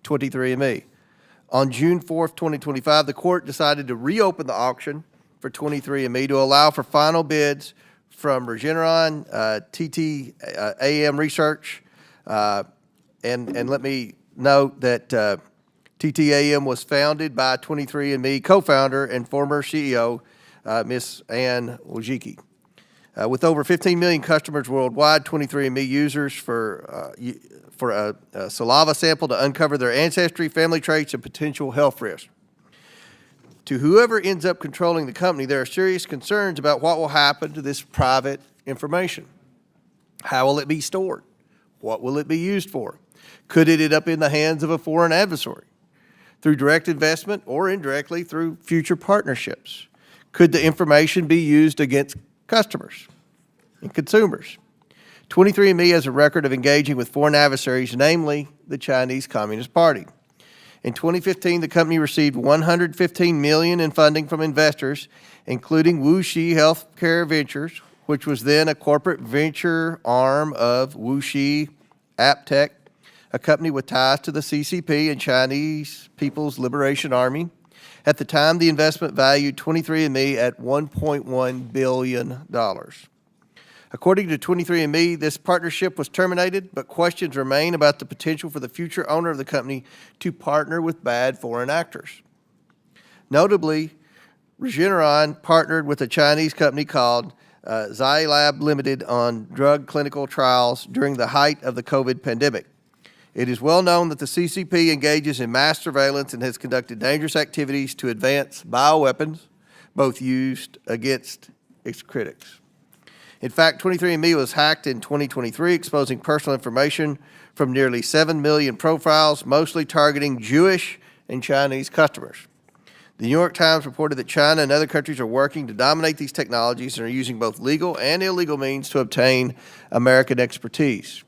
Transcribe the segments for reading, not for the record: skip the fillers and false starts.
23andMe. On June 4th, 2025, the court decided to reopen the auction for 23andMe to allow for final bids from Regeneron, TTAM Research, and let me note that TTAM was founded by 23andMe co-founder and former CEO, Ms. Ann Wojcicki. With over 15 million customers worldwide, 23andMe users for a saliva sample to uncover their ancestry, family traits, and potential health risks. To whoever ends up controlling the company, there are serious concerns about what will happen to this private information. How will it be stored? What will it be used for? Could it end up in the hands of a foreign adversary through direct investment or indirectly through future partnerships? Could the information be used against customers and consumers? 23andMe has a record of engaging with foreign adversaries, namely the Chinese Communist Party. In 2015, the company received $115 million in funding from investors, including Wuxi Healthcare Ventures, which was then a corporate venture arm of Wuxi AppTech, a company with ties to the CCP and Chinese People's Liberation Army. At the time, the investment valued 23andMe at $1.1 billion. According to 23andMe, this partnership was terminated, but questions remain about the potential for the future owner of the company to partner with bad foreign actors. Notably, Regeneron partnered with a Chinese company called Zai Lab Limited on drug clinical trials during the height of the COVID pandemic. It is well known that the CCP engages in mass surveillance and has conducted dangerous activities to advance bioweapons, both used against its critics. In fact, 23andMe was hacked in 2023, exposing personal information from nearly 7 million profiles, mostly targeting Jewish and Chinese customers. The New York Times reported that China and other countries are working to dominate these technologies and are using both legal and illegal means to obtain American expertise.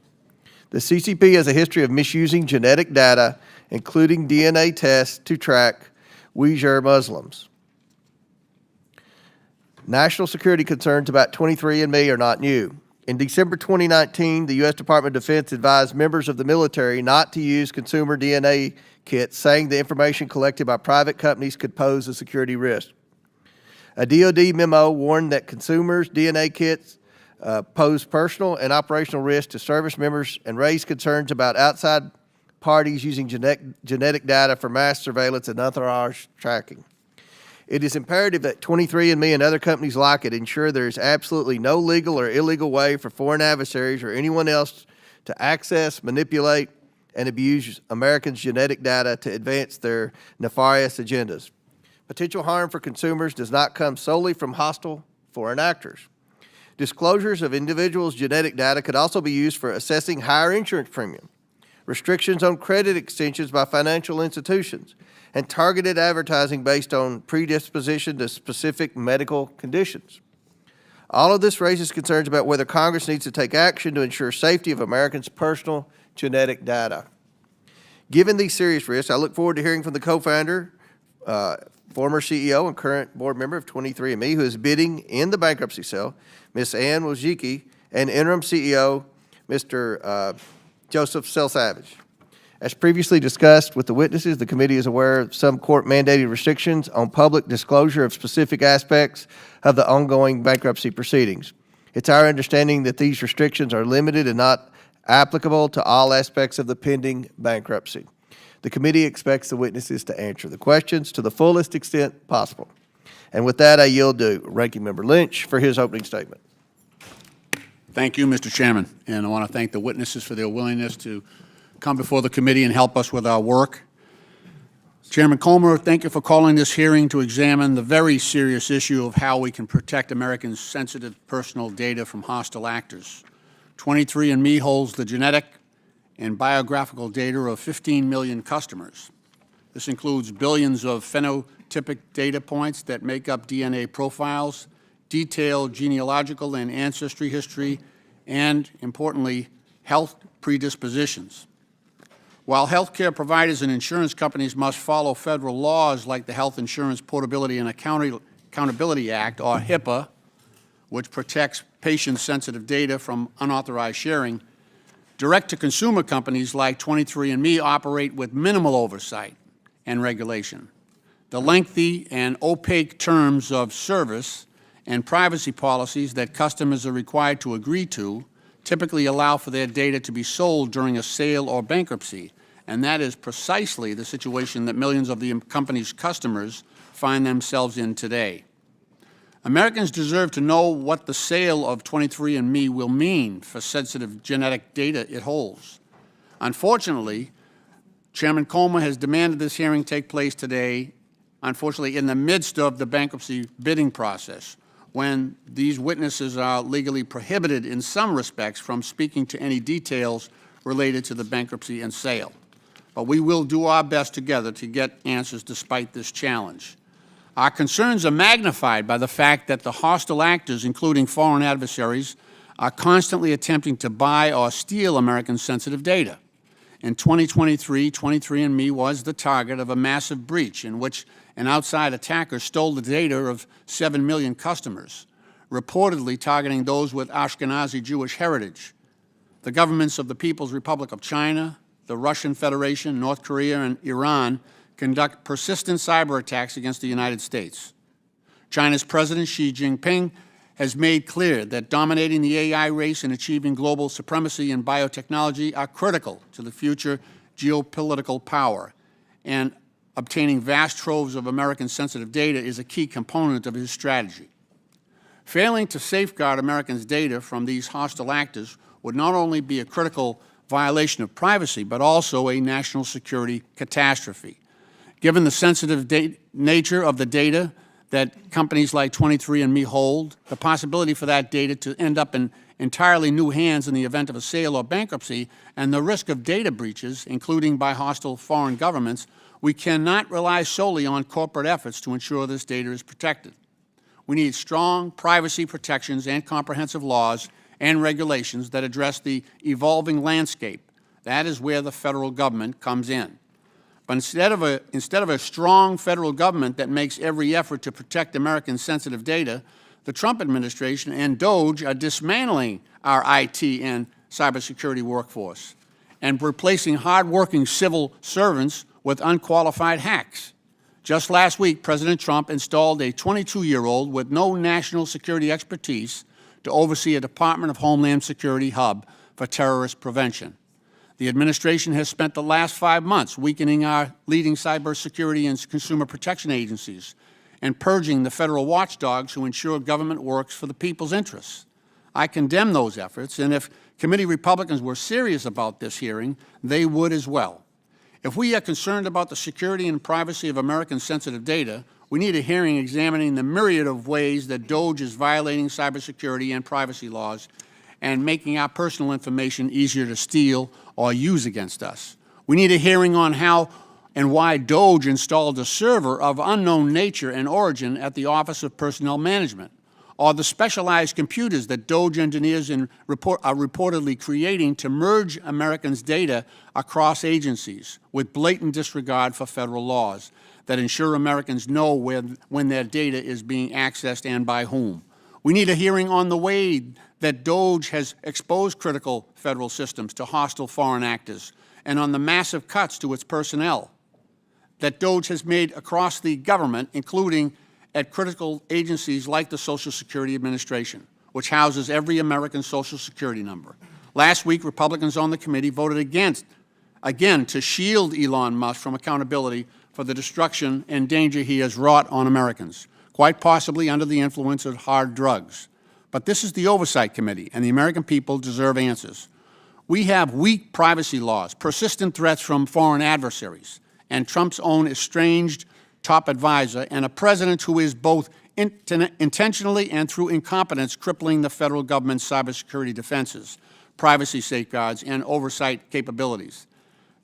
The CCP has a history of misusing genetic data, including DNA tests, to track Uyghur Muslims. National security concerns about 23andMe are not new. In December 2019, the U.S. Department of Defense advised members of the military not to use consumer DNA kits, saying the information collected by private companies could pose a security risk. A DoD memo warned that consumers' DNA kits pose personal and operational risk to service members and raised concerns about outside parties using genetic data for mass surveillance and unauthorized tracking. It is imperative that 23andMe and other companies like it ensure there is absolutely no legal or illegal way for foreign adversaries or anyone else to access, manipulate, and abuse Americans' genetic data to advance their nefarious agendas. Potential harm for consumers does not come solely from hostile foreign actors. Disclosures of individuals' genetic data could also be used for assessing higher insurance premium, restrictions on credit extensions by financial institutions, and targeted advertising based on predisposition to specific medical conditions. All of this raises concerns about whether Congress needs to take action to ensure safety of Americans' personal genetic data. Given these serious risks, I look forward to hearing from the co-founder, former CEO and current board member of 23andMe, who is bidding in the bankruptcy sale, Ms. Ann Wojcicki, and interim CEO, Mr. Joseph Salsavage. As previously discussed with the witnesses, the committee is aware of some court-mandated restrictions on public disclosure of specific aspects of the ongoing bankruptcy proceedings. It's our understanding that these restrictions are limited and not applicable to all aspects of the pending bankruptcy. The committee expects the witnesses to answer the questions to the fullest extent possible. And with that, I yield to Ranking Member Lynch for his opening statement. Thank you, Mr. Chairman, and I want to thank the witnesses for their willingness to come before the committee and help us with our work. Chairman Comer, thank you for calling this hearing to examine the very serious issue of how we can protect Americans' sensitive personal data from hostile actors. 23andMe holds the genetic and biographical data of 15 million customers. This includes billions of phenotypic data points that make up DNA profiles, detailed genealogical and ancestry history, and, importantly, health predispositions. While healthcare providers and insurance companies must follow federal laws like the Health Insurance Portability and Accountability Act, or HIPAA, which protects patient-sensitive data from unauthorized sharing, Direct-to-consumer companies like 23andMe operate with minimal oversight and regulation. The lengthy and opaque terms of service and privacy policies that customers are required to agree to typically allow for their data to be sold during a sale or bankruptcy, and that is precisely the situation that millions of the company's customers find themselves in today. Americans deserve to know what the sale of 23andMe will mean for sensitive genetic data it holds. Unfortunately, Chairman Comer has demanded this hearing take place today, unfortunately, in the midst of the bankruptcy bidding process, when these witnesses are legally prohibited in some respects from speaking to any details related to the bankruptcy and sale. But we will do our best together to get answers despite this challenge. Our concerns are magnified by the fact that the hostile actors, including foreign adversaries, are constantly attempting to buy or steal American sensitive data. In 2023, 23andMe was the target of a massive breach in which an outside attacker stole the data of 7 million customers, reportedly targeting those with Ashkenazi Jewish heritage. The governments of the People's Republic of China, the Russian Federation, North Korea, and Iran conduct persistent cyber attacks against the United States. China's President Xi Jinping has made clear that dominating the AI race and achieving global supremacy in biotechnology are critical to the future geopolitical power, and obtaining vast troves of American sensitive data is a key component of his strategy. Failing to safeguard Americans' data from these hostile actors would not only be a critical violation of privacy, but also a national security catastrophe. Given the sensitive nature of the data that companies like 23andMe hold, the possibility for that data to end up in entirely new hands in the event of a sale or bankruptcy, and the risk of data breaches, including by hostile foreign governments, we cannot rely solely on corporate efforts to ensure this data is protected. We need strong privacy protections and comprehensive laws and regulations that address the evolving landscape. That is where the federal government comes in. But instead of a strong federal government that makes every effort to protect American sensitive data, the Trump administration and DOJ are dismantling our IT and cybersecurity workforce and replacing hardworking civil servants with unqualified hacks. Just last week, President Trump installed a 22-year-old with no national security expertise to oversee a Department of Homeland Security hub for terrorist prevention. The administration has spent the last 5 months weakening our leading cybersecurity and consumer protection agencies and purging the federal watchdogs who ensure government works for the people's interests. I condemn those efforts, and if committee Republicans were serious about this hearing, they would as well. If we are concerned about the security and privacy of American sensitive data, we need a hearing examining the myriad of ways that DOJ is violating cybersecurity and privacy laws and making our personal information easier to steal or use against us. We need a hearing on how and why DOJ installed a server of unknown nature and origin at the Office of Personnel Management, or the specialized computers that DOJ engineers are reportedly creating to merge Americans' data across agencies with blatant disregard for federal laws that ensure Americans know when their data is being accessed and by whom. We need a hearing on the way that DOJ has exposed critical federal systems to hostile foreign actors and on the massive cuts to its personnel that DOJ has made across the government, including at critical agencies like the Social Security Administration, which houses every American Social Security number. Last week, Republicans on the committee voted again to shield Elon Musk from accountability for the destruction and danger he has wrought on Americans, quite possibly under the influence of hard drugs. But this is the Oversight Committee, and the American people deserve answers. We have weak privacy laws, persistent threats from foreign adversaries, and Trump's own estranged top advisor, and a president who is both intentionally and through incompetence crippling the federal government's cybersecurity defenses, privacy safeguards, and oversight capabilities.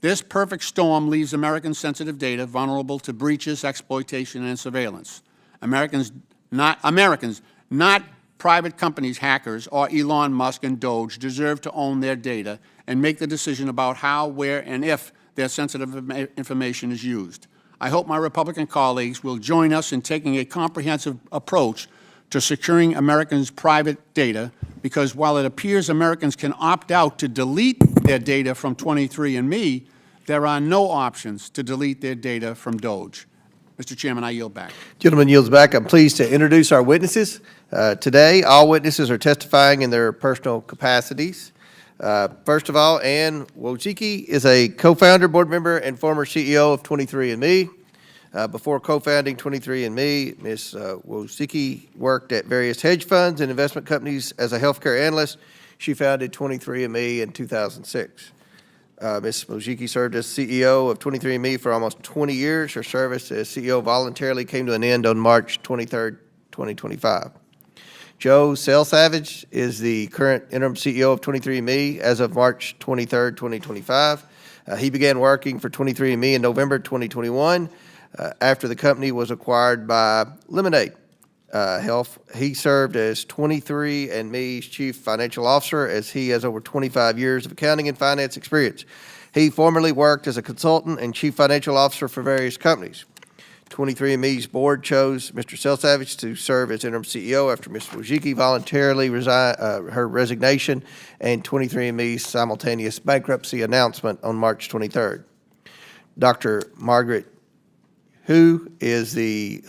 This perfect storm leaves American sensitive data vulnerable to breaches, exploitation, and surveillance. Americans, not private companies, hackers, or Elon Musk and DOJ deserve to own their data and make the decision about how, where, and if their sensitive information is used. I hope my Republican colleagues will join us in taking a comprehensive approach to securing Americans' private data, because while it appears Americans can opt out to delete their data from 23andMe, there are no options to delete their data from Doge. Mr. Chairman, I yield back. Gentleman yields back. I'm pleased to introduce our witnesses. Today, all witnesses are testifying in their personal capacities. First of all, Ann Wojcicki is a co-founder, board member, and former CEO of 23andMe. Before co-founding 23andMe, Ms. Wojcicki worked at various hedge funds and investment companies as a healthcare analyst. She founded 23andMe in 2006. Ms. Wojcicki served as CEO of 23andMe for almost 20 years. Her service as CEO voluntarily came to an end on March 23rd, 2025. Joe Selsavage is the current interim CEO of 23andMe as of March 23rd, 2025. He began working for 23andMe in November 2021 after the company was acquired by Lemonade Health. He served as 23andMe's chief financial officer, as he has over 25 years of accounting and finance experience. He formerly worked as a consultant and chief financial officer for various companies. 23andMe's board chose Mr. Selsavage to serve as interim CEO after Ms. Wojcicki voluntarily resigned her resignation and 23andMe's simultaneous bankruptcy announcement on March 23rd. Dr. Margaret Hu is the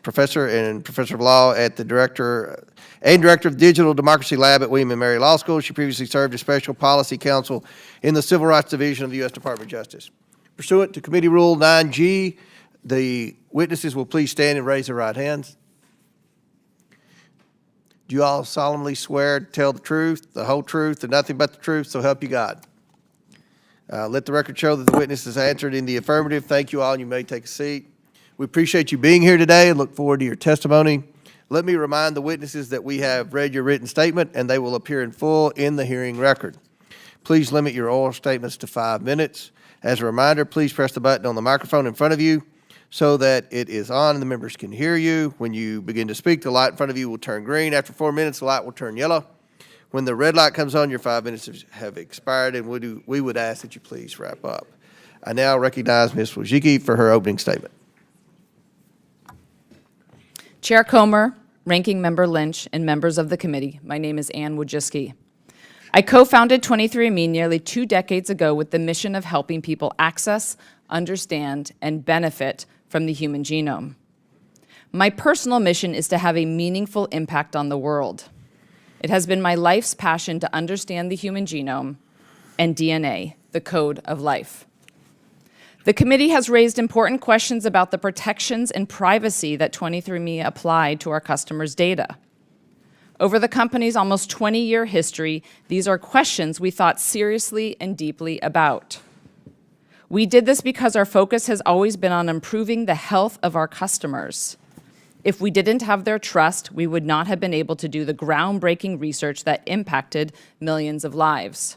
professor of law at the director of Digital Democracy Lab at William & Mary Law School. She previously served as special policy counsel in the Civil Rights Division of the U.S. Department of Justice. Pursuant to Committee Rule 9G, the witnesses will please stand and raise their right hands. Do you all solemnly swear to tell the truth, the whole truth, and nothing but the truth, so help you God? Let the record show that the witnesses answered in the affirmative. Thank you all, and you may take a seat. We appreciate you being here today and look forward to your testimony. Let me remind the witnesses that we have read your written statement and they will appear in full in the hearing record. Please limit your oral statements to 5 minutes. As a reminder, please press the button on the microphone in front of you so that it is on and the members can hear you. When you begin to speak, the light in front of you will turn green. After 4 minutes, the light will turn yellow. When the red light comes on, your 5 minutes have expired, and we would ask that you please wrap up. I now recognize Ms. Wojcicki for her opening statement. Chair Comer, Ranking Member Lynch, and members of the committee, my name is Ann Wojcicki. I co-founded 23andMe nearly 2 decades ago with the mission of helping people access, understand, and benefit from the human genome. My personal mission is to have a meaningful impact on the world. It has been my life's passion to understand the human genome and DNA, the code of life. The committee has raised important questions about the protections and privacy that 23andMe applied to our customers' data. Over the company's almost 20-year history, these are questions we thought seriously and deeply about. We did this because our focus has always been on improving the health of our customers. If we didn't have their trust, we would not have been able to do the groundbreaking research that impacted millions of lives.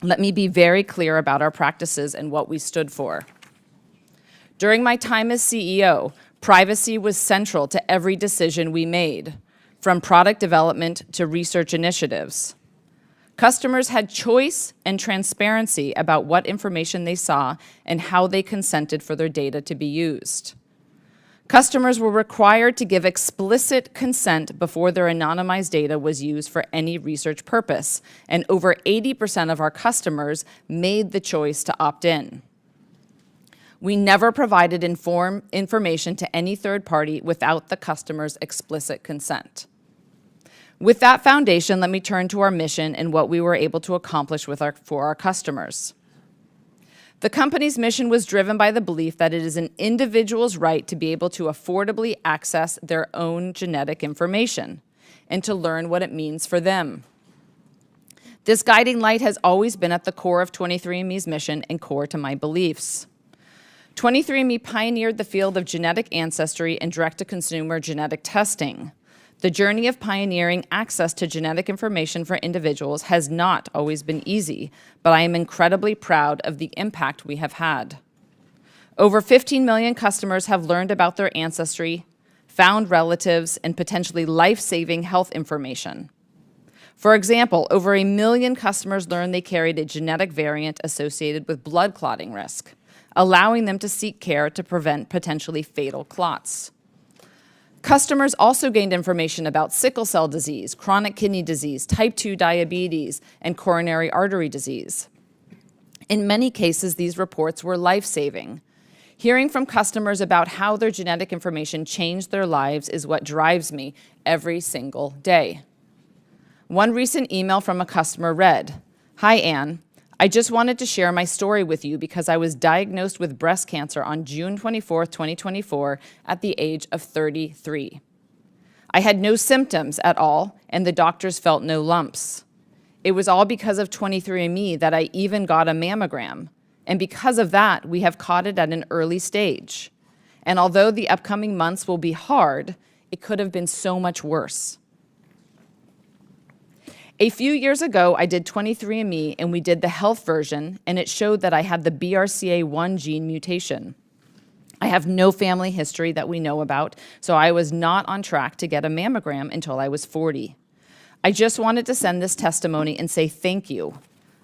Let me be very clear about our practices and what we stood for. During my time as CEO, privacy was central to every decision we made, from product development to research initiatives. Customers had choice and transparency about what information they saw and how they consented for their data to be used. Customers were required to give explicit consent before their anonymized data was used for any research purpose, and over 80% of our customers made the choice to opt in. We never provided information to any third party without the customer's explicit consent. With that foundation, let me turn to our mission and what we were able to accomplish for our customers. The company's mission was driven by the belief that it is an individual's right to be able to affordably access their own genetic information and to learn what it means for them. This guiding light has always been at the core of 23andMe's mission and core to my beliefs. 23andMe pioneered the field of genetic ancestry and direct-to-consumer genetic testing. The journey of pioneering access to genetic information for individuals has not always been easy, but I am incredibly proud of the impact we have had. Over 15 million customers have learned about their ancestry, found relatives, and potentially life-saving health information. For example, over 1 million customers learned they carried a genetic variant associated with blood clotting risk, allowing them to seek care to prevent potentially fatal clots. Customers also gained information about sickle cell disease, chronic kidney disease, type 2 diabetes, and coronary artery disease. In many cases, these reports were life-saving. Hearing from customers about how their genetic information changed their lives is what drives me every single day. One recent email from a customer read, "Hi, Ann. I just wanted to share my story with you because I was diagnosed with breast cancer on June 24, 2024, at the age of 33. I had no symptoms at all, and the doctors felt no lumps. It was all because of 23andMe that I even got a mammogram, and because of that, we have caught it at an early stage. And although the upcoming months will be hard, it could have been so much worse. A few years ago, I did 23andMe, and we did the health version, and it showed that I had the BRCA1 gene mutation. I have no family history that we know about, so I was not on track to get a mammogram until I was 40. I just wanted to send this testimony and say thank you.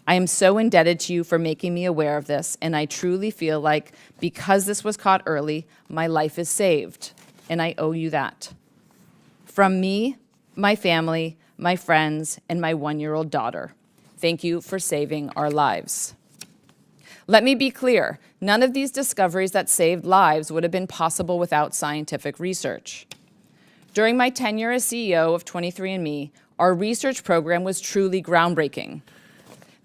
I am so indebted to you for making me aware of this, and I truly feel like because this was caught early, my life is saved, and I owe you that. From me, my family, my friends, and my 1-year-old daughter, thank you for saving our lives." Let me be clear, none of these discoveries that saved lives would have been possible without scientific research. During my tenure as CEO of 23andMe, our research program was truly groundbreaking.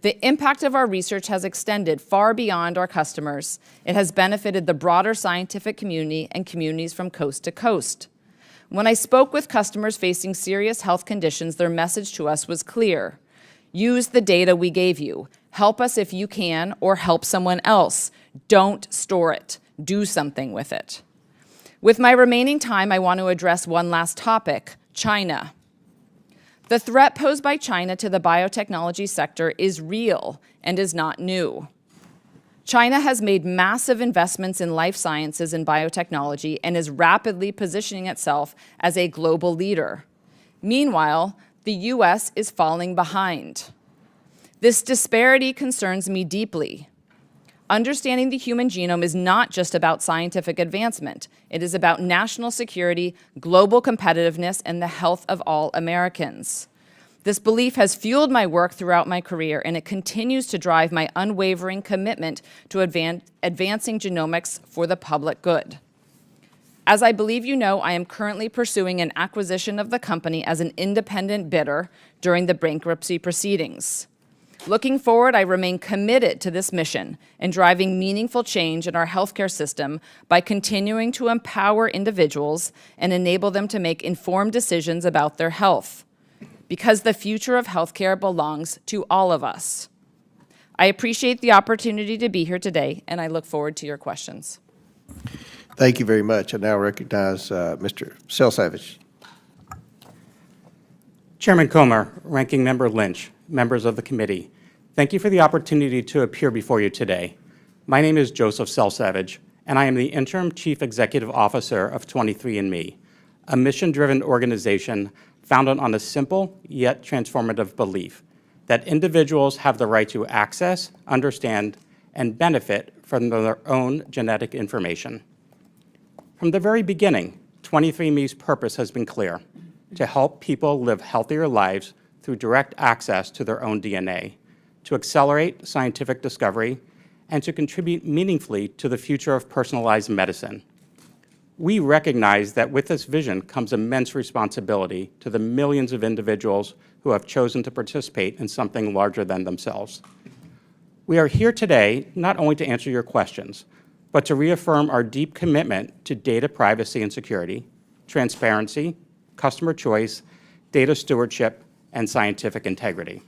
The impact of our research has extended far beyond our customers. It has benefited the broader scientific community and communities from coast to coast. When I spoke with customers facing serious health conditions, their message to us was clear. Use the data we gave you. Help us if you can, or help someone else. Don't store it. Do something with it. With my remaining time, I want to address one last topic, China. The threat posed by China to the biotechnology sector is real and is not new. China has made massive investments in life sciences and biotechnology and is rapidly positioning itself as a global leader. Meanwhile, the US is falling behind. This disparity concerns me deeply. Understanding the human genome is not just about scientific advancement. It is about national security, global competitiveness, and the health of all Americans. This belief has fueled my work throughout my career, and it continues to drive my unwavering commitment to advancing genomics for the public good. As I believe you know, I am currently pursuing an acquisition of the company as an independent bidder during the bankruptcy proceedings. Looking forward, I remain committed to this mission and driving meaningful change in our healthcare system by continuing to empower individuals and enable them to make informed decisions about their health, because the future of healthcare belongs to all of us. I appreciate the opportunity to be here today, and I look forward to your questions. Thank you very much. I now recognize Mr. Selsavage. Chairman Comer, Ranking Member Lynch, members of the committee, thank you for the opportunity to appear before you today. My name is Joseph Selsavage, and I am the Interim Chief Executive Officer of 23andMe, a mission-driven organization founded on a simple yet transformative belief that individuals have the right to access, understand, and benefit from their own genetic information. From the very beginning, 23andMe's purpose has been clear: to help people live healthier lives through direct access to their own DNA, to accelerate scientific discovery, and to contribute meaningfully to the future of personalized medicine. We recognize that with this vision comes immense responsibility to the millions of individuals who have chosen to participate in something larger than themselves. We are here today not only to answer your questions, but to reaffirm our deep commitment to data privacy and security, transparency, customer choice, data stewardship, and scientific integrity.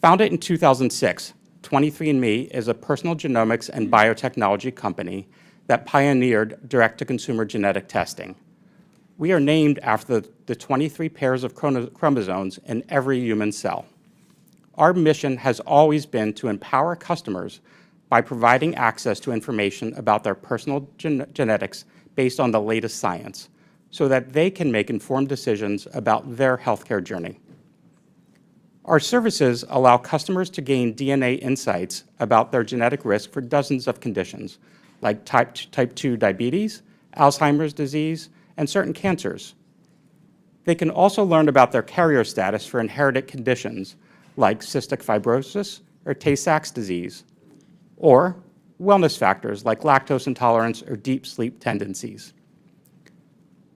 Founded in 2006, 23andMe is a personal genomics and biotechnology company that pioneered direct-to-consumer genetic testing. We are named after the 23 pairs of chromosomes in every human cell. Our mission has always been to empower customers by providing access to information about their personal genetics based on the latest science, so that they can make informed decisions about their healthcare journey. Our services allow customers to gain DNA insights about their genetic risk for dozens of conditions, like type 2 diabetes, Alzheimer's disease, and certain cancers. They can also learn about their carrier status for inherited conditions like cystic fibrosis or Tay-Sachs disease, or wellness factors like lactose intolerance or deep sleep tendencies.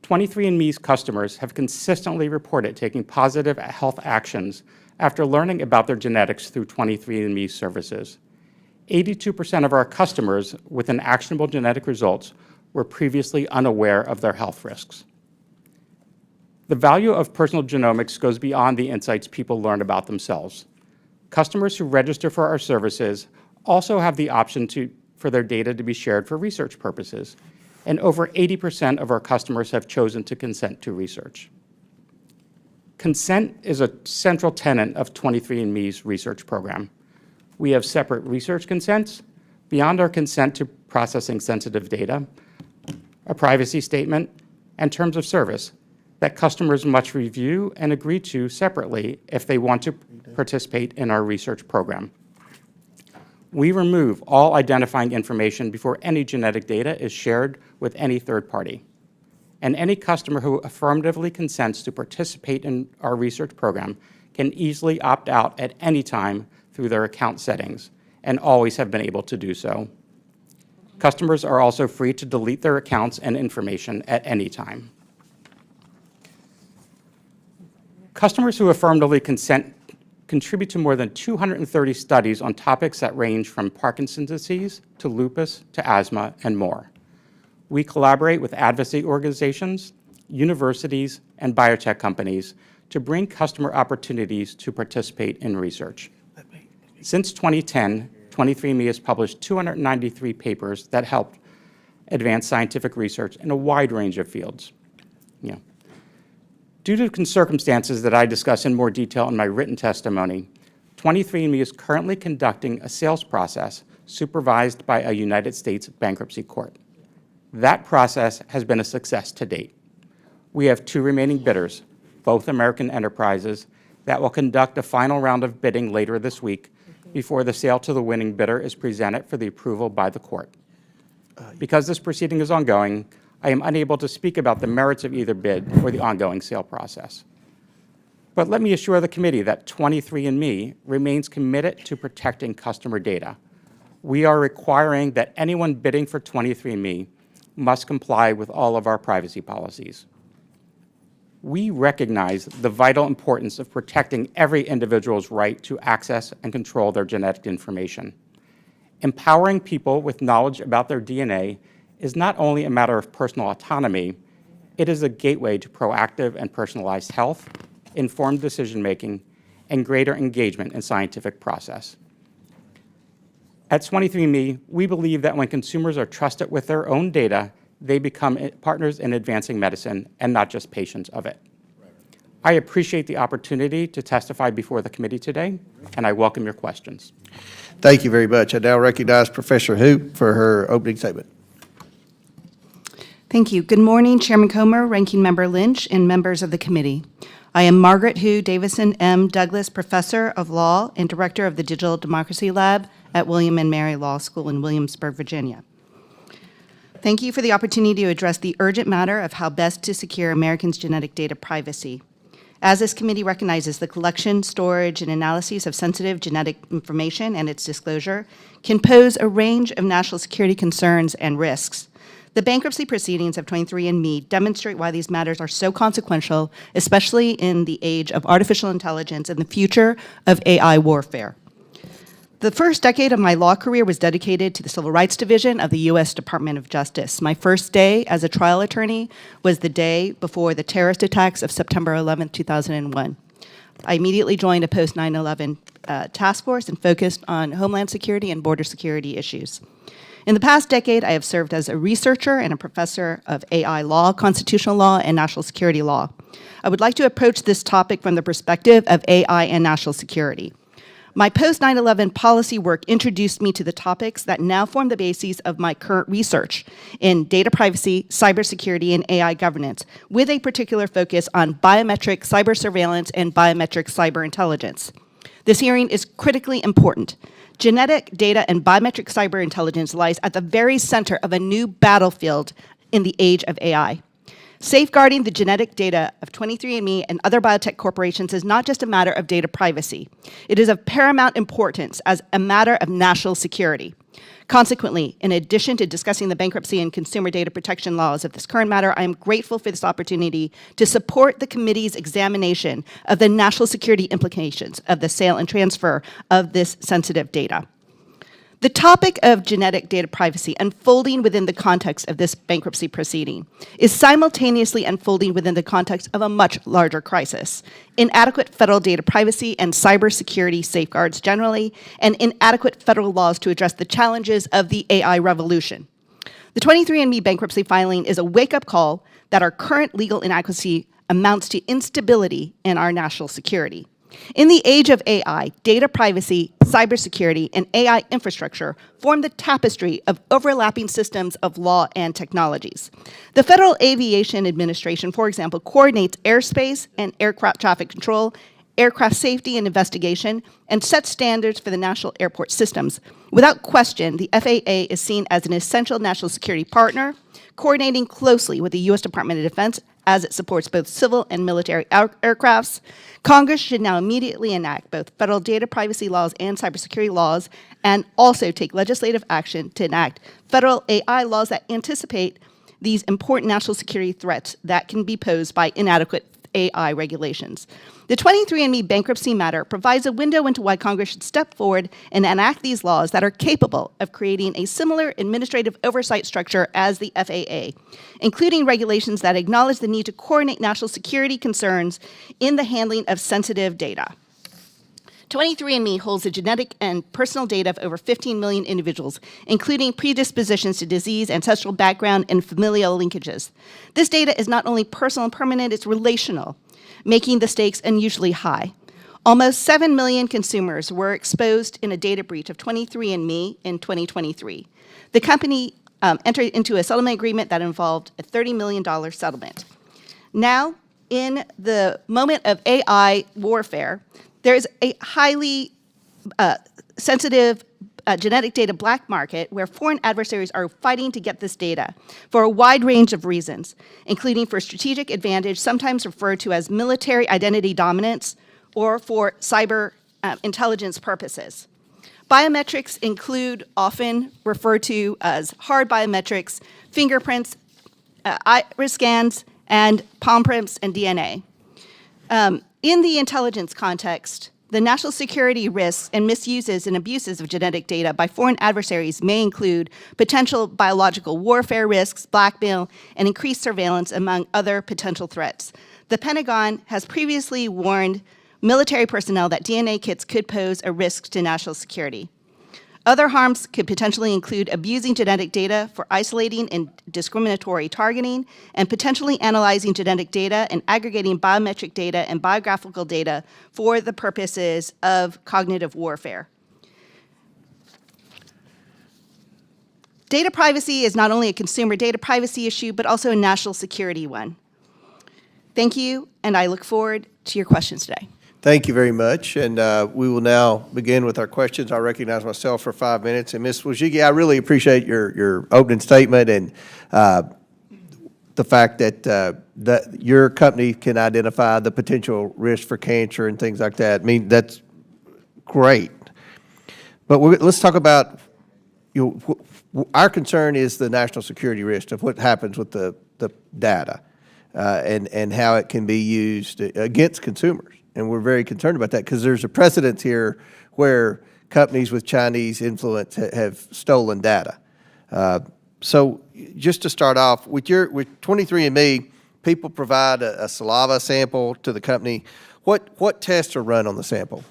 23andMe's customers have consistently reported taking positive health actions after learning about their genetics through 23andMe services. 82% of our customers with an actionable genetic results were previously unaware of their health risks. The value of personal genomics goes beyond the insights people learn about themselves. Customers who register for our services also have the option for their data to be shared for research purposes, and over 80% of our customers have chosen to consent to research. Consent is a central tenet of 23andMe's research program. We have separate research consents beyond our consent to processing sensitive data, a privacy statement, and terms of service that customers must review and agree to separately if they want to participate in our research program. We remove all identifying information before any genetic data is shared with any third party. And any customer who affirmatively consents to participate in our research program can easily opt out at any time through their account settings and always have been able to do so. Customers are also free to delete their accounts and information at any time. Customers who affirmatively consent contribute to more than 230 studies on topics that range from Parkinson's disease to lupus to asthma and more. We collaborate with advocacy organizations, universities, and biotech companies to bring customer opportunities to participate in research. Since 2010, 23andMe has published 293 papers that helped advance scientific research in a wide range of fields. Due to circumstances that I discuss in more detail in my written testimony, 23andMe is currently conducting a sales process supervised by a United States bankruptcy court. That process has been a success to date. We have 2 remaining bidders, both American enterprises, that will conduct a final round of bidding later this week before the sale to the winning bidder is presented for the approval by the court. Because this proceeding is ongoing, I am unable to speak about the merits of either bid or the ongoing sale process. But let me assure the committee that 23andMe remains committed to protecting customer data. We are requiring that anyone bidding for 23andMe must comply with all of our privacy policies. We recognize the vital importance of protecting every individual's right to access and control their genetic information. Empowering people with knowledge about their DNA is not only a matter of personal autonomy, it is a gateway to proactive and personalized health, informed decision-making, and greater engagement in scientific process. At 23andMe, we believe that when consumers are trusted with their own data, they become partners in advancing medicine and not just patients of it. I appreciate the opportunity to testify before the committee today, and I welcome your questions. Thank you very much. I now recognize Professor Hoop for her opening statement. Thank you. Good morning, Chairman Comer, Ranking Member Lynch, and members of the committee. I am Margaret Hu Davison M. Douglas, Professor of Law and Director of the Digital Democracy Lab at William and Mary Law School in Williamsburg, Virginia. Thank you for the opportunity to address the urgent matter of how best to secure Americans' genetic data privacy. As this committee recognizes, the collection, storage, and analysis of sensitive genetic information and its disclosure can pose a range of national security concerns and risks. The bankruptcy proceedings of 23andMe demonstrate why these matters are so consequential, especially in the age of artificial intelligence and the future of AI warfare. The first decade of my law career was dedicated to the Civil Rights Division of the U.S. Department of Justice. My first day as a trial attorney was the day before the terrorist attacks of September 11, 2001. I immediately joined a post-9/11 task force and focused on homeland security and border security issues. In the past decade, I have served as a researcher and a professor of AI law, constitutional law, and national security law. I would like to approach this topic from the perspective of AI and national security. My post-9/11 policy work introduced me to the topics that now form the basis of my current research in data privacy, cybersecurity, and AI governance, with a particular focus on biometric cyber surveillance and biometric cyber intelligence. This hearing is critically important. Genetic data and biometric cyber intelligence lies at the very center of a new battlefield in the age of AI. Safeguarding the genetic data of 23andMe and other biotech corporations is not just a matter of data privacy. It is of paramount importance as a matter of national security. Consequently, in addition to discussing the bankruptcy and consumer data protection laws of this current matter, I am grateful for this opportunity to support the committee's examination of the national security implications of the sale and transfer of this sensitive data. The topic of genetic data privacy unfolding within the context of this bankruptcy proceeding is simultaneously unfolding within the context of a much larger crisis: inadequate federal data privacy and cybersecurity safeguards generally, and inadequate federal laws to address the challenges of the AI revolution. The 23andMe bankruptcy filing is a wake-up call that our current legal inadequacy amounts to instability in our national security. In the age of AI, data privacy, cybersecurity, and AI infrastructure form the tapestry of overlapping systems of law and technologies. The Federal Aviation Administration, for example, coordinates airspace and aircraft traffic control, aircraft safety and investigation, and sets standards for the national airport systems. Without question, the FAA is seen as an essential national security partner, coordinating closely with the U.S. Department of Defense as it supports both civil and military aircrafts. Congress should now immediately enact both federal data privacy laws and cybersecurity laws, and also take legislative action to enact federal AI laws that anticipate these important national security threats that can be posed by inadequate AI regulations. The 23andMe bankruptcy matter provides a window into why Congress should step forward and enact these laws that are capable of creating a similar administrative oversight structure as the FAA, including regulations that acknowledge the need to coordinate national security concerns in the handling of sensitive data. 23andMe holds the genetic and personal data of over 15 million individuals, including predispositions to disease, ancestral background, and familial linkages. This data is not only personal and permanent, it's relational, making the stakes unusually high. Almost 7 million consumers were exposed in a data breach of 23andMe in 2023. The company entered into a settlement agreement that involved a $30 million settlement. Now, in the moment of AI warfare, there is a highly sensitive genetic data black market where foreign adversaries are fighting to get this data for a wide range of reasons, including for strategic advantage, sometimes referred to as military identity dominance, or for cyber intelligence purposes. Biometrics include, often referred to as hard biometrics, fingerprints, iris scans, and palm prints and DNA. In the intelligence context, the national security risks and misuses and abuses of genetic data by foreign adversaries may include potential biological warfare risks, blackmail, and increased surveillance, among other potential threats. The Pentagon has previously warned military personnel that DNA kits could pose a risk to national security. Other harms could potentially include abusing genetic data for isolating and discriminatory targeting, and potentially analyzing genetic data and aggregating biometric data and biographical data for the purposes of cognitive warfare. Data privacy is not only a consumer data privacy issue, but also a national security one. Thank you, and I look forward to your questions today. Thank you very much, and we will now begin with our questions. I recognize myself for 5 minutes, and Ms. Wojcicki, I really appreciate your opening statement and the fact that your company can identify the potential risk for cancer and things like that. I mean, that's great. But let's talk about, our concern is the national security risk of what happens with the data and how it can be used against consumers. And we're very concerned about that because there's a precedent here where companies with Chinese influence have stolen data. So just to start off, with 23andMe, people provide a saliva sample to the company. What tests are run on the sample?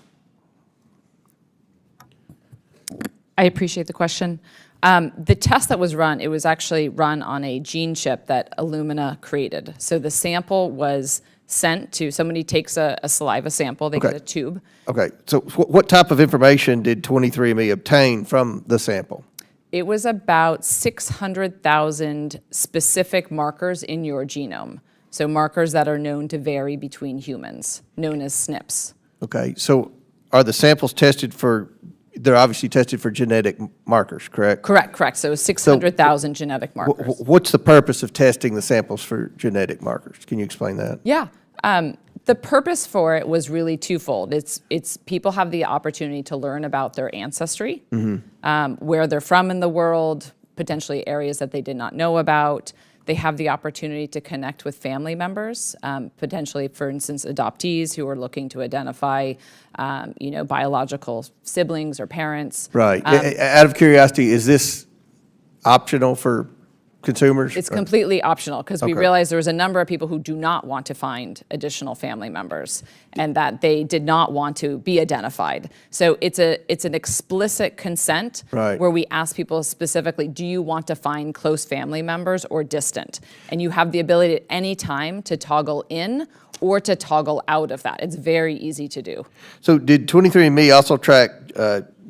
I appreciate the question. The test that was run, it was actually run on a gene chip that Illumina created. So the sample was sent to, somebody takes a saliva sample, they get a tube. Okay, so what type of information did 23andMe obtain from the sample? It was about 600,000 specific markers in your genome. So markers that are known to vary between humans, known as SNPs. Okay, so are the samples tested for they're obviously tested for genetic markers, correct? Correct. So 600,000 genetic markers. What's the purpose of testing the samples for genetic markers? Can you explain that? Yeah. The purpose for it was really twofold. It's people have the opportunity to learn about their ancestry, where they're from in the world, potentially areas that they did not know about. They have the opportunity to connect with family members, potentially, for instance, adoptees who are looking to identify, biological siblings or parents. Right. Out of curiosity, is this optional for consumers? It's completely optional because we Okay. realized there was a number of people who do not want to find additional family members and that they did not want to be identified. So it's an explicit consent Right. where we ask people specifically, do you want to find close family members or distant? And you have the ability at any time to toggle in or to toggle out of that. It's very easy to do. So did 23andMe also track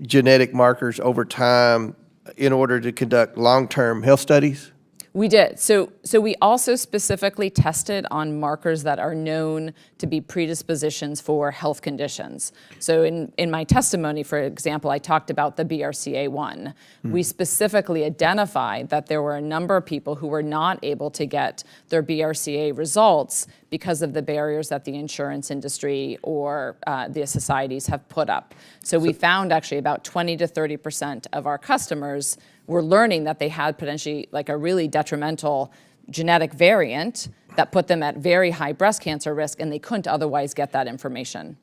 genetic markers over time in order to conduct long-term health studies? We did. So we also specifically tested on markers that are known to be predispositions for health conditions. So in my testimony, for example, I talked about the BRCA1. We specifically identified that there were a number of people who were not able to get their BRCA results because of the barriers that the insurance industry or the societies have put up. So we found actually about 20 to 30% of our customers were learning that they had potentially like a really detrimental genetic variant that put them at very high breast cancer risk, and they couldn't otherwise get that information.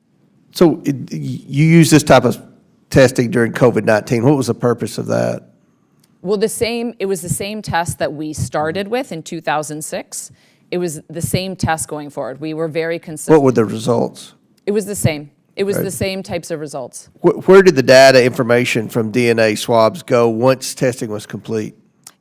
So you use this type of testing during COVID-19. What was the purpose of that? Well, it was the same test that we started with in 2006. It was the same test going forward. We were very consistent. What were the results? It was the same. It was Right. the same types of results. Where did the data information from DNA swabs go once testing was complete?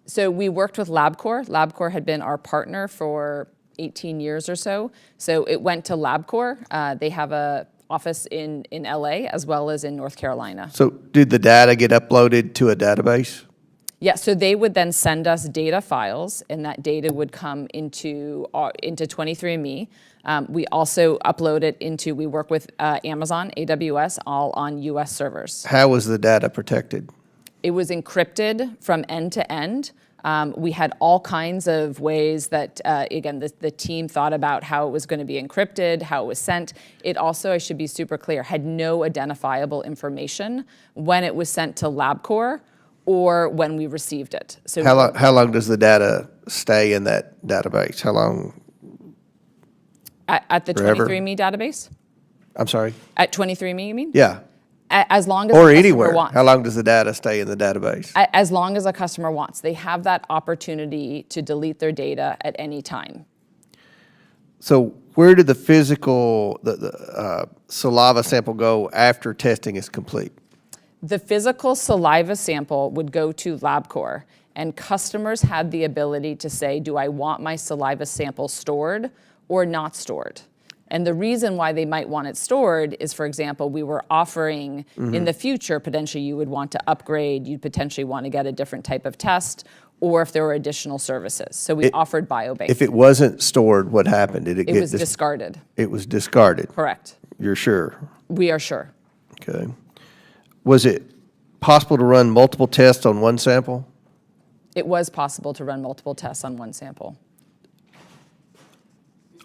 So we worked with LabCorp. LabCorp had been our partner for 18 years or so. So it went to LabCorp. They have a office in LA as well as in North Carolina. So did the data get uploaded to a database? Yeah, so they would then send us data files, and that data would come into 23andMe. We also upload it into, we work with Amazon, AWS, all on US servers. How was the data protected? It was encrypted from end to end. We had all kinds of ways that, again, the team thought about how it was going to be encrypted, how it was sent. It also, I should be super clear, had no identifiable information when it was sent to LabCorp or when we received it. So How long does the data stay in that database? How long? at the Forever? 23andMe database? I'm sorry? At 23andMe, you mean? Yeah. As long as Or the customer anywhere. wants. How long does the data stay in the database? As long as a customer wants. They have that opportunity to delete their data at any time. So where did the physical saliva sample go after testing is complete? The physical saliva sample would go to LabCorp, and customers had the ability to say, do I want my saliva sample stored or not stored? And the reason why they might want it stored is, for example, we were offering in the future, potentially you would want to upgrade, you'd potentially want to get a different type of test, or if there were additional services. So we offered bio-based. If it wasn't stored, what happened? Did it It get was discarded. It was discarded. Correct. You're sure? We are sure. Okay. Was it possible to run multiple tests on one sample? It was possible to run multiple tests on one sample.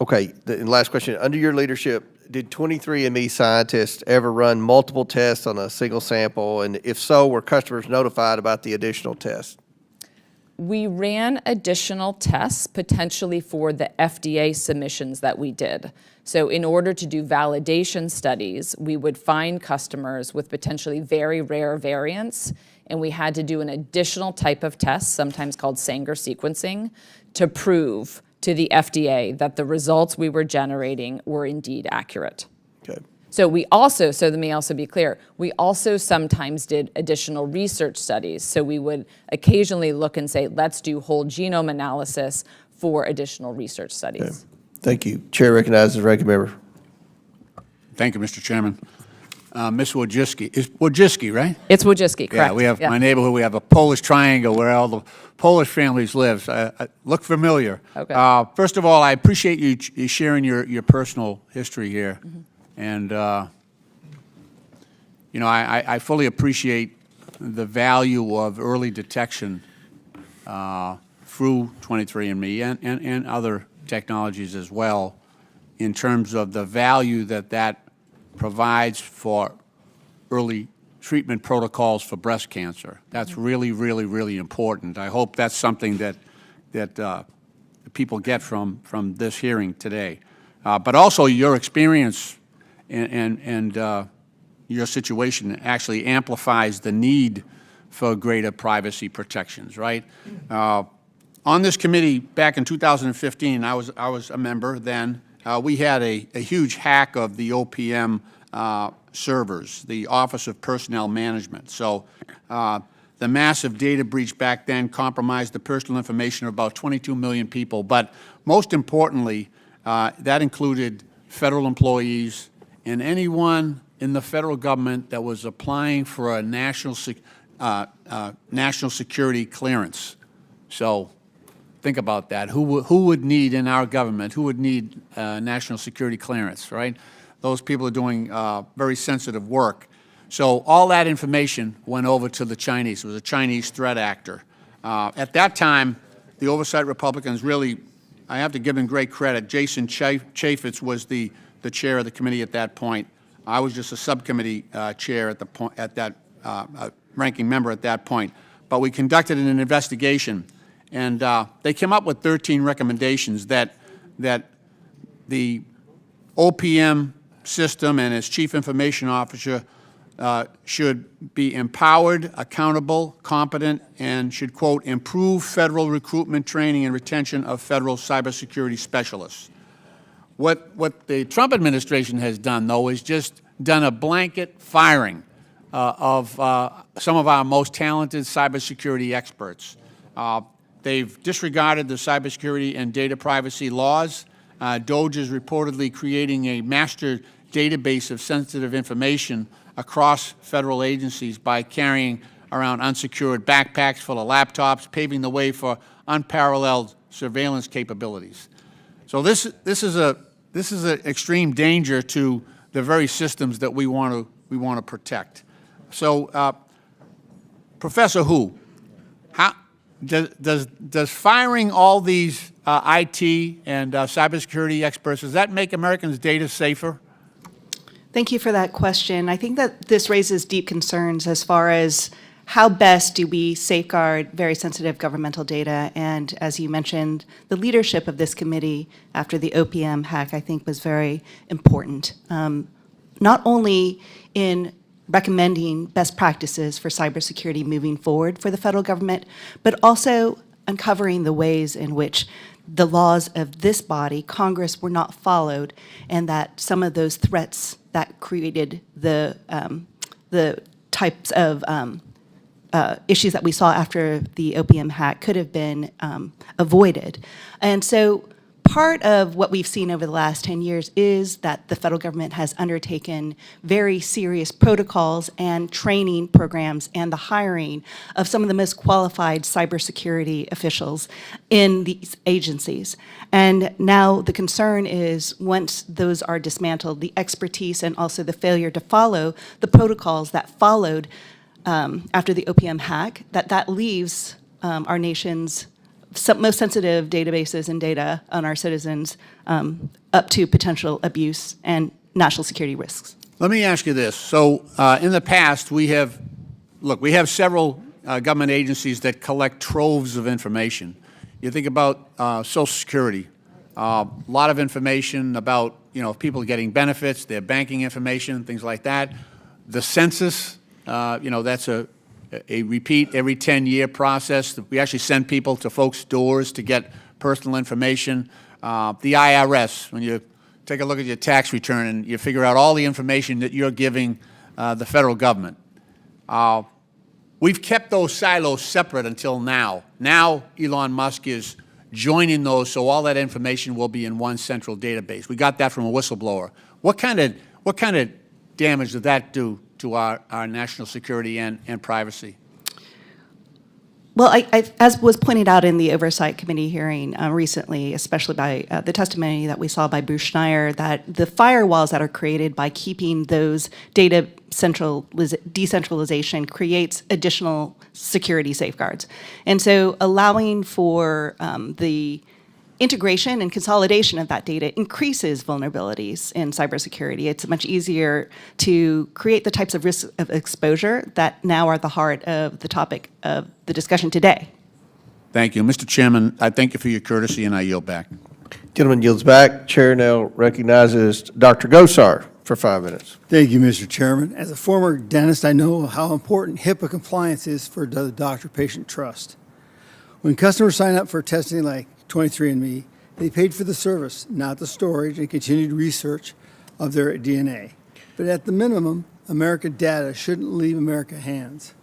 Okay, the last question. Under your leadership, did 23andMe scientists ever run multiple tests on a single sample? And if so, were customers notified about the additional tests? We ran additional tests potentially for the FDA submissions that we did. So in order to do validation studies, we would find customers with potentially very rare variants, and we had to do an additional type of test, sometimes called Sanger sequencing, to prove to the FDA that the results we were generating were indeed accurate. Okay. So we also, so let me also be clear, we also sometimes did additional research studies. So we would occasionally look and say, let's do whole genome analysis for additional research studies. Okay. Thank you. Chair recognizes ranking member. Thank you, Mr. Chairman. Ms. Wojcicki, is Wojcicki, right? It's Wojcicki, correct? Yeah, we have my neighborhood. We have a Polish triangle where all the Polish families live. I look familiar. Okay. First of all, I appreciate you sharing your personal history here, and you know, I fully appreciate the value of early detection through 23andMe and other technologies as well, in terms of the value that provides for early treatment protocols for breast cancer. That's really, really, really important. I hope that's something that people get from this hearing today. But also your experience and your situation actually amplifies the need for greater privacy protections, right? On this committee back in 2015, I was a member then. We had a huge hack of the OPM servers, the Office of Personnel Management. So the massive data breach back then compromised the personal information of about 22 million people. But most importantly, that included federal employees and anyone in the federal government that was applying for a national security clearance. So think about that. Who would need in our government, who would need national security clearance, right? Those people are doing very sensitive work. So all that information went over to the Chinese. It was a Chinese threat actor. At that time, the Oversight Republicans really, I have to give them great credit. Jason Chaffetz was the chair of the committee at that point. I was just a subcommittee chair at the point, ranking member at that point. But we conducted an investigation, and they came up with 13 recommendations that the OPM system and its chief information officer should be empowered, accountable, competent, and should, quote, improve federal recruitment, training, and retention of federal cybersecurity specialists. What the Trump administration has done, though, is just done a blanket firing of some of our most talented cybersecurity experts. They've disregarded the cybersecurity and data privacy laws. DOJ is reportedly creating a master database of sensitive information across federal agencies by carrying around unsecured backpacks full of laptops, paving the way for unparalleled surveillance capabilities. So this is an extreme danger to the very systems that we want to protect. So, Professor Hu, how does firing all these IT and cybersecurity experts, does that make Americans' data safer? Thank you for that question. I think that this raises deep concerns as far as how best do we safeguard very sensitive governmental data. And as you mentioned, the leadership of this committee after the OPM hack, I think, was very important. Not only in recommending best practices for cybersecurity moving forward for the federal government, but also uncovering the ways in which the laws of this body, Congress, were not followed, and that some of those threats that created the types of issues that we saw after the OPM hack could have been avoided. And so part of what we've seen over the last 10 years is that the federal government has undertaken very serious protocols and training programs and the hiring of some of the most qualified cybersecurity officials in these agencies. And now the concern is once those are dismantled, the expertise and also the failure to follow the protocols that followed after the OPM hack, that leaves our nation's most sensitive databases and data on our citizens up to potential abuse and national security risks. Let me ask you this. So in the past, we have several government agencies that collect troves of information. You think about Social Security, a lot of information about, people getting benefits, their banking information, things like that. The census, that's a repeat every 10-year process. We actually send people to folks' doors to get personal information. The IRS, when you take a look at your tax return and you figure out all the information that you're giving the federal government. We've kept those silos separate until now. Now Elon Musk is joining those, so all that information will be in one central database. We got that from a whistleblower. What kind of damage did that do to our national security and privacy? Well, as was pointed out in the Oversight Committee hearing recently, especially by the testimony that we saw by Bruce Schneier, that the firewalls that are created by keeping those data decentralization creates additional security safeguards. And so allowing for the integration and consolidation of that data increases vulnerabilities in cybersecurity. It's much easier to create the types of risks of exposure that now are at the heart of the topic of the discussion today. Thank you. Mr. Chairman, I thank you for your courtesy, and I yield back. Gentleman yields back. Chair now recognizes Dr. Gosar for 5 minutes. Thank you, Mr. Chairman. As a former dentist, I know how important HIPAA compliance is for the doctor-patient trust. When customers sign up for testing like 23andMe, they paid for the service, not the storage and continued research of their DNA. But at the minimum, American data shouldn't leave America's hands.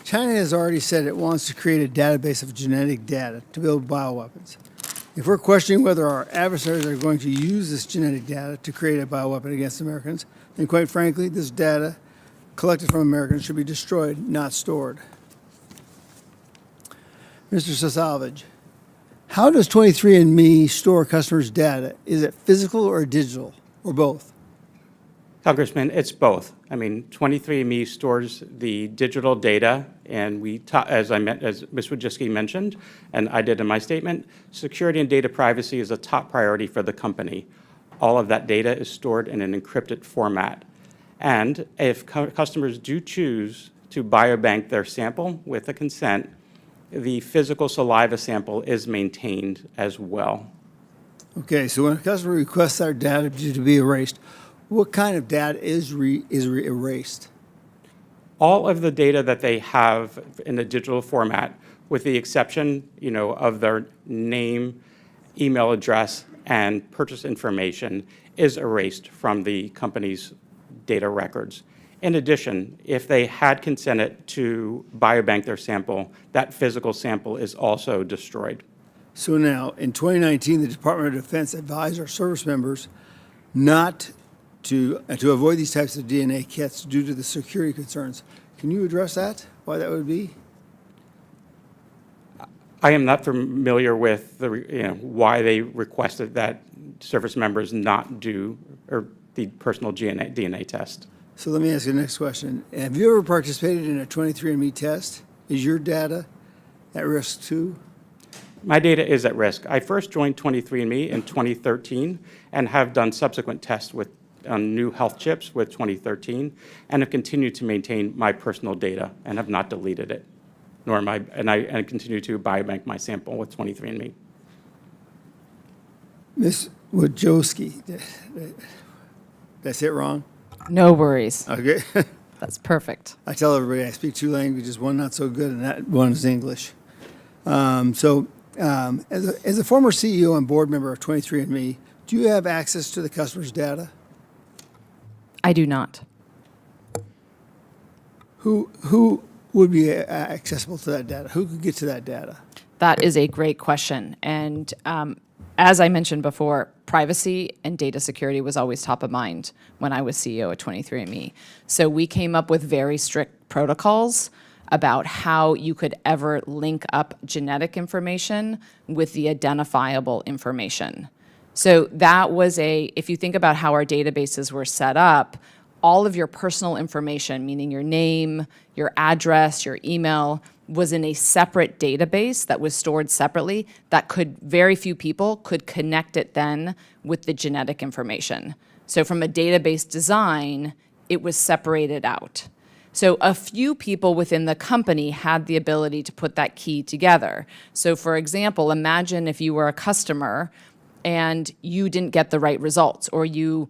China has already said it wants to create a database of genetic data to build bioweapons. If we're questioning whether our adversaries are going to use this genetic data to create a bioweapon against Americans, then quite frankly, this data collected from Americans should be destroyed, not stored. Mr. Sosavage, how does 23andMe store customers' data? Is it physical or digital, or both? Congressman, it's both. I mean, 23andMe stores the digital data, and as Ms. Wojcicki mentioned, and I did in my statement, security and data privacy is a top priority for the company. All of that data is stored in an encrypted format. And if customers do choose to biobank their sample with a consent, the physical saliva sample is maintained as well. Okay, so when a customer requests our data to be erased, what kind of data is erased? All of the data that they have in a digital format, with the exception, of their name, email address, and purchase information, is erased from the company's data records. In addition, if they had consented to biobank their sample, that physical sample is also destroyed. So now, in 2019, the Department of Defense advised our service members not to avoid these types of DNA kits due to the security concerns. Can you address that, why that would be? I am not familiar with why they requested that service members not do the personal DNA test. So let me ask you the next question. Have you ever participated in a 23andMe test? Is your data at risk too? My data is at risk. I first joined 23andMe in 2013 and have done subsequent tests on new health chips with 2013 and have continued to maintain my personal data and have not deleted it, and I continue to biobank my sample with 23andMe. Ms. Wojcicki, did I say it wrong? No worries. Okay. That's perfect. I tell everybody I speak two languages, one not so good, and that one is English. As a former CEO and board member of 23andMe, do you have access to the customer's data? I do not. Who would be accessible to that data? Who could get to that data? That is a great question. And as I mentioned before, privacy and data security was always top of mind when I was CEO at 23andMe. So we came up with very strict protocols about how you could ever link up genetic information with the identifiable information. So that was if you think about how our databases were set up, all of your personal information, meaning your name, your address, your email, was in a separate database that was stored separately that very few people could connect it then with the genetic information. So from a database design, it was separated out. So a few people within the company had the ability to put that key together. So for example, imagine if you were a customer and you didn't get the right results, or you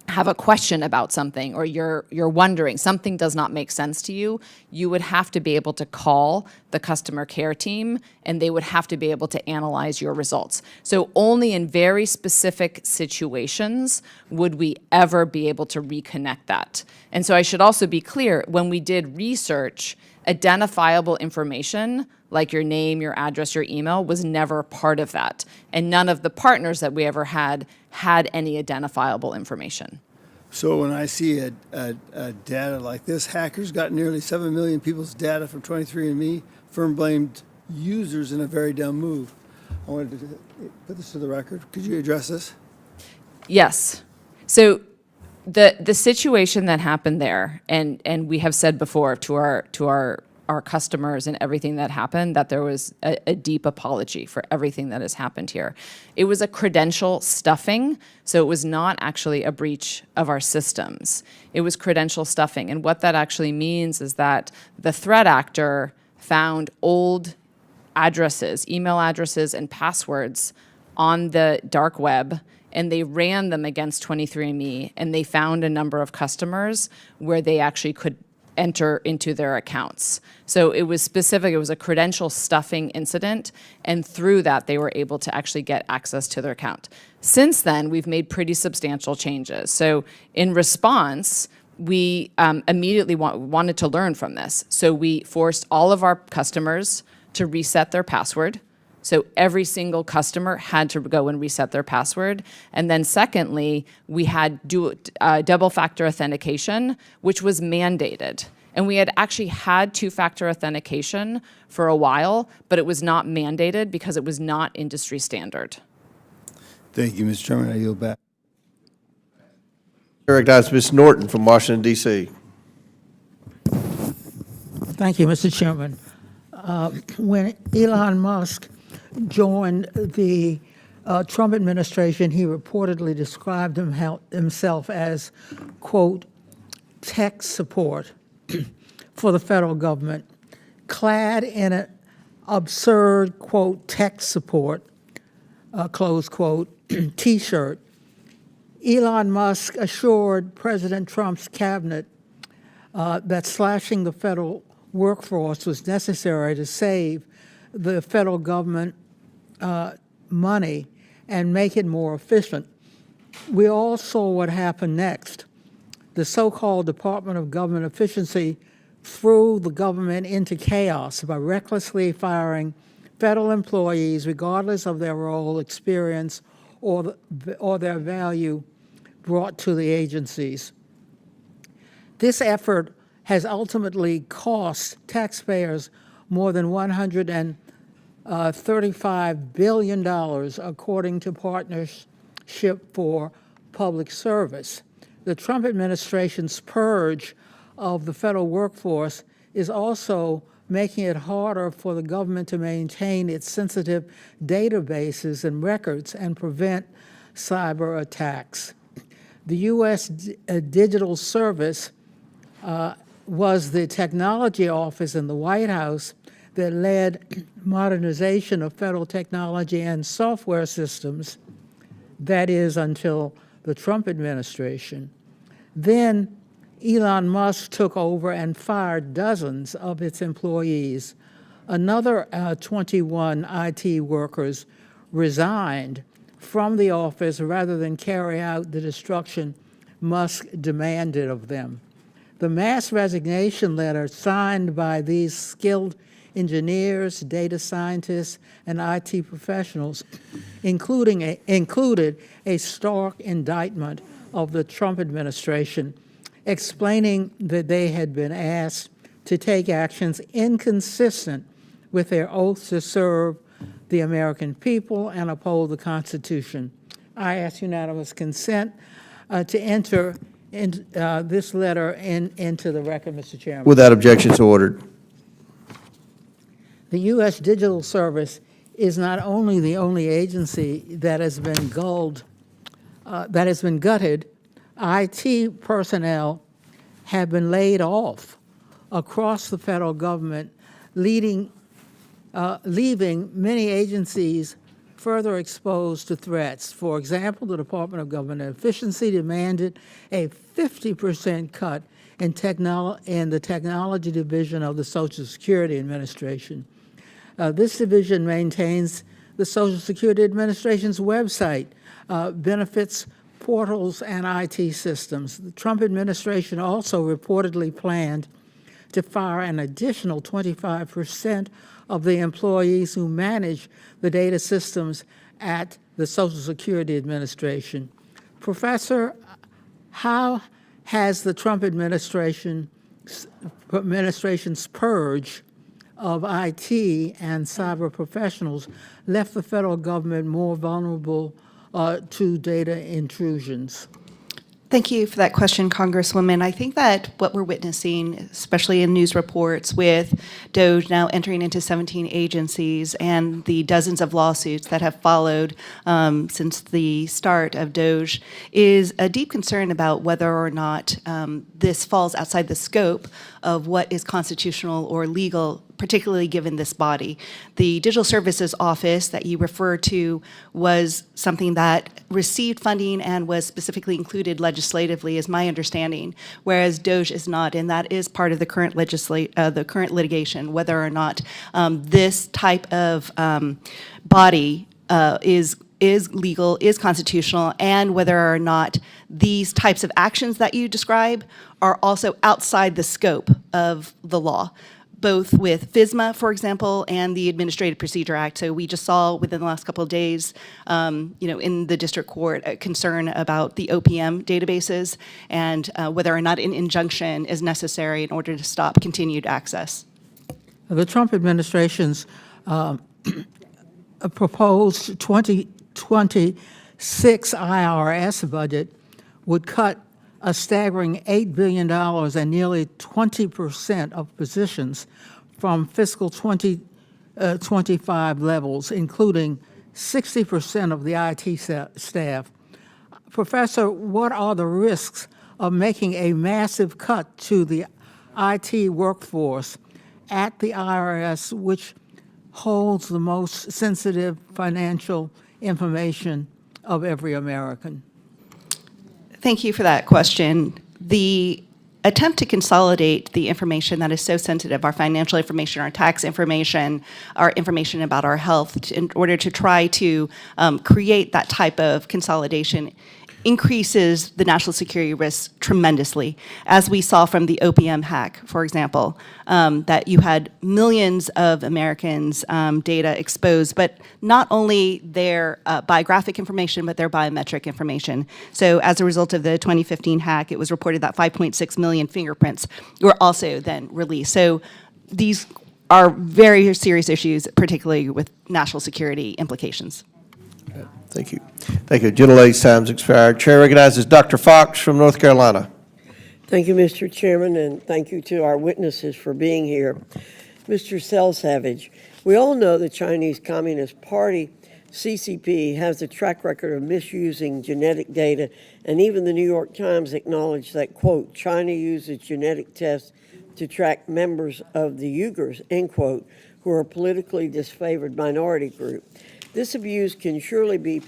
have a question about something, or you're wondering, something does not make sense to you, you would have to be able to call the customer care team, and they would have to be able to analyze your results. So only in very specific situations would we ever be able to reconnect that. And so I should also be clear, when we did research, identifiable information like your name, your address, your email was never part of that. And none of the partners that we ever had any identifiable information. So when I see a data like this, hackers got nearly 7 million people's data from 23andMe. Firm blamed users in a very dumb move. I wanted to put this to the record. Could you address this? Yes. So the situation that happened there, and we have said before to our customers and everything that happened, that there was a deep apology for everything that has happened here. It was a credential stuffing, so it was not actually a breach of our systems. It was credential stuffing, and what that actually means is that the threat actor found old addresses, email addresses, and passwords on the dark web, and they ran them against 23andMe, and they found a number of customers where they actually could enter into their accounts. So it was specific, it was a credential stuffing incident, and through that, they were able to actually get access to their account. Since then, we've made pretty substantial changes. So in response, we immediately wanted to learn from this. So we forced all of our customers to reset their password. So every single customer had to go and reset their password. And then secondly, we had double-factor authentication, which was mandated. And we had actually had two-factor authentication for a while, but it was not mandated because it was not industry standard. Thank you, Mr. Chairman. I yield back. I recognize Ms. Norton from Washington, D.C. Thank you, Mr. Chairman. When Elon Musk joined the Trump administration, he reportedly described himself as, quote, tech support for the federal government, clad in an absurd, quote, tech support, close quote, T-shirt. Elon Musk assured President Trump's cabinet that slashing the federal workforce was necessary to save the federal government money and make it more efficient. We all saw what happened next. The so-called Department of Government Efficiency threw the government into chaos by recklessly firing federal employees regardless of their role, experience, or their value brought to the agencies. This effort has ultimately cost taxpayers more than $135 billion, according to Partnership for Public Service. The Trump administration's purge of the federal workforce is also making it harder for the government to maintain its sensitive databases and records and prevent cyber attacks. The U.S. Digital Service was the technology office in the White House that led modernization of federal technology and software systems, that is, until the Trump administration. Then Elon Musk took over and fired dozens of its employees. Another 21 IT workers resigned from the office rather than carry out the destruction Musk demanded of them. The mass resignation letter signed by these skilled engineers, data scientists, and IT professionals included a stark indictment of the Trump administration, explaining that they had been asked to take actions inconsistent with their oath to serve the American people and uphold the Constitution. I ask unanimous consent to enter this letter into the record, Mr. Chairman. Without objection, so ordered. The U.S. Digital Service is not only the only agency that has been gutted, IT personnel have been laid off across the federal government, leaving many agencies further exposed to threats. For example, the Department of Government Efficiency demanded a 50% cut in the technology division of the Social Security Administration. This division maintains the Social Security Administration's website, benefits portals, and IT systems. The Trump administration also reportedly planned to fire an additional 25% of the employees who manage the data systems at the Social Security Administration. Professor, how has the Trump administration's purge of IT and cyber professionals left the federal government more vulnerable to data intrusions? Thank you for that question, Congresswoman. I think that what we're witnessing, especially in news reports with DOJ now entering into 17 agencies and the dozens of lawsuits that have followed since the start of DOJ, is a deep concern about whether or not this falls outside the scope of what is constitutional or legal, particularly given this body. The Digital Services Office that you refer to was something that received funding and was specifically included legislatively, is my understanding, whereas DOJ is not, and that is part of the current litigation, whether or not this type of body is legal, is constitutional, and whether or not these types of actions that you describe are also outside the scope of the law, both with FISMA, for example, and the Administrative Procedure Act. So we just saw within the last couple of days, in the district court, a concern about the OPM databases and whether or not an injunction is necessary in order to stop continued access. The Trump administration's proposed 2026 IRS budget would cut a staggering $8 billion and nearly 20% of positions from fiscal 2025 levels, including 60% of the IT staff. Professor, what are the risks of making a massive cut to the IT workforce at the IRS, which holds the most sensitive financial information of every American? Thank you for that question. The attempt to consolidate the information that is so sensitive, our financial information, our tax information, our information about our health, in order to try to create that type of consolidation, increases the national security risks tremendously, as we saw from the OPM hack, for example, that you had millions of Americans' data exposed, but not only their biographic information, but their biometric information. So as a result of the 2015 hack, it was reported that 5.6 million fingerprints were also then released. So these are very serious issues, particularly with national security implications. Thank you. Thank you. Gentlelady's time's expired. Chair recognizes Dr. Fox from North Carolina. Thank you, Mr. Chairman, and thank you to our witnesses for being here. Mr. Savage, we all know the Chinese Communist Party, CCP, has a track record of misusing genetic data, and even the New York Times acknowledged that, quote, China uses genetic tests to track members of the Uyghurs, end quote, who are a politically disfavored minority group. This abuse can surely be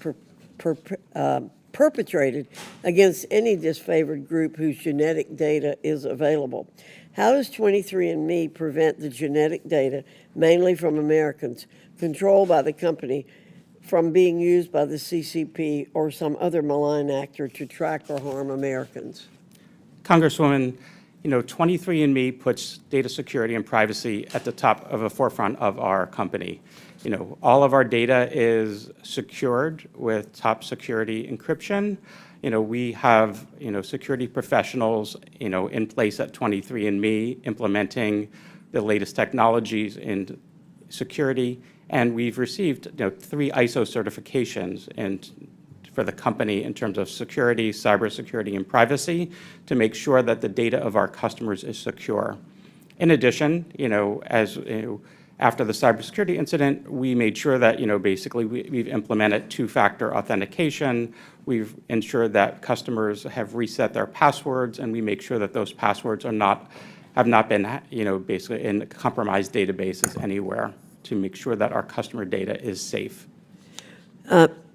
perpetrated against any disfavored group whose genetic data is available. How does 23andMe prevent the genetic data, mainly from Americans, controlled by the company, from being used by the CCP or some other malign actor to track or harm Americans? Congresswoman, 23andMe puts data security and privacy at the top of the forefront of our company. All of our data is secured with top security encryption. We have, security professionals, in place at 23andMe implementing the latest technologies in security. And we've received, 3 ISO certifications for the company in terms of security, cybersecurity, and privacy to make sure that the data of our customers is secure. In addition, after the cybersecurity incident, we made sure that, basically we've implemented 2-factor authentication. We've ensured that customers have reset their passwords, and we make sure that those passwords have not been, basically in compromised databases anywhere to make sure that our customer data is safe.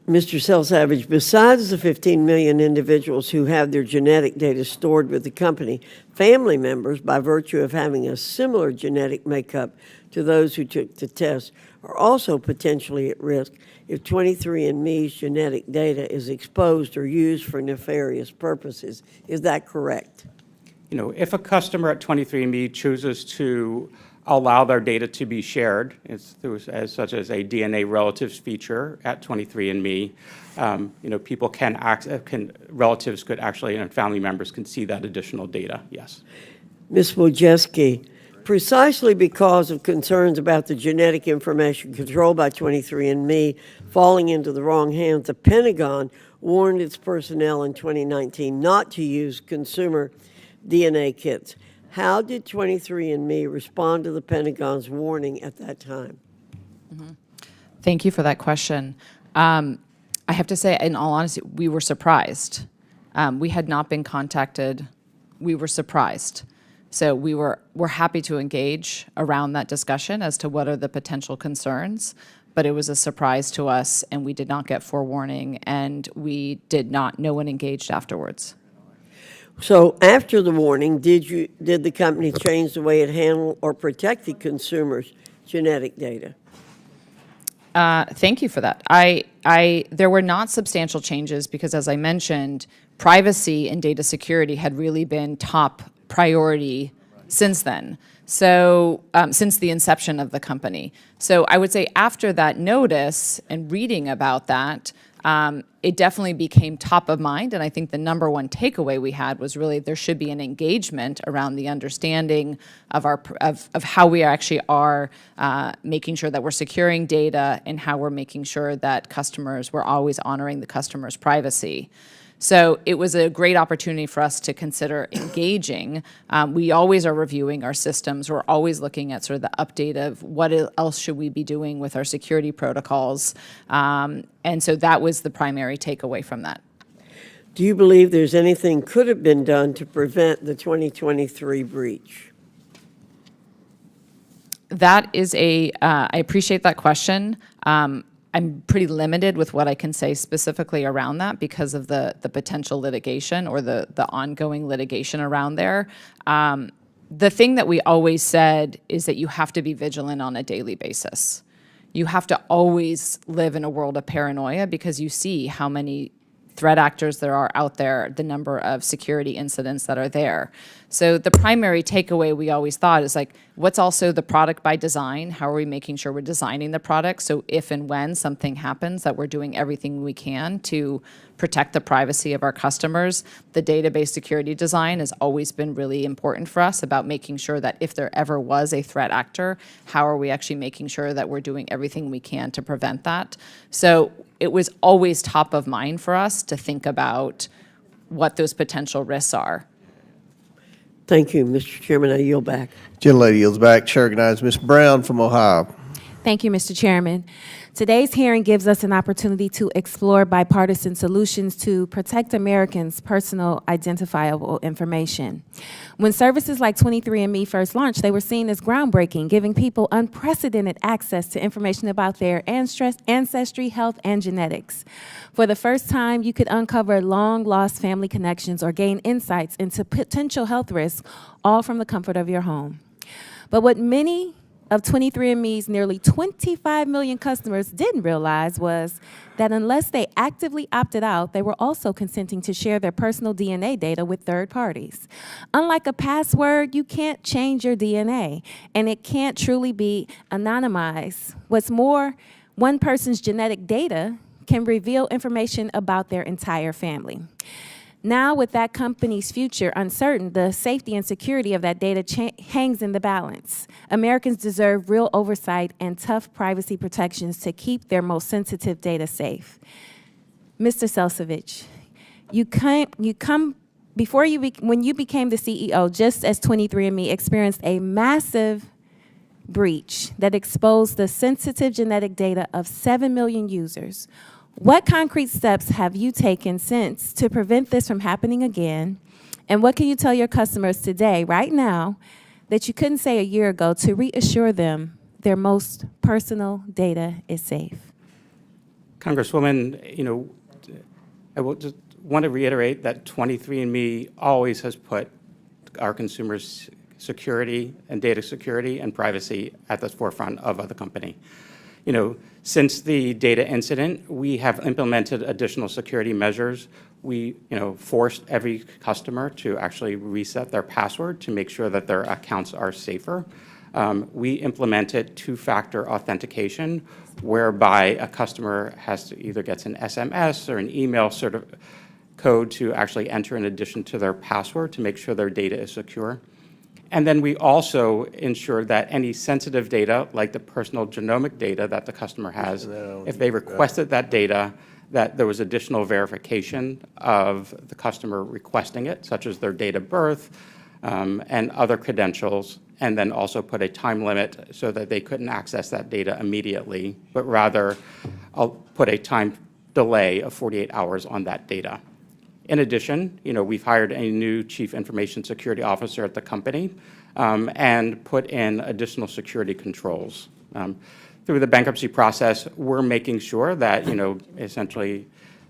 Mr. Savage, besides the 15 million individuals who have their genetic data stored with the company, family members, by virtue of having a similar genetic makeup to those who took the test, are also potentially at risk if 23andMe's genetic data is exposed or used for nefarious purposes. Is that correct? If a customer at 23andMe chooses to allow their data to be shared, such as a DNA relatives feature at 23andMe. People relatives could actually, and family members can see that additional data, yes. Ms. Wojcicki, precisely because of concerns about the genetic information controlled by 23andMe falling into the wrong hands, the Pentagon warned its personnel in 2019 not to use consumer DNA kits. How did 23andMe respond to the Pentagon's warning at that time? Thank you for that question. I have to say, in all honesty, we were surprised. We had not been contacted. We were surprised. So we're happy to engage around that discussion as to what are the potential concerns, but it was a surprise to us, and we did not get forewarning, and no one engaged afterwards. So after the warning, did the company change the way it handled or protected consumers' genetic data? Thank you for that. There were not substantial changes because, as I mentioned, privacy and data security had really been top priority since then. So since the inception of the company. So I would say after that notice and reading about that, it definitely became top of mind. And I think the number one takeaway we had was really there should be an engagement around the understanding of how we actually are making sure that we're securing data and how we're making sure that we're always honoring the customer's privacy. So it was a great opportunity for us to consider engaging. We always are reviewing our systems. We're always looking at sort of the update of what else should we be doing with our security protocols. And so that was the primary takeaway from that. Do you believe there's anything could have been done to prevent the 2023 breach? That is I appreciate that question. I'm pretty limited with what I can say specifically around that because of the potential litigation or the ongoing litigation around there. The thing that we always said is that you have to be vigilant on a daily basis. You have to always live in a world of paranoia because you see how many threat actors there are out there, the number of security incidents that are there. So the primary takeaway we always thought is like, what's also the product by design? How are we making sure we're designing the product so if and when something happens that we're doing everything we can to protect the privacy of our customers? The database security design has always been really important for us about making sure that if there ever was a threat actor, how are we actually making sure that we're doing everything we can to prevent that? So it was always top of mind for us to think about what those potential risks are. Thank you, Mr. Chairman. I yield back. Gentlelady yields back. Chair recognizes Ms. Brown from Ohio. Thank you, Mr. Chairman. Today's hearing gives us an opportunity to explore bipartisan solutions to protect Americans' personal identifiable information. When services like 23andMe first launched, they were seen as groundbreaking, giving people unprecedented access to information about their ancestry, health, and genetics. For the first time, you could uncover long-lost family connections or gain insights into potential health risks, all from the comfort of your home. But what many of 23andMe's nearly 25 million customers didn't realize was that unless they actively opted out, they were also consenting to share their personal DNA data with third parties. Unlike a password, you can't change your DNA, and it can't truly be anonymized. What's more, one person's genetic data can reveal information about their entire family. Now, with that company's future uncertain, the safety and security of that data hangs in the balance. Americans deserve real oversight and tough privacy protections to keep their most sensitive data safe. Mr. Selsavage, when you became the CEO, just as 23andMe experienced a massive breach that exposed the sensitive genetic data of 7 million users. What concrete steps have you taken since to prevent this from happening again? And what can you tell your customers today, right now, that you couldn't say a year ago to reassure them their most personal data is safe? Congresswoman, I will just want to reiterate that 23andMe always has put our consumers' security and data security and privacy at the forefront of the company. Since the data incident, we have implemented additional security measures. We, forced every customer to actually reset their password to make sure that their accounts are safer. we implemented two-factor authentication, whereby a customer has to either gets an SMS or an email code to actually enter in addition to their password to make sure their data is secure. And then we also ensure that any sensitive data, like the personal genomic data that the customer has, if they requested that data, that there was additional verification of the customer requesting it, such as their date of birth and other credentials, and then also put a time limit so that they couldn't access that data immediately, but rather put a time delay of 48 hours on that data. In addition, we've hired a new Chief Information Security Officer at the company and put in additional security controls. Through the bankruptcy process, we're making sure that, essentially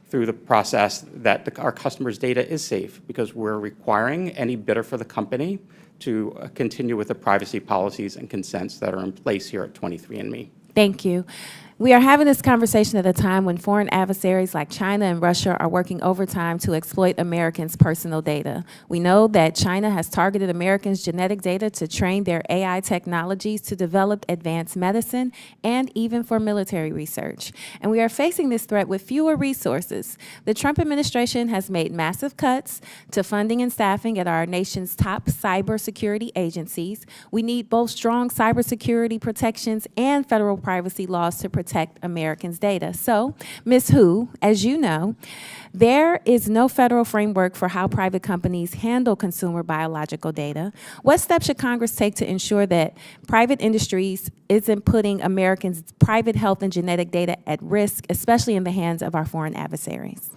through the process that our customers' data is safe, because we're requiring any bidder for the company to continue with the privacy policies and consents that are in place here at 23andMe. Thank you. We are having this conversation at a time when foreign adversaries like China and Russia are working overtime to exploit Americans' personal data. We know that China has targeted Americans' genetic data to train their AI technologies to develop advanced medicine and even for military research. And we are facing this threat with fewer resources. The Trump administration has made massive cuts to funding and staffing at our nation's top cybersecurity agencies. We need both strong cybersecurity protections and federal privacy laws to protect Americans' data. So, Ms. Hu, as you know, there is no federal framework for how private companies handle consumer biological data. What steps should Congress take to ensure that private industries isn't putting Americans' private health and genetic data at risk, especially in the hands of our foreign adversaries?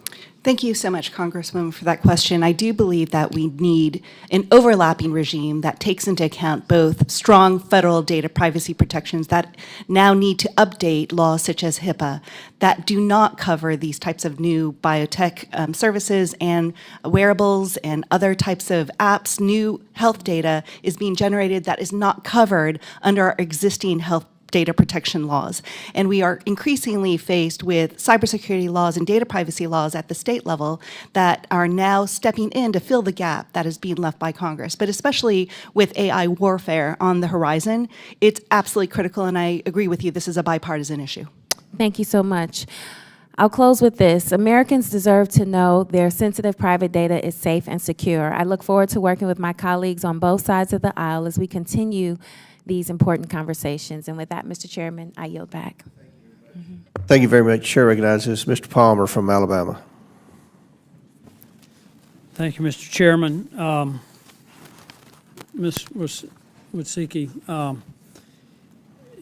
Thank you so much, Congresswoman, for that question. I do believe that we need an overlapping regime that takes into account both strong federal data privacy protections that now need to update laws such as HIPAA that do not cover these types of new biotech services and wearables and other types of apps. New health data is being generated that is not covered under our existing health data protection laws. And we are increasingly faced with cybersecurity laws and data privacy laws at the state level that are now stepping in to fill the gap that is being left by Congress. But especially with AI warfare on the horizon, it's absolutely critical, and I agree with you, this is a bipartisan issue. Thank you so much. I'll close with this. Americans deserve to know their sensitive private data is safe and secure. I look forward to working with my colleagues on both sides of the aisle as we continue these important conversations. And with that, Mr. Chairman, I yield back. Thank you very much. Chair recognizes Mr. Palmer from Alabama. Thank you, Mr. Chairman. Ms. Wojcicki,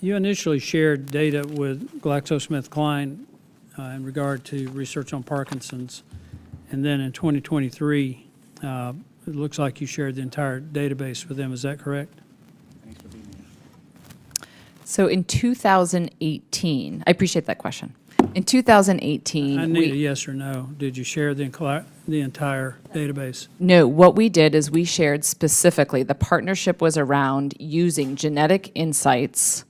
you initially shared data with GlaxoSmithKline in regard to research on Parkinson's, and then in 2023, it looks like you shared the entire database with them. Is that correct? So in 2018, I appreciate that question. In 2018, I need a yes or no. Did you share the entire database? No, what we did is we shared specifically, the partnership was around using genetic insights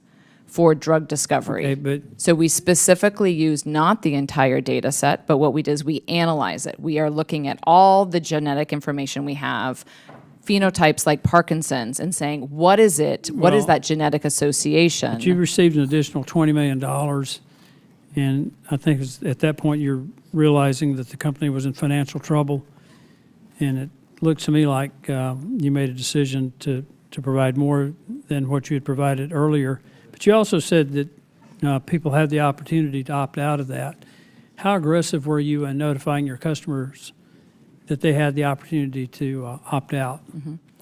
for drug discovery. Okay, but So we specifically used not the entire data set, but what we did is we analyze it. We are looking at all the genetic information we have, phenotypes like Parkinson's, and saying, what is it? What is Well, that genetic association? but you received an additional $20 million, and I think at that point you're realizing that the company was in financial trouble, and it looks to me like you made a decision to provide more than what you had provided earlier. But you also said that people had the opportunity to opt out of that. How aggressive were you in notifying your customers that they had the opportunity to opt out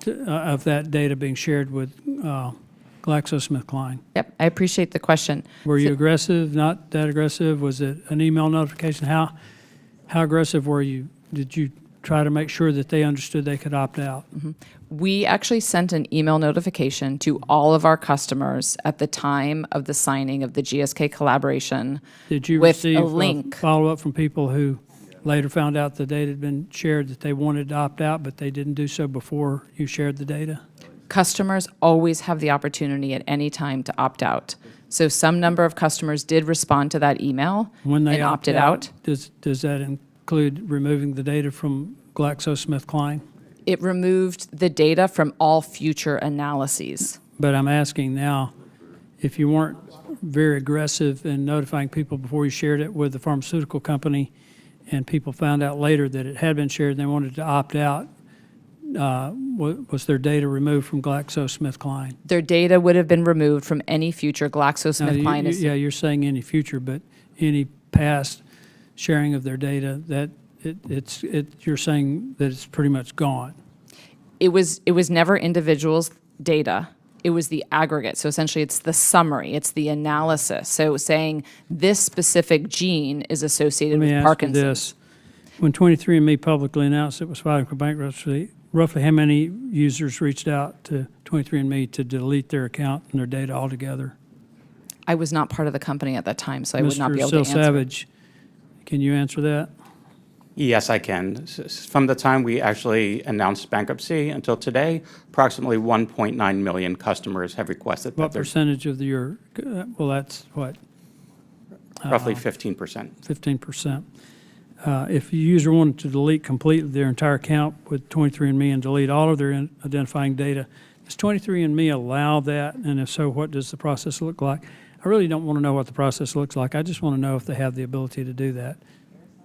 of that data being shared with GlaxoSmithKline? Yep, I appreciate the question. Were you aggressive, not that aggressive? Was it an email notification? How aggressive were you? Did you try to make sure that they understood they could opt out? We actually sent an email notification to all of our customers at the time of the signing of the GSK collaboration Did you with receive a link. follow-up from people who later found out the data had been shared, that they wanted to opt out, but they didn't do so before you shared the data? Customers always have the opportunity at any time to opt out. So some number of customers did respond to that email When they and opt opted out. Does that include removing the data from GlaxoSmithKline? It removed the data from all future analyses. but I'm asking now, if you weren't very aggressive in notifying people before you shared it with the pharmaceutical company, and people found out later that it had been shared and they wanted to opt out, was their data removed from GlaxoSmithKline? Their data would have been removed from any future Now, GlaxoSmithKline. yeah, you're saying any future, but any past sharing of their data, that you're saying that it's pretty much gone. It was never individuals' data. It was the aggregate. So essentially, it's the summary. It's the analysis. So saying this specific gene is associated Let me with ask you Parkinson's. this. When 23andMe publicly announced it was filing for bankruptcy, roughly how many users reached out to 23andMe to delete their account and their data altogether? I was not part of the company at that time, so I would not be able to Mr. answer. Savage, can you answer that? Yes, I can. From the time we actually announced bankruptcy until today, approximately 1.9 million customers have requested that What their percentage of your, well, that's what, roughly 15%. 15%? If a user wanted to delete completely their entire account with 23andMe and delete all of their identifying data, does 23andMe allow that? And if so, what does the process look like? I really don't want to know what the process looks like. I just want to know if they have the ability to do that.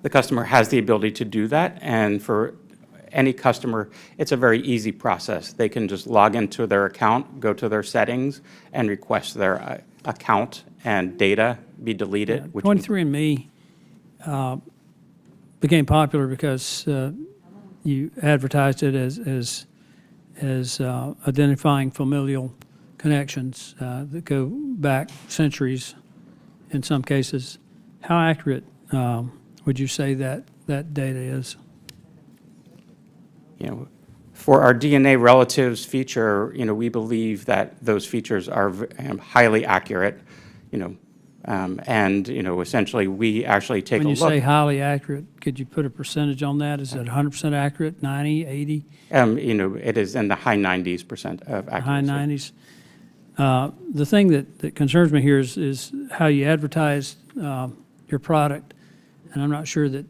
The customer has the ability to do that, and for any customer, it's a very easy process. They can just log into their account, go to their settings, and request their account and data be deleted. Which 23andMe became popular because you advertised it as identifying familial connections that go back centuries in some cases. How accurate would you say that data is? For our DNA relatives feature, we believe that those features are highly accurate, and, essentially we actually take a When look. you say highly accurate, could you put a percentage on that? Is it 100% accurate, 90, 80? It is in the high 90% of accuracy. High 90s. The thing that concerns me here is how you advertise your product, and I'm not sure that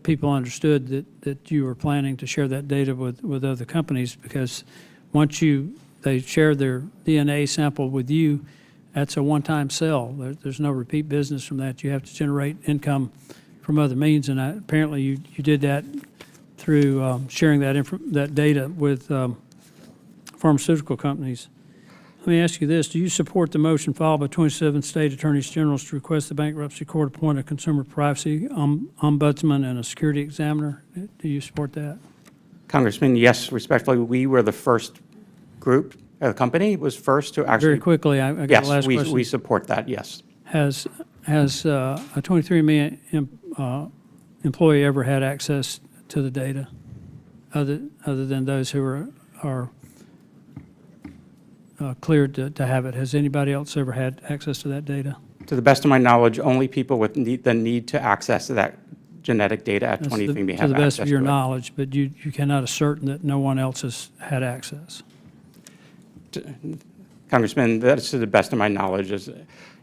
people understood that you were planning to share that data with other companies, because once they share their DNA sample with you, that's a one-time sell. There's no repeat business from that. You have to generate income from other means, and apparently you did that through sharing that data with pharmaceutical companies. Let me ask you this. Do you support the motion filed by 27 state attorneys generals to request the bankruptcy court appoint a consumer privacy ombudsman and a security examiner? Do you support that? Congressman, yes, respectfully, we were the first group, the company was first to actually. Very quickly, I got Yes, the last question. we support that, yes. Has a 23andMe employee ever had access to the data other than those who are cleared to have it? Has anybody else ever had access to that data? To the best of my knowledge, only people with the need to access that genetic data at That's 23andMe have access to it. to the best of your knowledge, but you cannot assert that no one else has had access. Congressman, that's to the best of my knowledge. As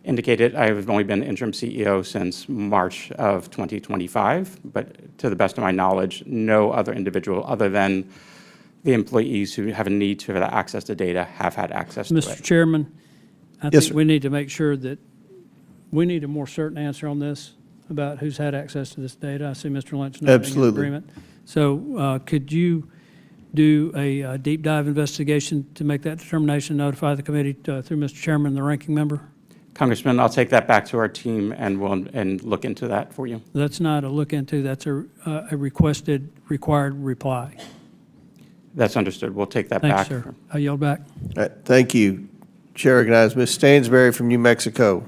indicated, I have only been interim CEO since March of 2025, but to the best of my knowledge, no other individual other than the employees who have a need to have access to data have had access to it. Mr. Chairman, I Yes, think sir. we need to make sure that we need a more certain answer on this about who's had access to this data. I see Mr. Lynch nodding in Absolutely. agreement. So could you do a deep dive investigation to make that determination, notify the committee through Mr. Chairman and the ranking member? Congressman, I'll take that back to our team and we'll look into that for you. That's not a look into, that's a requested, required reply. That's understood. We'll take that Thank back. you, sir. I yield back. All right, thank you. Chair recognizes Ms. Stansberry from New Mexico.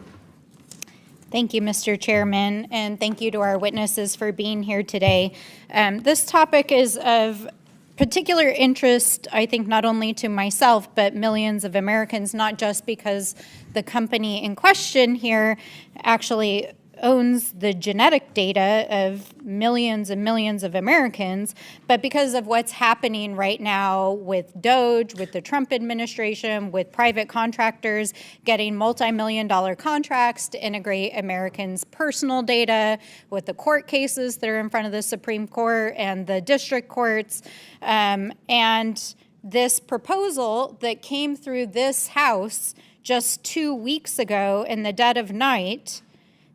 Thank you, Mr. Chairman, and thank you to our witnesses for being here today. This topic is of particular interest, I think, not only to myself, but millions of Americans, not just because the company in question here actually owns the genetic data of millions and millions of Americans, but because of what's happening right now with DOJ, with the Trump administration, with private contractors getting multi-million-dollar contracts to integrate Americans' personal data, with the court cases that are in front of the Supreme Court and the district courts, and this proposal that came through this House just 2 weeks ago in the dead of night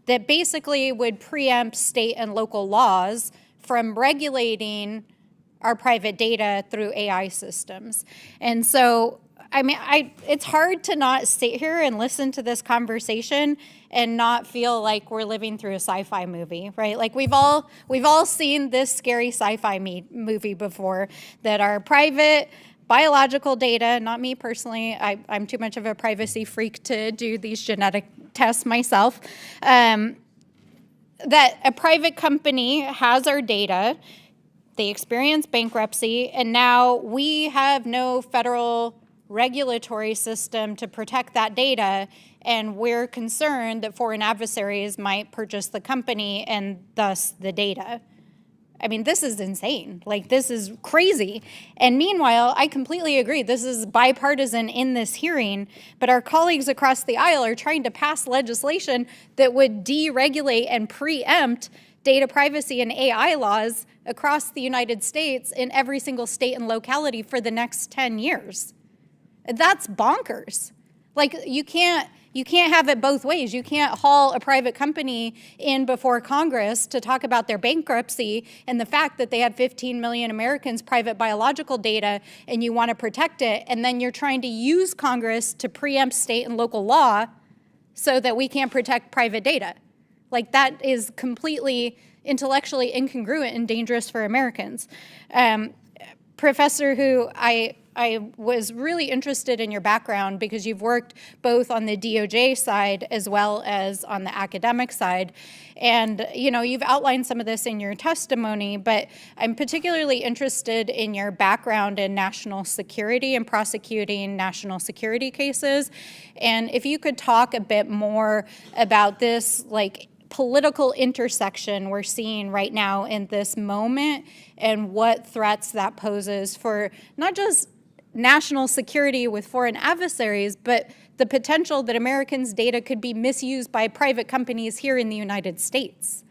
that basically would preempt state and local laws from regulating our private data through AI systems. And so, I mean, it's hard to not sit here and listen to this conversation and not feel like we're living through a sci-fi movie, right? Like we've all seen this scary sci-fi movie before, that our private biological data, not me personally, I'm too much of a privacy freak to do these genetic tests myself, that a private company has our data, they experience bankruptcy, and now we have no federal regulatory system to protect that data, and we're concerned that foreign adversaries might purchase the company and thus the data. I mean, this is insane. Like, this is crazy. And meanwhile, I completely agree. This is bipartisan in this hearing, but our colleagues across the aisle are trying to pass legislation that would deregulate and preempt data privacy and AI laws across the United States in every single state and locality for the next 10 years. That's bonkers. Like, you can't have it both ways. You can't haul a private company in before Congress to talk about their bankruptcy and the fact that they had 15 million Americans' private biological data, and you want to protect it, and then you're trying to use Congress to preempt state and local law so that we can't protect private data. Like, that is completely intellectually incongruent and dangerous for Americans. Professor Hu, I was really interested in your background because you've worked both on the DOJ side as well as on the academic side. And, you know, you've outlined some of this in your testimony, but I'm particularly interested in your background in national security and prosecuting national security cases. And if you could talk a bit more about this, like, political intersection we're seeing right now in this moment and what threats that poses for not just national security with foreign adversaries, but the potential that Americans' data could be misused by private companies here in the United States.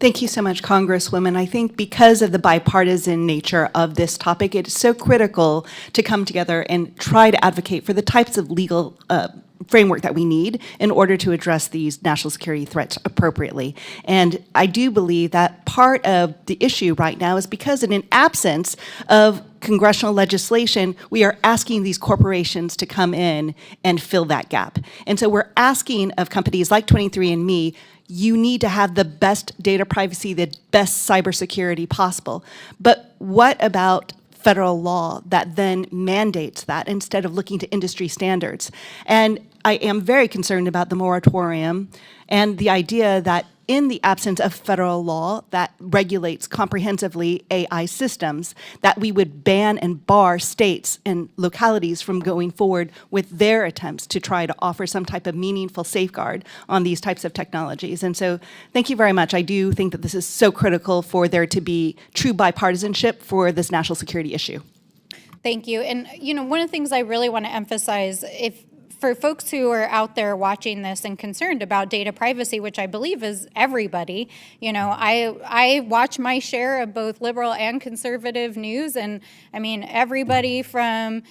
Thank you so much, Congresswoman. I think because of the bipartisan nature of this topic, it is so critical to come together and try to advocate for the types of legal framework that we need in order to address these national security threats appropriately. And I do believe that part of the issue right now is because in an absence of congressional legislation, we are asking these corporations to come in and fill that gap. And so we're asking of companies like 23andMe, you need to have the best data privacy, the best cybersecurity possible. But what about federal law that then mandates that instead of looking to industry standards? And I am very concerned about the moratorium and the idea that in the absence of federal law that regulates comprehensively AI systems, that we would ban and bar states and localities from going forward with their attempts to try to offer some type of meaningful safeguard on these types of technologies. And so thank you very much. I do think that this is so critical for there to be true bipartisanship for this national security issue. Thank you. And, you know, one of the things I really want to emphasize, for folks who are out there watching this and concerned about data privacy, which I believe is everybody, you know, I watch my share of both liberal and conservative news, and I mean, everybody from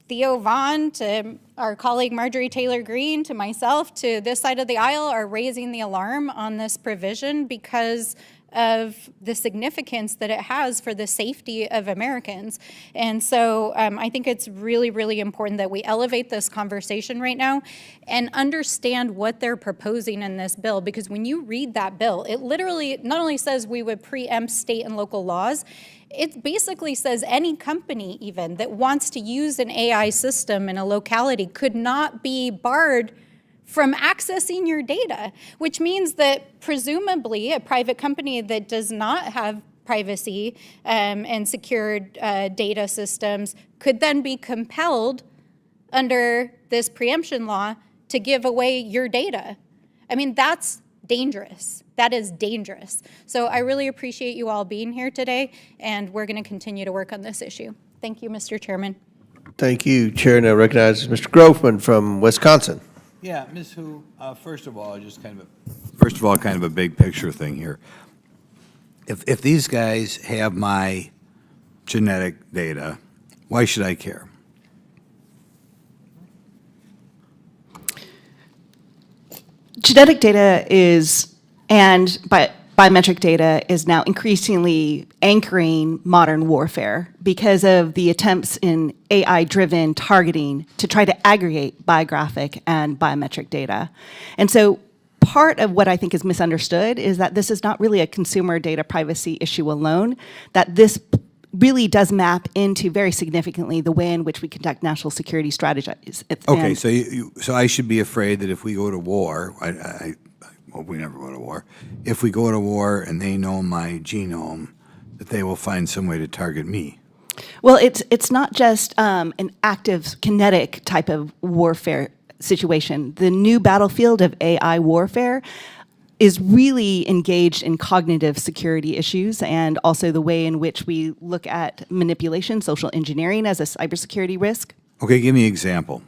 Theo Vaughn to our colleague Marjorie Taylor Greene to myself to this side of the aisle are raising the alarm on this provision because of the significance that it has for the safety of Americans. And so I think it's really, really important that we elevate this conversation right now and understand what they're proposing in this bill, because when you read that bill, it literally not only says we would preempt state and local laws, it basically says any company even that wants to use an AI system in a locality could not be barred from accessing your data, which means that presumably a private company that does not have privacy and secured data systems could then be compelled under this preemption law to give away your data. I mean, that's dangerous. That is dangerous. So I really appreciate you all being here today, and we're going to continue to work on this issue. Thank you, Mr. Chairman. Thank you. Chair now recognizes Mr. Grofman from Wisconsin. Yeah, Ms. Hu, first of all, kind of a big picture thing here. If these guys have my genetic data Why should I care? Genetic data and biometric data is now increasingly anchoring modern warfare because of the attempts in AI-driven targeting to try to aggregate biographic and biometric data. And so part of what I think is misunderstood is that this is not really a consumer data privacy issue alone, that this really does map into very significantly the way in which we conduct national security strategies. Okay, And- so I should be afraid that if we go to war, I hope we never go to war. If we go to war and they know my genome, that they will find some way to target me. Well, it's not just an active kinetic type of warfare situation. The new battlefield of AI warfare is really engaged in cognitive security issues and also the way in which we look at manipulation, social engineering as a cybersecurity risk. Okay, give me an example.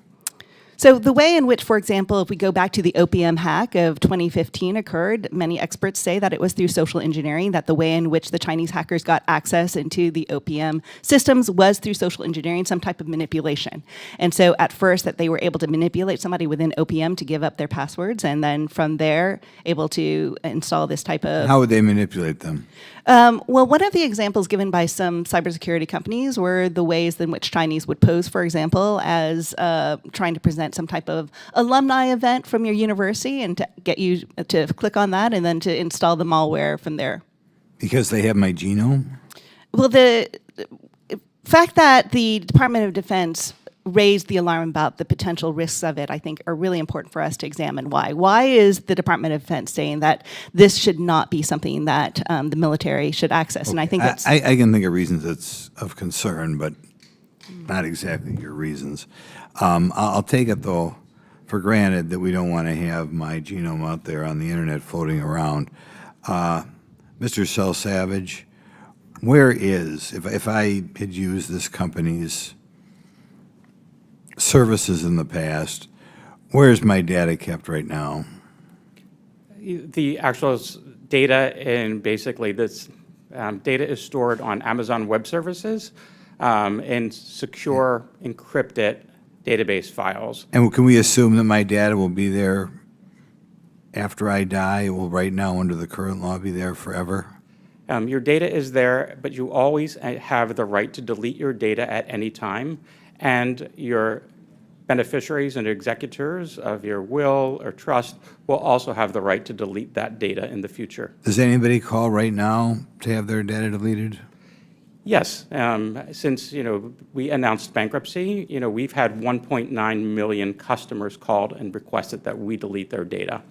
So the way in which, for example, if we go back to the opium hack of 2015 occurred, many experts say that it was through social engineering, that the way in which the Chinese hackers got access into the opium systems was through social engineering, some type of manipulation. And so at first that they were able to manipulate somebody within opium to give up their passwords, and then from there able to install this type of... How would they manipulate them? Well, one of the examples given by some cybersecurity companies were the ways in which Chinese would pose, for example, as trying to present some type of alumni event from your university and to get you to click on that and then to install the malware from there. Because they have my genome? Well, the fact that the Department of Defense raised the alarm about the potential risks of it, I think, are really important for us to examine why. Why is the Department of Defense saying that this should not be something that the military should access? And I think that's... I can think of reasons that's of concern, but not exactly your reasons. I'll take it, though, for granted that we don't want to have my genome out there on the internet floating around. Mr. Cell Savage, where is, if I had used this company's services in the past, where is my data kept right now? The actual data and basically this data is stored on Amazon Web Services in secure, encrypted database files. And can we assume that my data will be there after I die? It will right now, under the current law, be there forever? Your data is there, but you always have the right to delete your data at any time, and your beneficiaries and executors of your will or trust will also have the right to delete that data in the future. Does anybody call right now to have their data deleted? Yes, since we announced bankruptcy, we've had 1.9 million customers called and requested that we delete their data,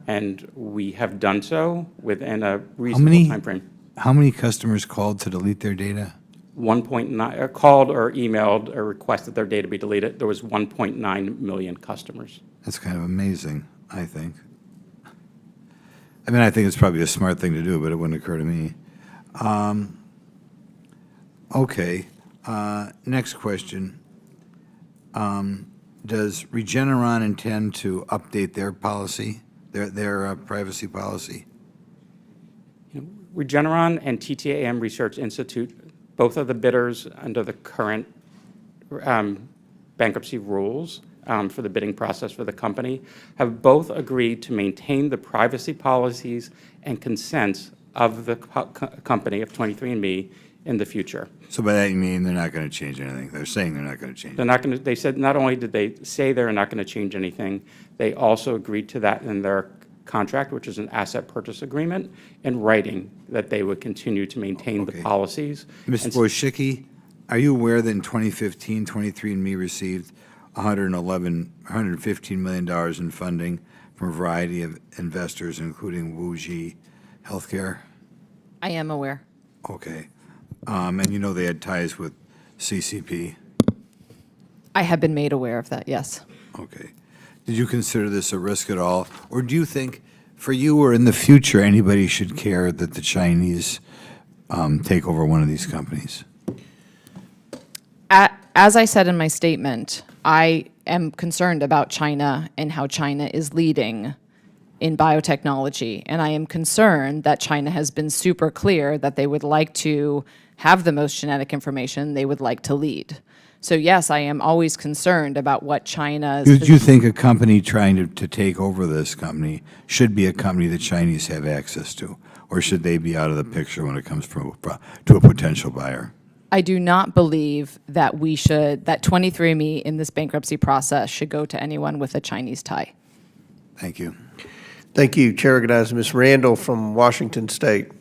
and we have done so within a reasonable time frame. How many customers called to delete their data? 1.9 called or emailed or requested their data be deleted. There was 1.9 million customers. That's kind of amazing, I think. I mean, I think it's probably a smart thing to do, but it wouldn't occur to me. Okay, next question. Does Regeneron intend to update their policy, their privacy policy? Regeneron and TTAM Research Institute, both of the bidders under the current bankruptcy rules for the bidding process for the company, have both agreed to maintain the privacy policies and consents of the company of 23andMe in the future. So by that you mean they're not going to change anything? They're saying they're not going to change They're not going to. They said not only did they say they're not going to change anything, they also agreed to that in their contract, which is an asset purchase agreement, in writing that they would continue to maintain the policies. Mr. Wojcicki, are you aware that in 2015, 23andMe received $115 million in funding from a variety of investors, including Wuji Healthcare? I am aware. Okay. And you know they had ties with CCP? I have been made aware of that, yes. Okay. Did you consider this a risk at all? Or do you think, for you or in the future, anybody should care that the Chinese take over one of these companies? As I said in my statement, I am concerned about China and how China is leading in biotechnology. And I am concerned that China has been super clear that they would like to have the most genetic information, they would like to lead. So yes, I am always concerned about what China's. Do you think a company trying to take over this company should be a company the Chinese have access to? Or should they be out of the picture when it comes to a potential buyer? I do not believe that that 23andMe in this bankruptcy process should go to anyone with a Chinese tie. Thank you. Thank you. Chair recognizes Ms. Randall from Washington State.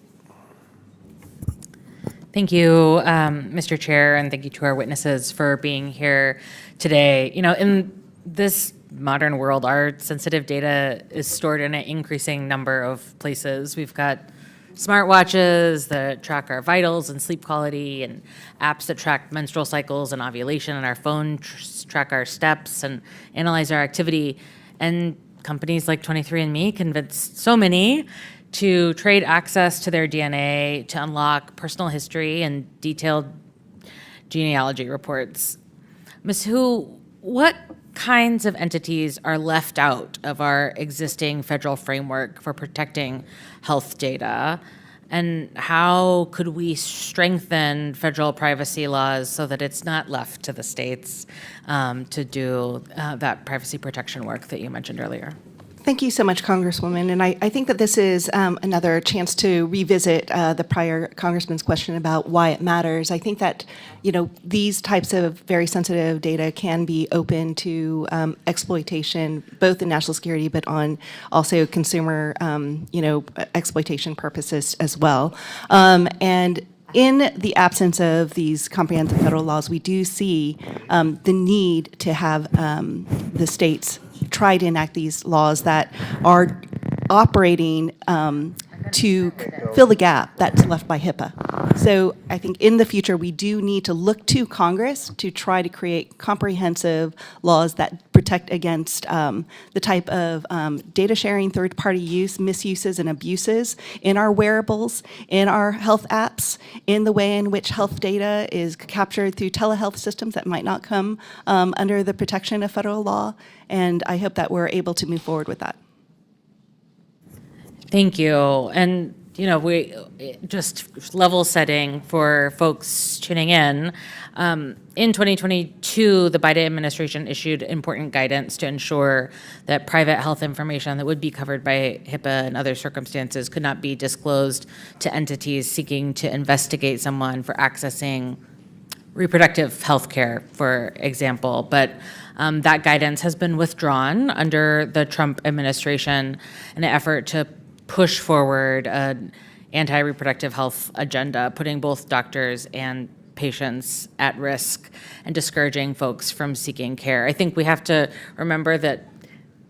Thank you, Mr. Chair, and thank you to our witnesses for being here today. You know, in this modern world, our sensitive data is stored in an increasing number of places. We've got smartwatches that track our vitals and sleep quality, and apps that track menstrual cycles and ovulation, and our phone track our steps and analyze our activity. And companies like 23andMe convinced so many to trade access to their DNA to unlock personal history and detailed genealogy reports. Ms. Hu, what kinds of entities are left out of our existing federal framework for protecting health data? And how could we strengthen federal privacy laws so that it's not left to the states to do that privacy protection work that you mentioned earlier? Thank you so much, Congresswoman. And I think that this is another chance to revisit the prior Congressman's question about why it matters. I think that, you know, these types of very sensitive data can be open to exploitation, both in national security, but on also consumer, exploitation purposes as well. And in the absence of these comprehensive federal laws, we do see the need to have the states try to enact these laws that are operating to fill the gap that's left by HIPAA. So I think in the future, we do need to look to Congress to try to create comprehensive laws that protect against the type of data sharing, third-party use, misuses, and abuses in our wearables, in our health apps, in the way in which health data is captured through telehealth systems that might not come under the protection of federal law. And I hope that we're able to move forward with that. Thank you. And, you know, we just level setting for folks tuning in. In 2022, the Biden administration issued important guidance to ensure that private health information that would be covered by HIPAA and other circumstances could not be disclosed to entities seeking to investigate someone for accessing reproductive health care, for example. But that guidance has been withdrawn under the Trump administration in an effort to push forward an anti-reproductive health agenda, putting both doctors and patients at risk and discouraging folks from seeking care. I think we have to remember that,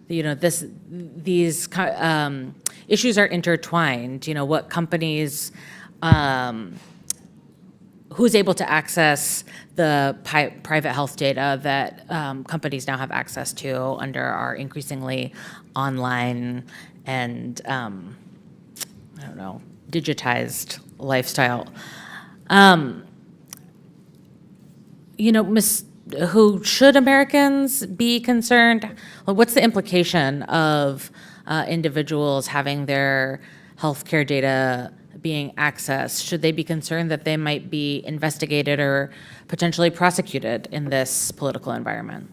you know, these issues are intertwined. You know, what companies, who's able to access the private health data that companies now have access to under our increasingly online and, digitized lifestyle. You know, Ms. Hu, should Americans be concerned? Well, what's the implication of individuals having their healthcare data being accessed? Should they be concerned that they might be investigated or potentially prosecuted in this political environment?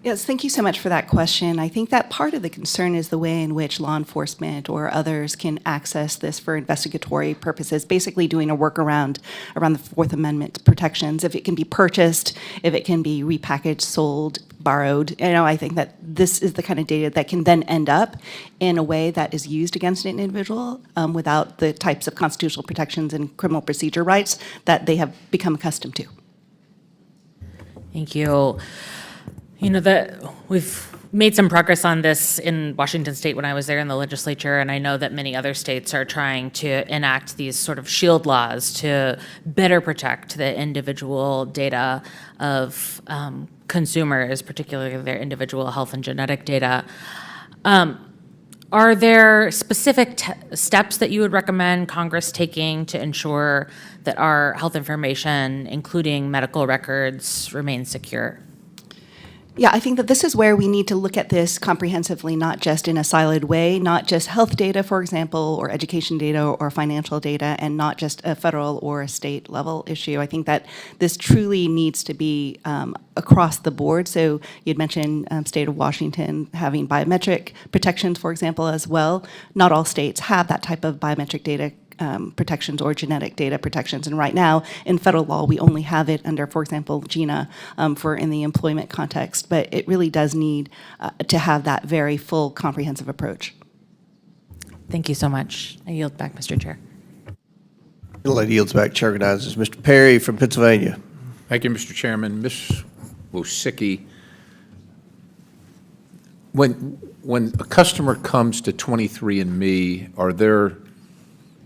Yes, thank you so much for that question. I think that part of the concern is the way in which law enforcement or others can access this for investigatory purposes, basically doing a workaround around the Fourth Amendment protections. If it can be purchased, if it can be repackaged, sold, borrowed, you know, I think that this is the kind of data that can then end up in a way that is used against an individual without the types of constitutional protections and criminal procedure rights that they have become accustomed to. Thank you. You know, we've made some progress on this in Washington State when I was there in the legislature, and I know that many other states are trying to enact these sort of shield laws to better protect the individual data of consumers, particularly their individual health and genetic data. Are there specific steps that you would recommend Congress taking to ensure that our health information, including medical records, remains secure? Yeah, I think that this is where we need to look at this comprehensively, not just in a siloed way, not just health data, for example, or education data or financial data, and not just a federal or a state level issue. I think that this truly needs to be across the board. So you'd mentioned state of Washington having biometric protections, for example, as well. Not all states have that type of biometric data protections or genetic data protections. And right now, in federal law, we only have it under, for example, GINA for in the employment context. But it really does need to have that very full, comprehensive approach. Thank you so much. I yield back, Mr. Chair. The lady yields back, chair recognizes Mr. Perry from Pennsylvania. Thank you, Mr. Chairman. Ms. Wosicki, when a customer comes to 23andMe, are there,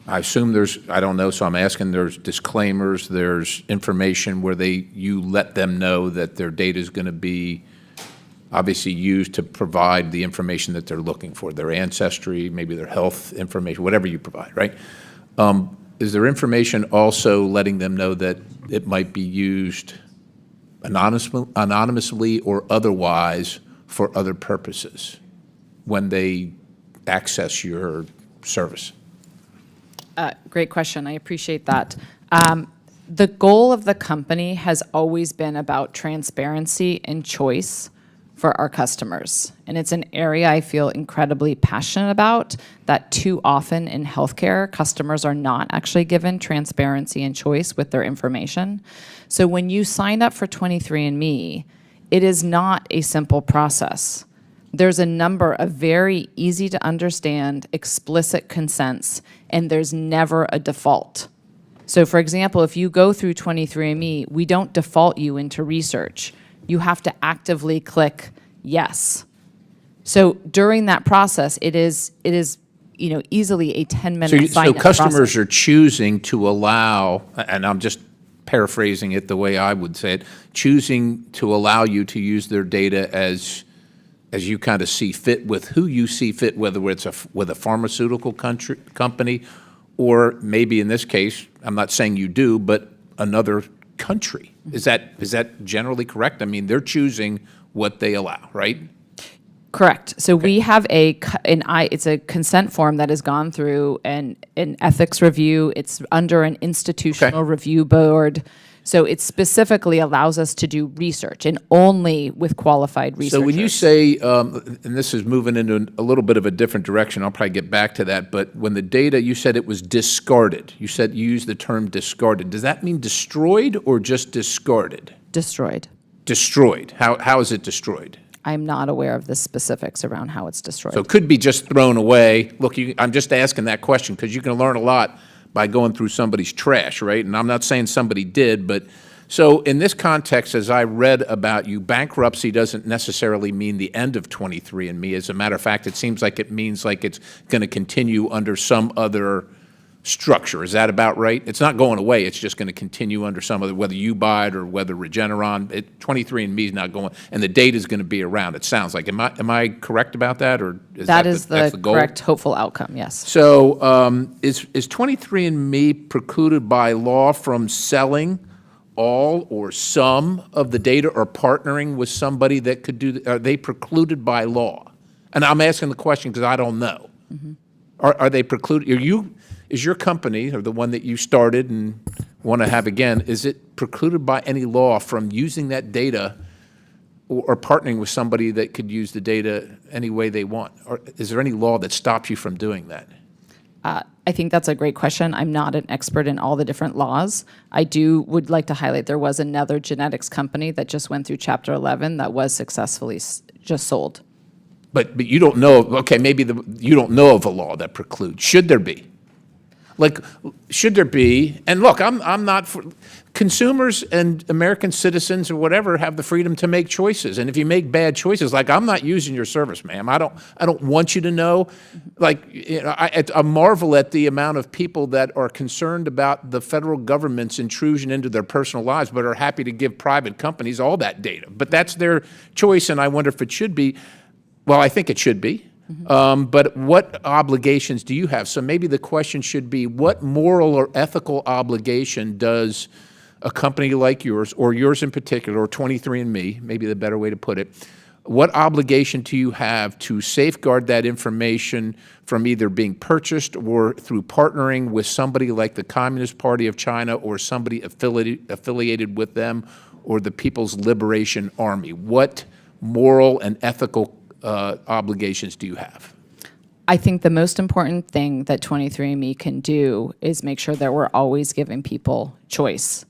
I assume there's, I don't know, so I'm asking, there's disclaimers, there's information where you let them know that their data is going to be obviously used to provide the information that they're looking for, their ancestry, maybe their health information, whatever you provide, right? Is there information also letting them know that it might be used anonymously or otherwise for other purposes when they access your service? Great question. I appreciate that. The goal of the company has always been about transparency and choice for our customers. And it's an area I feel incredibly passionate about, that too often in healthcare, customers are not actually given transparency and choice with their information. So when you sign up for 23andMe, it is not a simple process. There's a number of very easy to understand explicit consents, and there's never a default. So for example, if you go through 23andMe, we don't default you into research. You have to actively click yes. So during that process, it is easily a 10-minute sign-up So customers process. are choosing to allow, and I'm just paraphrasing it the way I would say it, choosing to allow you to use their data as you kind of see fit with who you see fit, whether it's with a pharmaceutical company or maybe in this case, I'm not saying you do, but another country. Is that generally correct? I mean, they're choosing what they allow, right? Correct. So we have it's a consent form that has gone through an ethics review. It's under an institutional review board. So it specifically allows us to do research, and only with qualified researchers. So when you say, and this is moving into a little bit of a different direction, I'll probably get back to that, but when the data, you said it was discarded. You used the term discarded. Does that mean destroyed or just discarded? Destroyed. Destroyed. How is it destroyed? I'm not aware of the specifics around how it's destroyed. So it could be just thrown away. Look, I'm just asking that question because you can learn a lot by going through somebody's trash, right? And I'm not saying somebody did, but so in this context, as I read about you, bankruptcy doesn't necessarily mean the end of 23andMe. As a matter of fact, it seems like it means like it's going to continue under some other structure. Is that about right? It's not going away. It's just going to continue under some other, whether you buy it or whether Regeneron, 23andMe is not going, and the data is going to be around, it sounds like. Am I correct about that, or is that's the goal? correct, hopeful outcome, yes. So is 23andMe precluded by law from selling all or some of the data or partnering with somebody that could do, are they precluded by law? And I'm asking the question because I don't know. Mm-hmm. Are they precluded? Is your company, or the one that you started and want to have again, is it precluded by any law from using that data or partnering with somebody that could use the data any way they want? Or is there any law that stops you from doing that? I think that's a great question. I'm not an expert in all the different laws. I would like to highlight there was another genetics company that just went through Chapter 11 that was successfully just sold. But you don't know, okay, maybe you don't know of a law that precludes. Should there be? Like, should there be, and look, I'm not for, consumers and American citizens or whatever have the freedom to make choices. And if you make bad choices, like, I'm not using your service, ma'am. I don't want you to know. Like, I marvel at the amount of people that are concerned about the federal government's intrusion into their personal lives, but are happy to give private companies all that data. But that's their choice, and I wonder if it should be. Well, I think it should be. But what obligations do you have? So maybe the question should be, what moral or ethical obligation does a company like yours, or yours in particular, or 23andMe, maybe the better way to put it, what obligation do you have to safeguard that information from either being purchased or through partnering with somebody like the Communist Party of China or somebody affiliated with them or the People's Liberation Army? What moral and ethical obligations do you have? I think the most important thing that 23andMe can do is make sure that we're always giving people choice.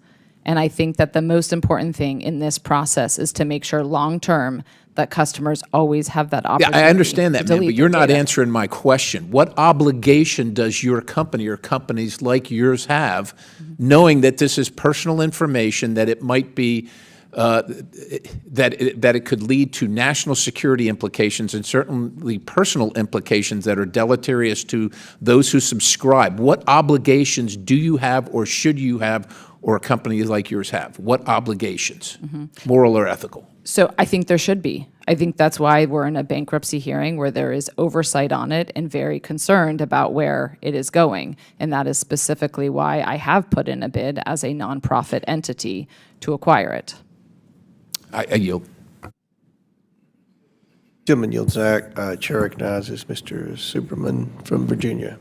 And I think that the most important thing in this process is to make sure long-term that customers always have that Yeah, opportunity. I understand that, to ma'am, delete but you're their not data. answering my question. What obligation does your company or companies like yours have, knowing that this is personal information, that it might be, that it could lead to national security implications and certainly personal implications that are deleterious to those who subscribe? What obligations do you have or should you have or a company like yours have? What obligations, moral or ethical? So I think there should be. I think that's why we're in a bankruptcy hearing where there is oversight on it and very concerned about where it is going. And that is specifically why I have put in a bid as a nonprofit entity to acquire it. I yield. Gentleman yields back. Chair recognizes Mr. Superman from Virginia.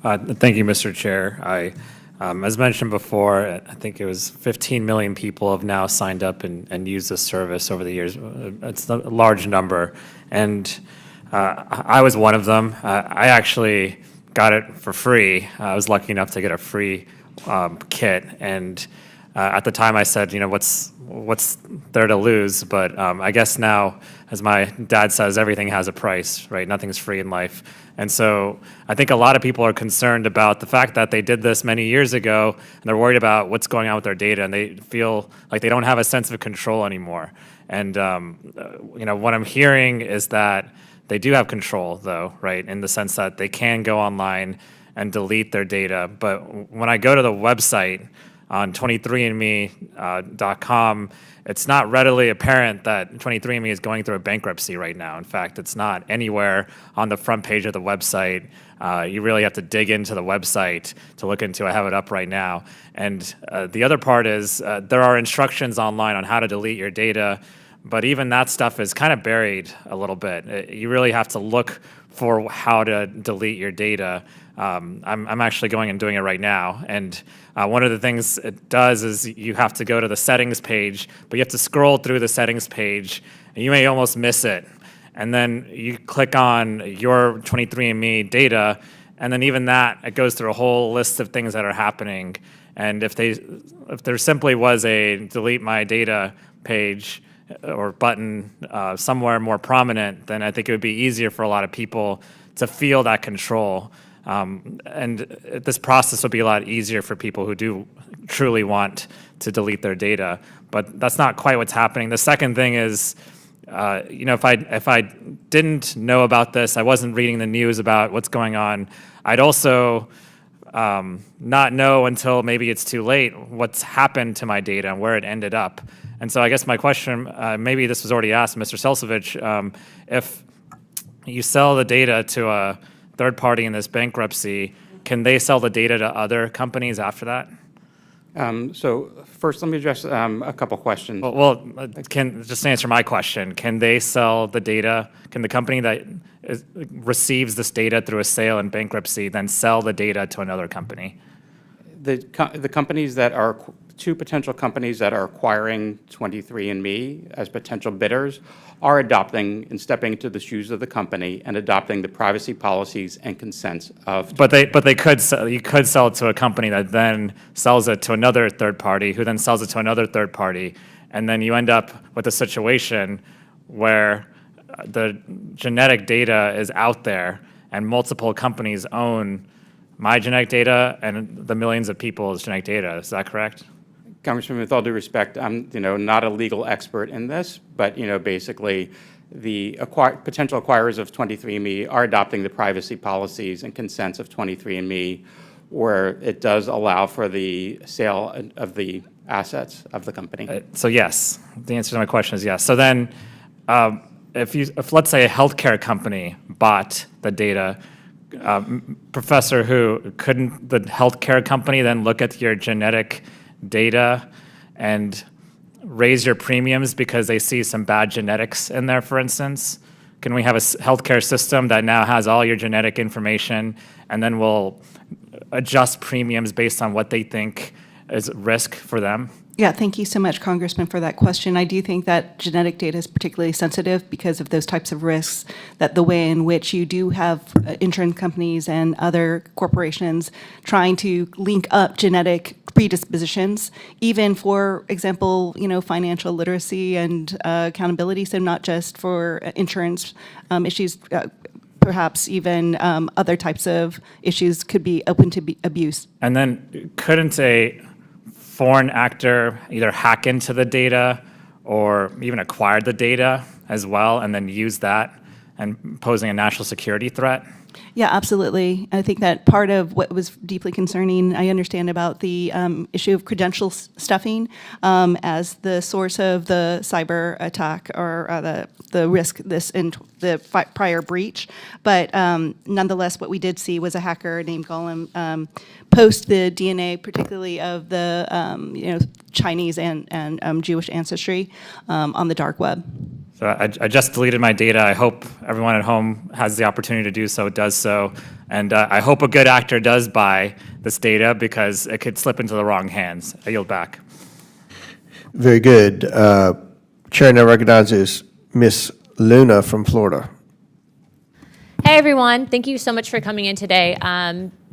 Thank you, Mr. Chair. As mentioned before, I think it was 15 million people have now signed up and used this service over the years. It's a large number, and I was one of them. I actually got it for free. I was lucky enough to get a free kit, and at the time I said, you know, what's there to lose? But I guess now, as my dad says, everything has a price, right? Nothing's free in life. And so I think a lot of people are concerned about the fact that they did this many years ago, and they're worried about what's going on with their data, and they feel like they don't have a sense of control anymore. And you know, what I'm hearing is that they do have control, though, right? In the sense that they can go online and delete their data. But when I go to the website on 23andme.com, it's not readily apparent that 23andMe is going through a bankruptcy right now. In fact, it's not anywhere on the front page of the website. You really have to dig into the website to look into. I have it up right now. And the other part is there are instructions online on how to delete your data, but even that stuff is kind of buried a little bit. You really have to look for how to delete your data. I'm actually going and doing it right now. And one of the things it does is you have to go to the settings page, but you have to scroll through the settings page, and you may almost miss it. And then you click on your 23andMe data, and then even that, it goes through a whole list of things that are happening. And if there simply was a delete my data page or button somewhere more prominent, then I think it would be easier for a lot of people to feel that control. And this process would be a lot easier for people who do truly want to delete their data. But that's not quite what's happening. The second thing is, you know, if I didn't know about this, I wasn't reading the news about what's going on, I'd also not know until maybe it's too late what's happened to my data and where it ended up. And so I guess my question, maybe this was already asked, Mr. Selsevich, if you sell the data to a third party in this bankruptcy, can they sell the data to other companies after that? So first, let me address a couple questions. Well, just answer my question. Can they sell the data? Can the company that receives this data through a sale in bankruptcy then sell the data to another company? The companies that are, two potential companies that are acquiring 23andMe as potential bidders are adopting and stepping into the shoes of the company and adopting the privacy policies and consents of. But they could sell, you could sell it to a company that then sells it to another third party, who then sells it to another third party, and then you end up with a situation where the genetic data is out there and multiple companies own my genetic data and the millions of people's genetic data. Is that correct? Congressman, with all due respect, I'm not a legal expert in this, but basically the potential acquirers of 23andMe are adopting the privacy policies and consents of 23andMe, where it does allow for the sale of the assets of the company. So yes, the answer to my question is yes. So then, if let's say a healthcare company bought the data, Professor Hu, couldn't the healthcare company then look at your genetic data and raise your premiums because they see some bad genetics in there, for instance? Can we have a healthcare system that now has all your genetic information and then will adjust premiums based on what they think is risk for them? Yeah, thank you so much, Congressman, for that question. I do think that genetic data is particularly sensitive because of those types of risks, that the way in which you do have insurance companies and other corporations trying to link up genetic predispositions, even for example, financial literacy and accountability, so not just for insurance issues, perhaps even other types of issues could be open to abuse. And then couldn't a foreign actor either hack into the data or even acquire the data as well and then use that and posing a national security threat? Yeah, absolutely. I think that part of what was deeply concerning, I understand about the issue of credential stuffing as the source of the cyber attack or the risk in the prior breach. But nonetheless, what we did see was a hacker named Golem post the DNA, particularly of the Chinese and Jewish ancestry on the dark web. So I just deleted my data. I hope everyone at home has the opportunity to do so, does so. And I hope a good actor does buy this data because it could slip into the wrong hands. I yield back. Very good. Chair now recognizes Ms. Luna from Florida. Hey, everyone. Thank you so much for coming in today.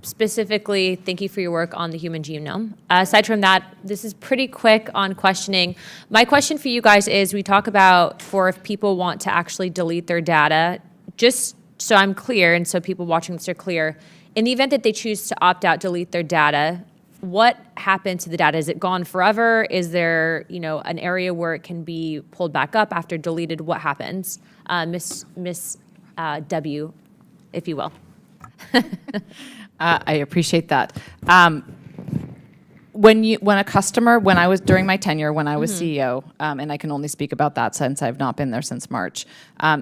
Specifically, thank you for your work on the human genome. Aside from that, this is pretty quick on questioning. My question for you guys is, we talk about for if people want to actually delete their data, just so I'm clear and so people watching this are clear, in the event that they choose to opt out, delete their data, what happened to the data? Is it gone forever? Is there, an area where it can be pulled back up after deleted? What happens? Miss W, if you will. I appreciate that. When I was during my tenure, when I was CEO, and I can only speak about that since I've not been there since March,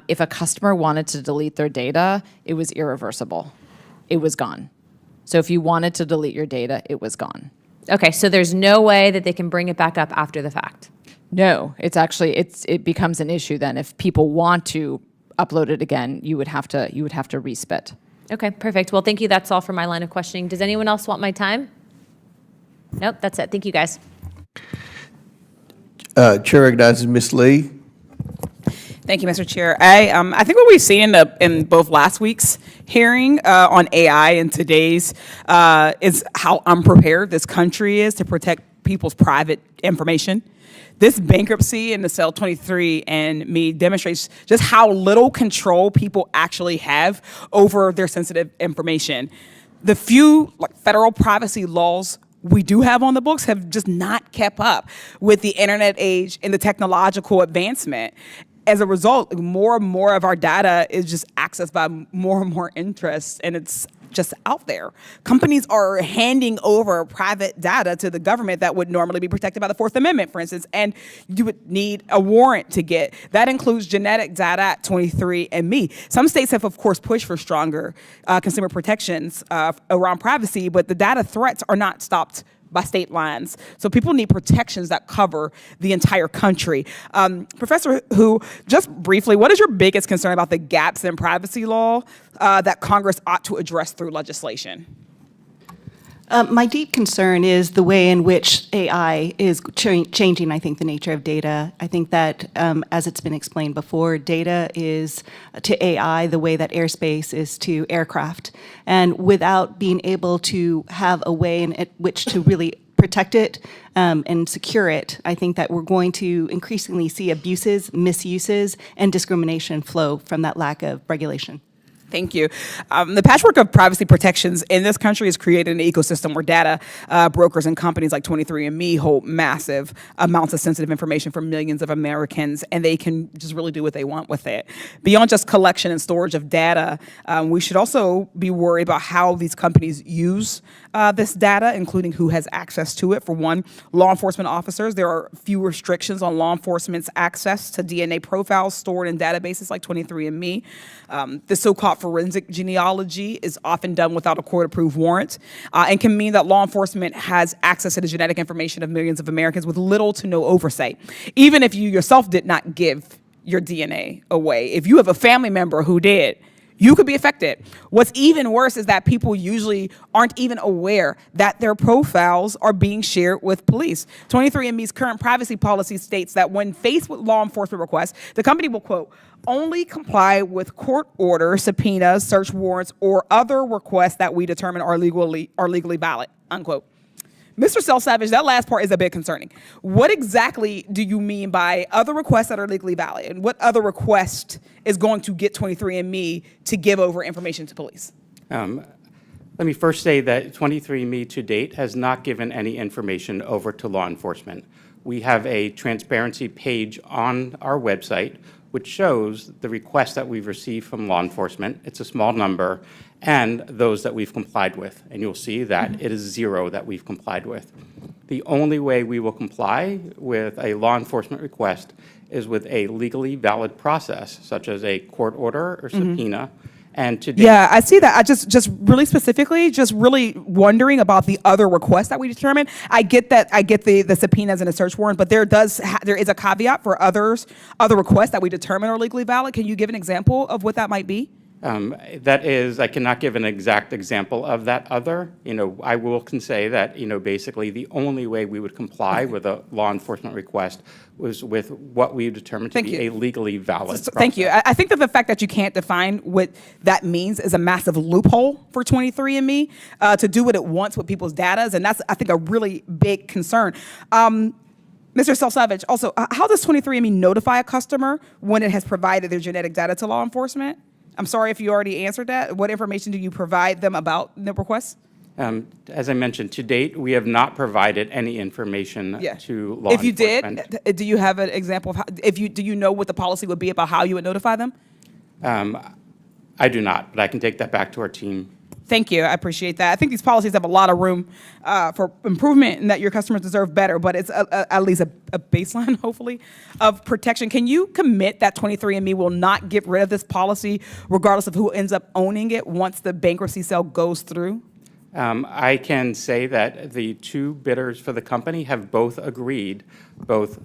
if a customer wanted to delete their data, it was irreversible. It was gone. So if you wanted to delete your data, it was gone. Okay, so there's no way that they can bring it back up after the fact? No, it becomes an issue then. If people want to upload it again, you would have to respit. Okay, perfect. Well, thank you. That's all for my line of questioning. Does anyone else want my time? Nope, that's it. Thank you, guys. Chair recognizes Ms. Lee. Thank you, Mr. Chair. I think what we've seen in both last week's hearing on AI and today's is how unprepared this country is to protect people's private information. This bankruptcy in the Cell 23 and me demonstrates just how little control people actually have over their sensitive information. The few federal privacy laws we do have on the books have just not kept up with the internet age and the technological advancement. As a result, more and more of our data is just accessed by more and more interests, and it's just out there. Companies are handing over private data to the government that would normally be protected by the Fourth Amendment, for instance, and you would need a warrant to get. That includes genetic data at 23andMe. Some states have, of course, pushed for stronger consumer protections around privacy, but the data threats are not stopped by state lines. So people need protections that cover the entire country. Professor Hu, just briefly, what is your biggest concern about the gaps in privacy law that Congress ought to address through legislation? My deep concern is the way in which AI is changing, I think, the nature of data. I think that, as it's been explained before, data is to AI the way that airspace is to aircraft. And without being able to have a way in which to really protect it and secure it, I think that we're going to increasingly see abuses, misuses, and discrimination flow from that lack of regulation. Thank you. The patchwork of privacy protections in this country has created an ecosystem where data brokers and companies like 23andMe hold massive amounts of sensitive information for millions of Americans, and they can just really do what they want with it. Beyond just collection and storage of data, we should also be worried about how these companies use this data, including who has access to it. For one, law enforcement officers, there are few restrictions on law enforcement's access to DNA profiles stored in databases like 23andMe. The so-called about forensic genealogy is often done without a court-approved warrant, and can mean that law enforcement has access to the genetic information of millions of Americans with little to no oversight, even if you yourself did not give your DNA away. If you have a family member who did, you could be affected. What's even worse is that people usually aren't even aware that their profiles are being shared with police. 23andMe's current privacy policy states that when faced with law enforcement requests, the company will, quote, only comply with court orders, subpoenas, search warrants, or other requests that we determine are legally valid, unquote. Mr. Savage, that last part is a bit concerning. What exactly do you mean by other requests that are legally valid? And what other request is going to get 23andMe to give over information to police? Let me first say that 23andMe to date has not given any information over to law enforcement. We have a transparency page on our website which shows the requests that we've received from law enforcement. It's a small number, and those that we've complied with. And you'll see that it is 0 that we've complied with. The only way we will comply with a law enforcement request is with a legally valid process, such as a court order or subpoena. And to date, yeah, I see that. I just really specifically, just really wondering about the other requests that we determine. I get that. I get the subpoenas and the search warrant, but there is a caveat for other requests that we determine are legally valid. Can you give an example of what that might be? That is, I cannot give an exact example of that other. I can say that, basically the only way we would comply with a law enforcement request was with what we determined to be a legally valid process. Thank you. I think that the fact that you can't define what that means is a massive loophole for 23andMe to do what it wants with people's data, and that's, I think, a really big concern. Mr. Savage, also, how does 23andMe notify a customer when it has provided their genetic data to law enforcement? I'm sorry if you already answered that. What information do you provide them about the requests? As I mentioned, to date, we have not provided any information to law enforcement. If you did, do you have an example of how, do you know what the policy would be about how you would notify them? I do not, but I can take that back to our team. Thank you. I appreciate that. I think these policies have a lot of room for improvement and that your customers deserve better, but it's at least a baseline, hopefully, of protection. Can you commit that 23andMe will not get rid of this policy regardless of who ends up owning it once the bankruptcy sale goes through? I can say that the 2 bidders for the company have both agreed, both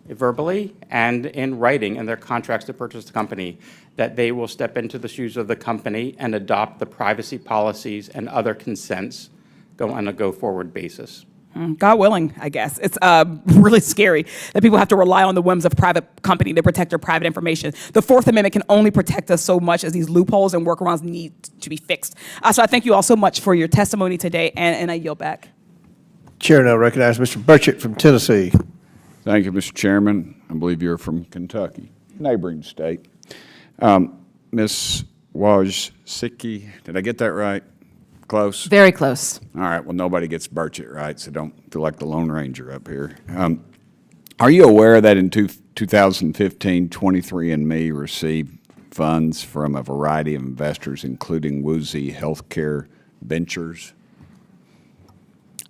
verbally and in writing in their contracts to purchase the company, that they will step into the shoes of the company and adopt the privacy policies and other consents on a go-forward basis. God willing, I guess. It's really scary that people have to rely on the whims of private company to protect their private information. The Fourth Amendment can only protect us so much as these loopholes and workarounds need to be fixed. So I thank you all so much for your testimony today, and I yield back. Chair now recognize Mr. Burchett from Tennessee. Thank you, Mr. Chairman. I believe you're from Kentucky, neighboring state. Ms. Wojcicki, did I get that right? Close? Very close. All right, well, nobody gets Burchett right, so don't feel like the Lone Ranger up here. Are you aware that in 2015, 23andMe received funds from a variety of investors, including Woozy Healthcare Ventures?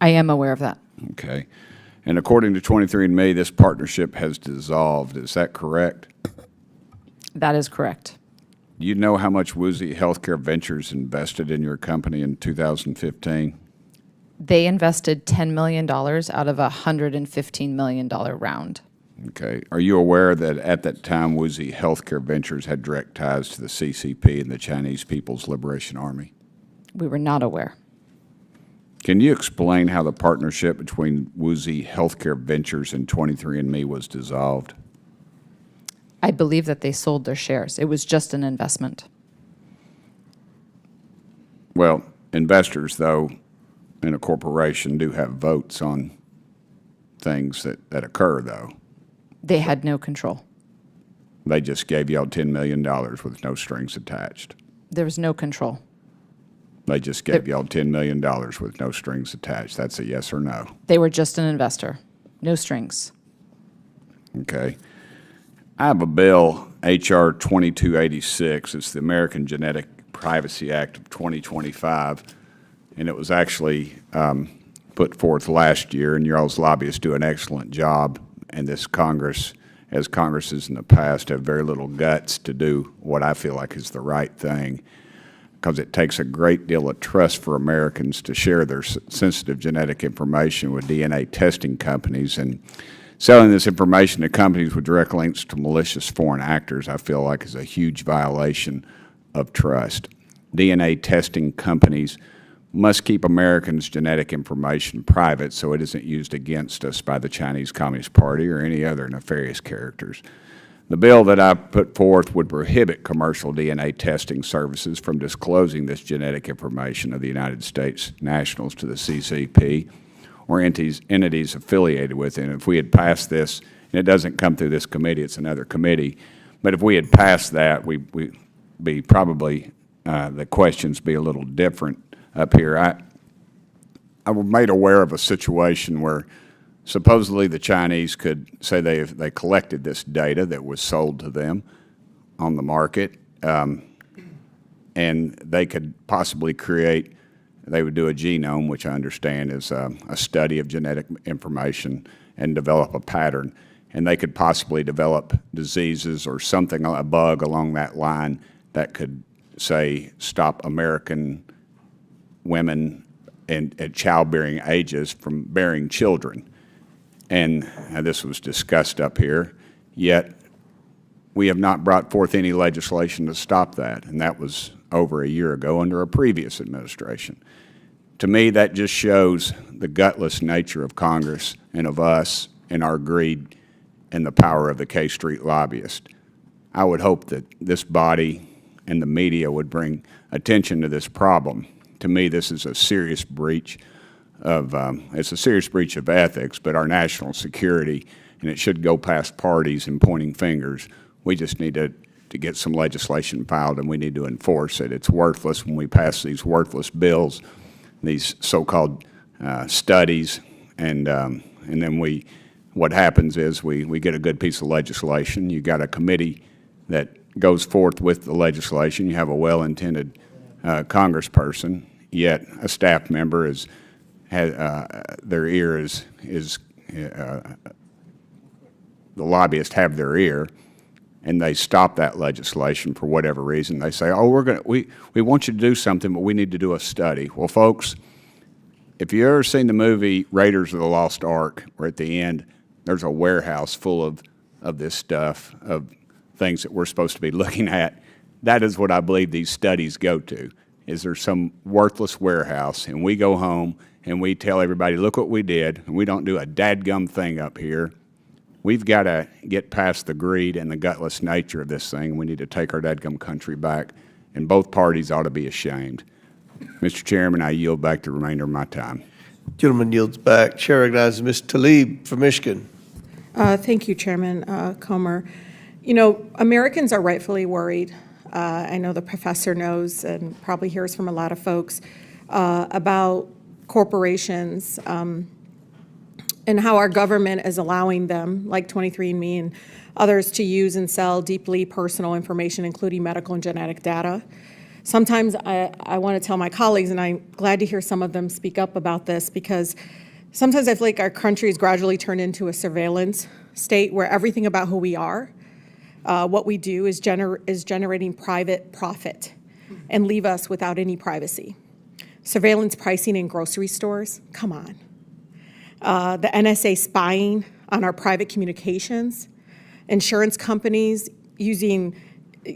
I am aware of that. Okay. And according to 23andMe, this partnership has dissolved. Is that correct? That is correct. Do you know how much Woozy Healthcare Ventures invested in your company in 2015? They invested $10 million out of a $115 million round. Okay. Are you aware that at that time, Woozy Healthcare Ventures had direct ties to the CCP and the Chinese People's Liberation Army? We were not aware. Can you explain how the partnership between Woozy Healthcare Ventures and 23andMe was dissolved? I believe that they sold their shares. It was just an investment. Well, investors, though, in a corporation do have votes on things that occur, though. They had no control. They just gave y'all $10 million with no strings attached. There was no control. They just gave y'all $10 million with no strings attached. That's a yes or no. They were just an investor. No strings. Okay. I have a bill, H.R. 2286. It's the American Genetic Privacy Act of 2025, and it was actually put forth last year, and your all's lobbyists do an excellent job, and this Congress as Congresses in the past have very little guts to do what I feel like is the right thing, because it takes a great deal of trust for Americans to share their sensitive genetic information with DNA testing companies. And selling this information to companies with direct links to malicious foreign actors, I feel like, is a huge violation of trust. DNA testing companies must keep Americans' genetic information private so it isn't used against us by the Chinese Communist Party or any other nefarious characters. The bill that I put forth would prohibit commercial DNA testing services from disclosing this genetic information of the United States nationals to the CCP or entities affiliated with it. And if we had passed this, and it doesn't come through this committee, it's another committee, but if we had passed that, we'd be probably, the questions be a little different up here. I was made aware of a situation where supposedly the Chinese could say they collected this data that was sold to them on the market, and they could possibly they would do a genome, which I understand is a study of genetic information, and develop a pattern. And they could possibly develop diseases or something, a bug along that line that could, say, stop American women at childbearing ages from bearing children. And this was discussed up here, yet we have not brought forth any legislation to stop that, and that was over a year ago under a previous administration. To me, that just shows the gutless nature of Congress and of us and our greed and the power of the K Street lobbyist. I would hope that this body and the media would bring attention to this problem. To me, this is a serious breach of, it's a serious breach of ethics, but our national security, and it should go past parties and pointing fingers. We just need to get some legislation filed, and we need to enforce it. It's worthless when we pass these worthless bills, these so-called studies, and then what happens is we get a good piece of legislation. You got a committee that goes forth with the legislation. You have a well-intended congressperson, yet a staff member their ear is the lobbyists have their ear, and they stop that legislation for whatever reason. They say, oh, we want you to do something, but we need to do a study. Well, folks, if you've ever seen the movie Raiders of the Lost Ark, where at the end there's a warehouse full of this stuff, of things that we're supposed to be looking at, that is what I believe these studies go to. Is there some worthless warehouse, and we go home and we tell everybody, look what we did, and we don't do a dadgum thing up here. We've got to get past the greed and the gutless nature of this thing. We need to take our dadgum country back, and both parties ought to be ashamed. Mr. Chairman, I yield back the remainder of my time. Gentleman yields back. Chair recognizes Ms. Tlaib from Michigan. Thank you, Chairman Comer. You know, Americans are rightfully worried. I know the professor knows and probably hears from a lot of folks about corporations and how our government is allowing them, like 23andMe and others, to use and sell deeply personal information, including medical and genetic data. Sometimes I want to tell my colleagues, and I'm glad to hear some of them speak up about this, because sometimes I feel like our country has gradually turned into a surveillance state where everything about who we are, what we do is generating private profit and leave us without any privacy. Surveillance pricing in grocery stores, come on. The NSA spying on our private communications, insurance companies using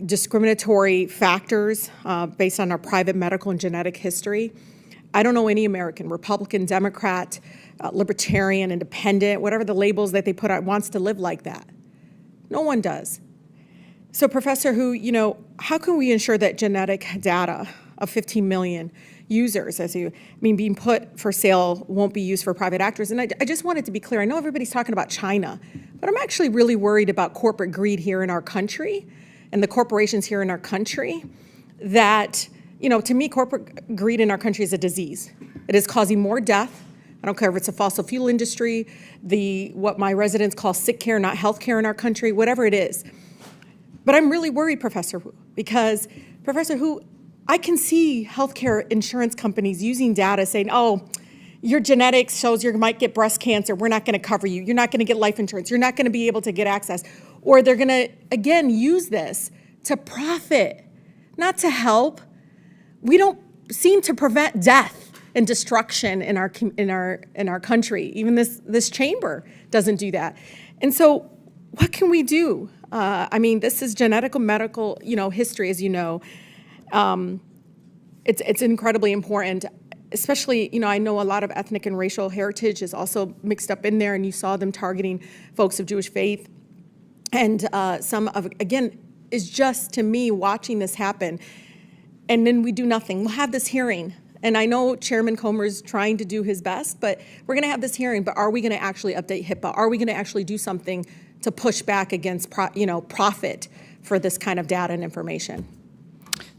discriminatory factors based on our private medical and genetic history. I don't know any American, Republican, Democrat, libertarian, independent, whatever the labels that they put out, wants to live like that. No one does. So Professor Hu, you know, how can we ensure that genetic data of 15 million users, being put for sale, won't be used for private actors? And I just wanted to be clear, I know everybody's talking about China, but I'm actually really worried about corporate greed here in our country and the corporations here in our country that, you know, to me, corporate greed in our country is a disease. It is causing more death. I don't care if it's a fossil fuel industry, what my residents call sick care, not health care in our country, whatever it is. But I'm really worried, Professor Hu, because Professor Hu, I can see healthcare insurance companies using data saying, oh, your genetics shows you might get breast cancer. We're not going to cover you. You're not going to get life insurance. You're not going to be able to get access. Or they're going to, again, use this to profit, not to help. We don't seem to prevent death and destruction in our country. Even this chamber doesn't do that. And so what can we do? I mean, this is genetical medical, history, as you know. It's incredibly important, especially, I know a lot of ethnic and racial heritage is also mixed up in there, and you saw them targeting folks of Jewish faith. And again, is just, to me, watching this happen. And then we do nothing. We'll have this hearing. And I know Chairman Comer is trying to do his best, but we're going to have this hearing. But are we going to actually update HIPAA? Are we going to actually do something to push back against profit for this kind of data and information?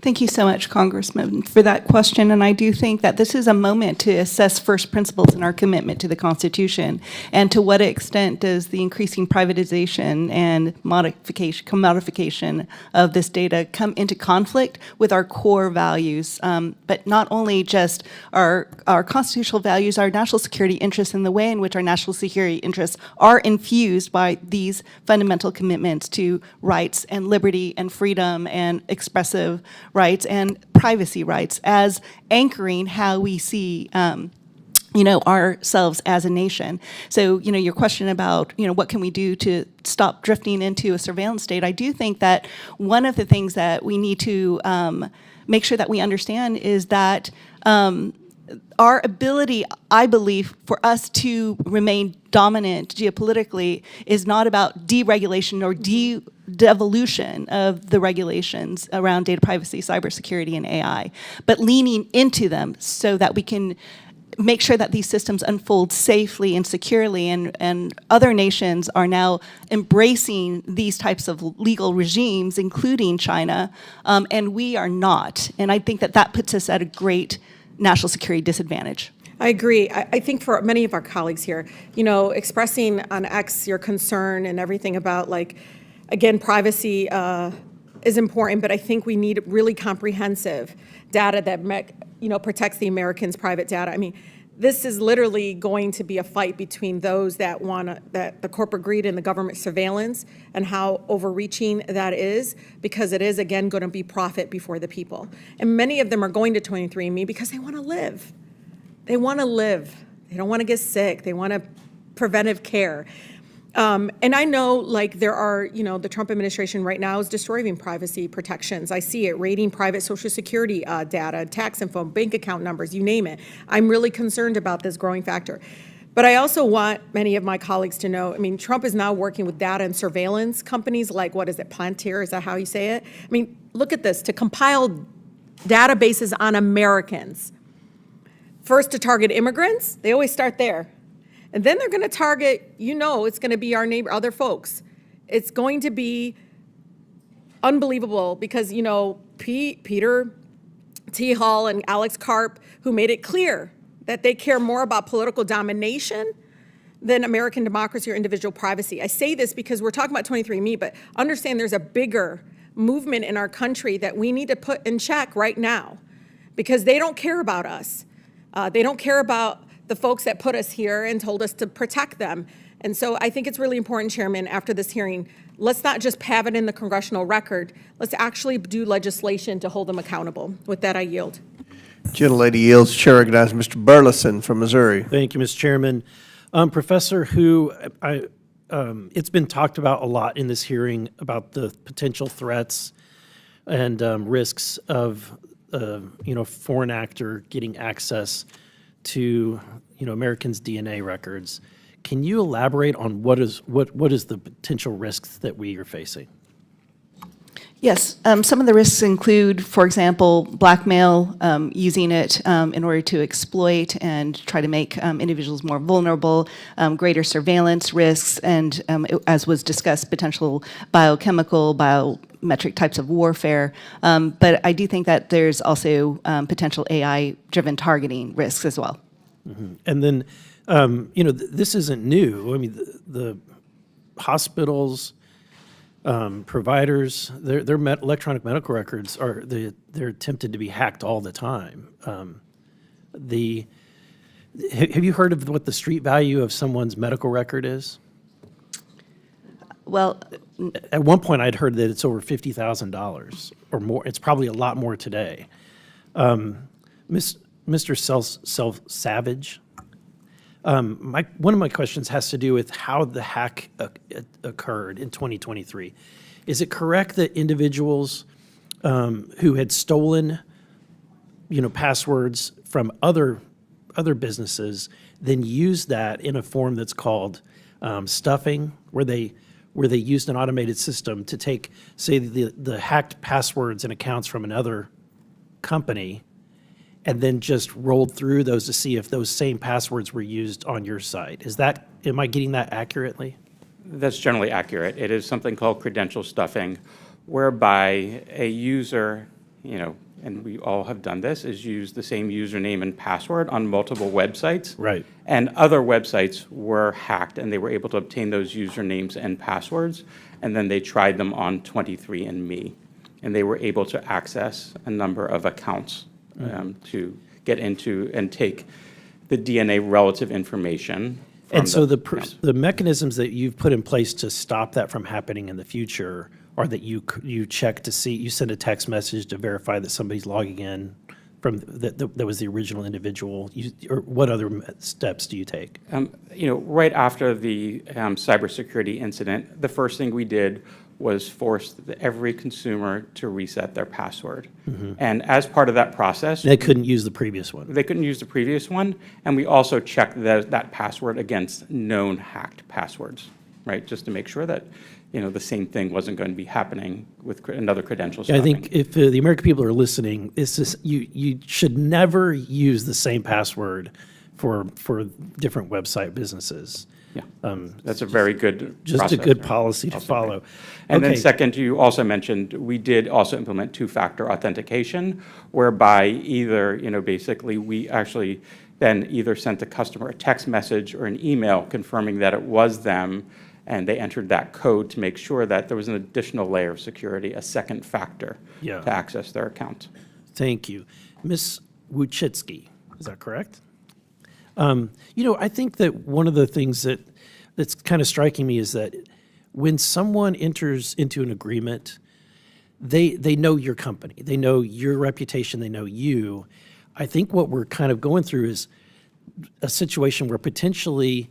Thank you so much, Congressman, for that question. And I do think that this is a moment to assess first principles in our commitment to the Constitution, and to what extent does the increasing privatization and commodification of this data come into conflict with our core values, but not only just our constitutional values, our national security interests, and the way in which our national security interests are infused by these fundamental commitments to rights and liberty and freedom and expressive rights and privacy rights as anchoring how we see ourselves as a nation. So, your question about, what can we do to stop drifting into a surveillance state? I do think that one of the things that we need to make sure that we understand is that our ability, I believe, for us to remain dominant geopolitically is not about deregulation or devolution of the regulations around data privacy, cybersecurity, and AI, but leaning into them so that we can make sure that these systems unfold safely and securely, and other nations are now embracing these types of legal regimes, including China, and we are not. And I think that puts us at a great national security disadvantage. I agree. I think for many of our colleagues here, expressing on X your concern and everything about, again, privacy is important, but I think we need really comprehensive data that protects the Americans' private data. I mean, this is literally going to be a fight between those that want the corporate greed and the government surveillance, and how overreaching that is, because it is, again, going to be profit before the people. And many of them are going to 23andMe because they want to live. They want to live. They don't want to get sick. They want preventive care. And I know, there are, the Trump administration right now is destroying privacy protections. I see it, raiding private Social Security data, tax info, bank account numbers, you name it. I'm really concerned about this growing factor. But I also want many of my colleagues to know, Trump is now working with data and surveillance companies like, Palantir, is that how you say it? Look at this, to compile databases on Americans. First, to target immigrants, they always start there. And then they're going to target, it's going to be our neighbor, other folks. It's going to be unbelievable because, Peter T. Hall and Alex Karp, who made it clear that they care more about political domination than American democracy or individual privacy. I say this because we're talking about 23andMe, but understand there's a bigger movement in our country that we need to put in check right now, because they don't care about us. They don't care about the folks that put us here and told us to protect them. And so I think it's really important, Chairman, after this hearing, let's not just have it in the congressional record. Let's actually do legislation to hold them accountable. With that, I yield. Gentlelady yields. Chair recognizes Mr. Burleson from Missouri. Thank you, Mr. Chairman. Professor Hu, it's been talked about a lot in this hearing about the potential threats and risks of foreign actor getting access to Americans' DNA records. Can you elaborate on what is the potential risks that we are facing? Yes, some of the risks include, for example, blackmail, using it in order to exploit and try to make individuals more vulnerable, greater surveillance risks, and as was discussed, potential biochemical, biometric types of warfare. But I do think that there's also potential AI-driven targeting risks as well. Mm-hmm. And then, this isn't new. The hospitals, providers, their electronic medical records they're attempted to be hacked all the time. Have you heard of what the street value of someone's medical record is? Well, At one point, I'd heard that it's over $50,000 or more. It's probably a lot more today. Mr. Savage, one of my questions has to do with how the hack occurred in 2023. Is it correct that individuals who had stolen, passwords from other businesses then used that in a form that's called stuffing, where they used an automated system to take, say, the hacked passwords and accounts from another company, and then just rolled through those to see if those same passwords were used on your site? Am I getting that accurately? That's generally accurate. It is something called credential stuffing, whereby a user, and we all have done this, is use the same username and password on multiple websites. Right. And other websites were hacked, and they were able to obtain those usernames and passwords, and then they tried them on 23andMe. And they were able to access a number of accounts to get into and take the DNA relative information. And so the mechanisms that you've put in place to stop that from happening in the future are that you check to see, you send a text message to verify that somebody's logging in from that was the original individual, or what other steps do you take? Right after the cybersecurity incident, the first thing we did was force every consumer to reset their password. And as part of that process, They couldn't use the previous one. they couldn't use the previous one, and we also checked that password against known hacked passwords, right? Just to make sure that, the same thing wasn't going to be happening with another credential Yeah, I stuffing. think if the American people are listening, you should never use the same password for different website businesses. Yeah, that's a very good Just process, a good right? policy to Also follow. great. And then Okay. second, you also mentioned, we did also implement two-factor authentication, whereby either, basically, we actually then either sent the customer a text message or an email confirming that it was them, and they entered that code to make sure that there was an additional layer of security, a second factor Yeah. to access their account. Thank you. Ms. Wuchitsky, is that correct? I think that one of the things that's kind of striking me is that when someone enters into an agreement, they know your company, they know your reputation, they know you. I think what we're kind of going through is a situation where potentially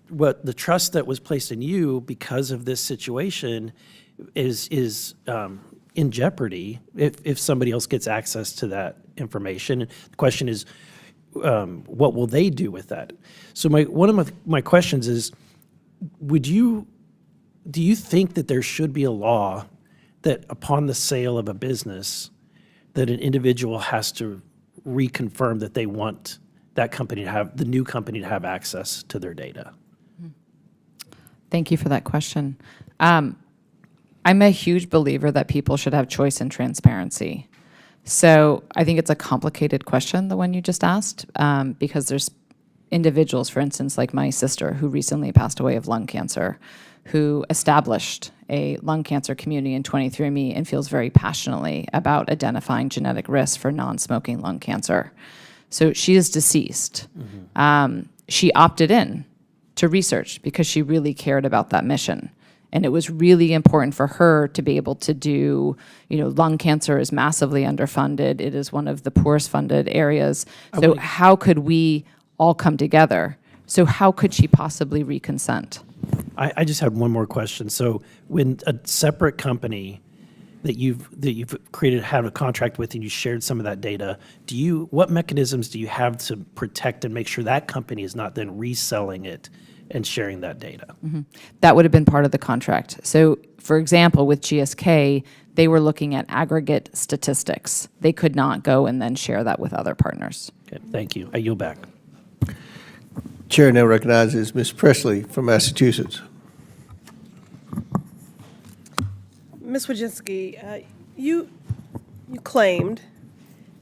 what the trust that was placed in you because of this situation is in jeopardy if somebody else gets access to that information. The question is, what will they do with that? So one of my questions is, do you think that there should be a law that upon the sale of a business, that an individual has to reconfirm that they want that company to have, the new company to have access to their data? Thank you for that question. I'm a huge believer that people should have choice and transparency. So I think it's a complicated question, the one you just asked, because there's individuals, for instance, like my sister, who recently passed away of lung cancer, who established a lung cancer community in 23andMe and feels very passionately about identifying genetic risks for non-smoking lung cancer. So she is deceased. She opted in to research because she really cared about that mission. And it was really important for her to be able to do, lung cancer is massively underfunded. It is one of the poorest funded areas. So how could we all come together? So how could she possibly reconsent? I just had one more question. So when a separate company that you've created, had a contract with, and you shared some of that data, what mechanisms do you have to protect and make sure that company is not then reselling it and sharing that data? That would have been part of the contract. So, for example, with GSK, they were looking at aggregate statistics. They could not go and then share that with other partners. Okay, thank you. I yield back. Chair now recognizes Ms. Presley from Massachusetts. Ms. Wojcicki, you claimed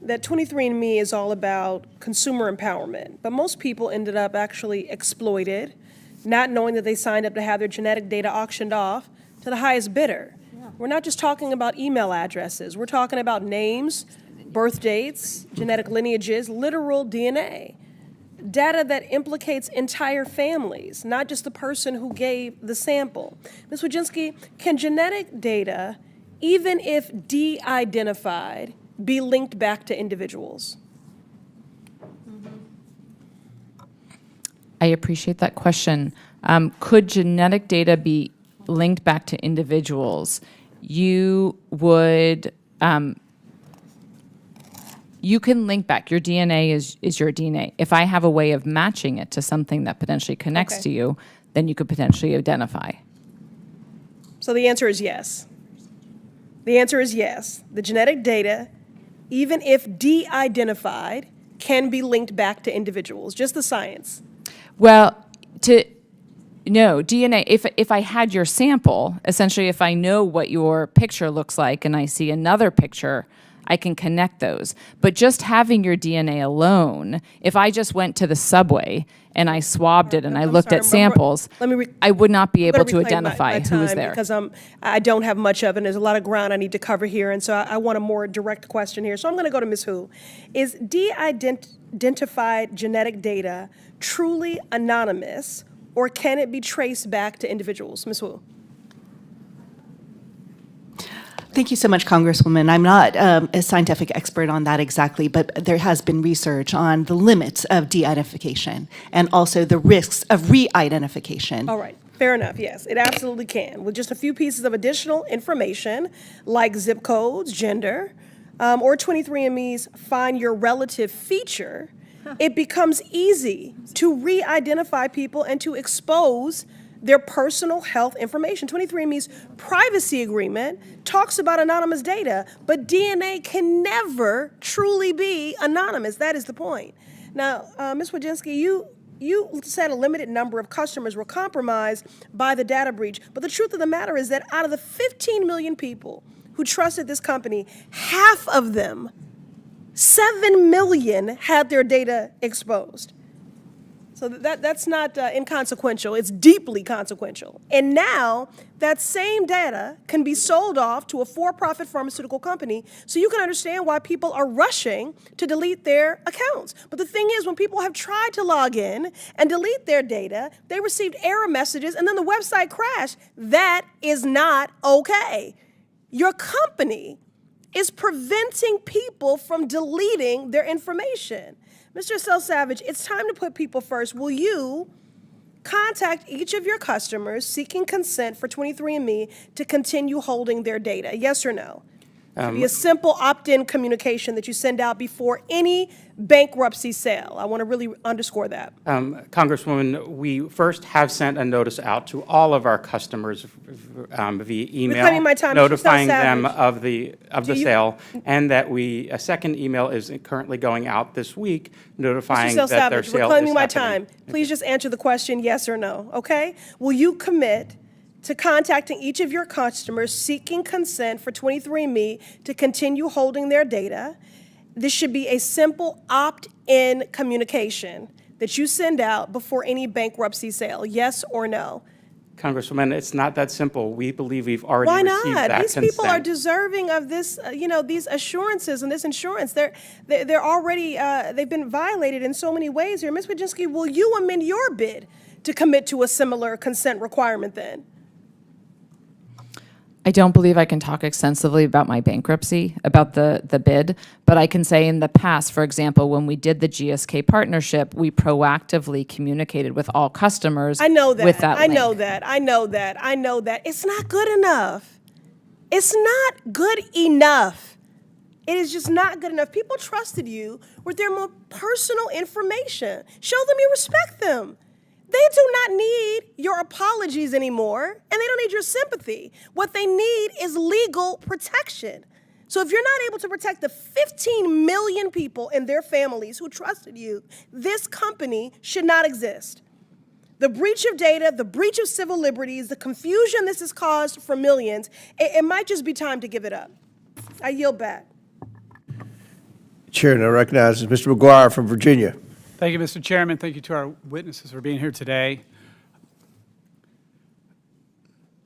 that 23andMe is all about consumer empowerment, but most people ended up actually exploited, not knowing that they signed up to have their genetic data auctioned off to the highest bidder. We're not just talking about email addresses. We're talking about names, birth dates, genetic lineages, literal DNA. data that implicates entire families, not just the person who gave the sample. Ms. Wojcinski, can genetic data, even if de-identified, be linked back to individuals? I appreciate that question. Could genetic data be linked back to individuals? You would, you can link back. Your DNA is your DNA. If I have a way of matching it to something that potentially connects to you, then you could potentially identify. So the answer is yes. The answer is yes. The genetic data, even if de-identified, can be linked back to individuals, just the science. Well, no, DNA, if I had your sample, essentially if I know what your picture looks like and I see another picture, I can connect those. But just having your DNA alone, if I just went to the subway and I swabbed it and I looked at samples, I would not be able to identify who was there. Because I don't have much of it, and there's a lot of ground I need to cover here, and so I want a more direct question here. So I'm going to go to Ms. Hu. Is de-identified genetic data truly anonymous, or can it be traced back to individuals? Ms. Wu. Thank you so much, Congresswoman. I'm not a scientific expert on that exactly, but there has been research on the limits of de-identification and also the risks of re-identification. All right. Fair enough, yes, it absolutely can. With just a few pieces of additional information, like zip codes, gender, or 23andMe's Find Your Relative feature, it becomes easy to re-identify people and to expose their personal health information. 23andMe's privacy agreement talks about anonymous data, but DNA can never truly be anonymous. That is the point. Now, Ms. Wojcinski, you said a limited number of customers were compromised by the data breach, but the truth of the matter is that out of the 15 million people who trusted this company, half of them, 7 million, had their data exposed. So that's not inconsequential, it's deeply consequential. And now that same data can be sold off to a for-profit pharmaceutical company, so you can understand why people are rushing to delete their accounts. But the thing is, when people have tried to log in and delete their data, they received error messages and then the website crashed. That is not okay. Your company is preventing people from deleting their information. Mr. Self-Savage, it's time to put people first. Will you contact each of your customers seeking consent for 23andMe to continue holding their data? Yes or no? It should be a simple opt-in communication that you send out before any bankruptcy sale. I want to really underscore that. Congresswoman, we first have sent a notice out to all of our customers via email, Reclaiming my time, notifying them of the sale, and that a second email is currently going out this week, notifying that their sale is reclaiming my happening. time. Please just answer the question, yes or no, okay? Will you commit to contacting each of your customers seeking consent for 23andMe to continue holding their data? This should be a simple opt-in communication that you send out before any bankruptcy sale, yes or no? Congresswoman, it's not that simple. We believe we've already Why received not? that These consent. people are deserving of this, these assurances and this insurance. They're already, they've been violated in so many ways here. Ms. Wojcinski, will you amend your bid to commit to a similar consent requirement then? I don't believe I can talk extensively about my bankruptcy, about the bid, but I can say in the past, for example, when we did the GSK partnership, we proactively communicated with all customers. I know that. With that I link. know that. I know that. I know that. It's not good enough. It's not good enough. It is just not good enough. People trusted you with their more personal information. Show them you respect them. They do not need your apologies anymore, and they don't need your sympathy. What they need is legal protection. So if you're not able to protect the 15 million people and their families who trusted you, this company should not exist. The breach of data, the breach of civil liberties, the confusion this has caused for millions, it might just be time to give it up. I yield back. Chair now recognizes Mr. McGuire from Virginia. Thank you, Mr. Chairman. Thank you to our witnesses for being here today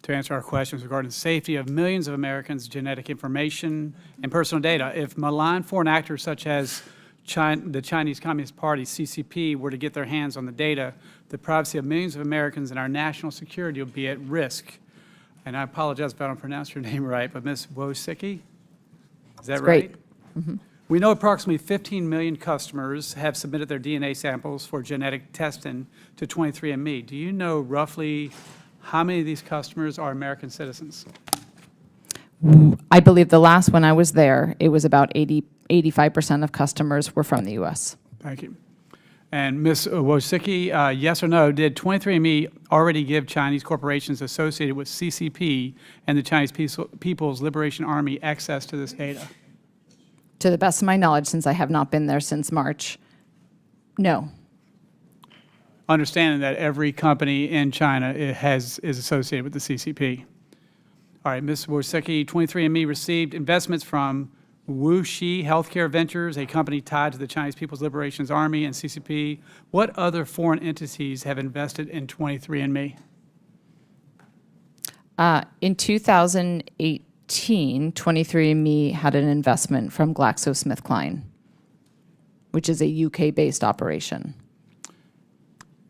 to answer our questions regarding the safety of millions of Americans' genetic information and personal data. If malign foreign actors such as the Chinese Communist Party, CCP, were to get their hands on the data, the privacy of millions of Americans and our national security will be at risk. And I apologize if I don't pronounce your name right, but Ms. Wojcicki, is that That's right? great. We know approximately 15 million customers have submitted their DNA samples for genetic testing to 23andMe. Do you know roughly how many of these customers are American citizens? I believe the last one I was there, it was about 85% of customers were from the U.S. Thank you. And Ms. Wojcicki, yes or no, did 23andMe already give Chinese corporations associated with CCP and the Chinese People's Liberation Army access to this data? To the best of my knowledge, since I have not been there since March, no. Understanding that every company in China is associated with the CCP. All right, Ms. Wojcicki, 23andMe received investments from Wuxi Healthcare Ventures, a company tied to the Chinese People's Liberation Army and CCP. What other foreign entities have invested in 23andMe? In 2018, 23andMe had an investment from GlaxoSmithKline, which is a UK-based operation.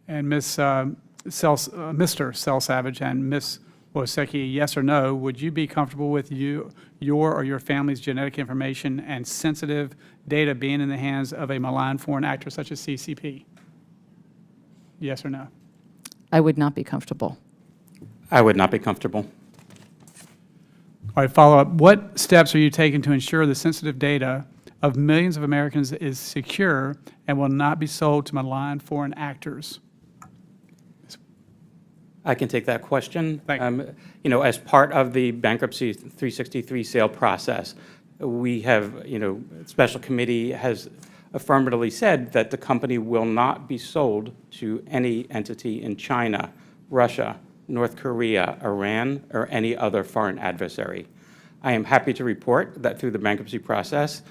And Mr. Cell-Savage and Ms. Wojcicki, yes or no, would you be comfortable with your or your family's genetic information and sensitive data being in the hands of a malign foreign actor such as CCP? Yes or no? I would not be comfortable. I would not be comfortable. All right, follow-up. What steps are you taking to ensure the sensitive data of millions of Americans is secure and will not be sold to malign foreign actors? I can take that question. Thank you. You know, as part of the Bankruptcy 363 sale process, we have, special committee has affirmatively said that the company will not be sold to any entity in China, Russia, North Korea, Iran, or any other foreign adversary. I am happy to report that through the bankruptcy process,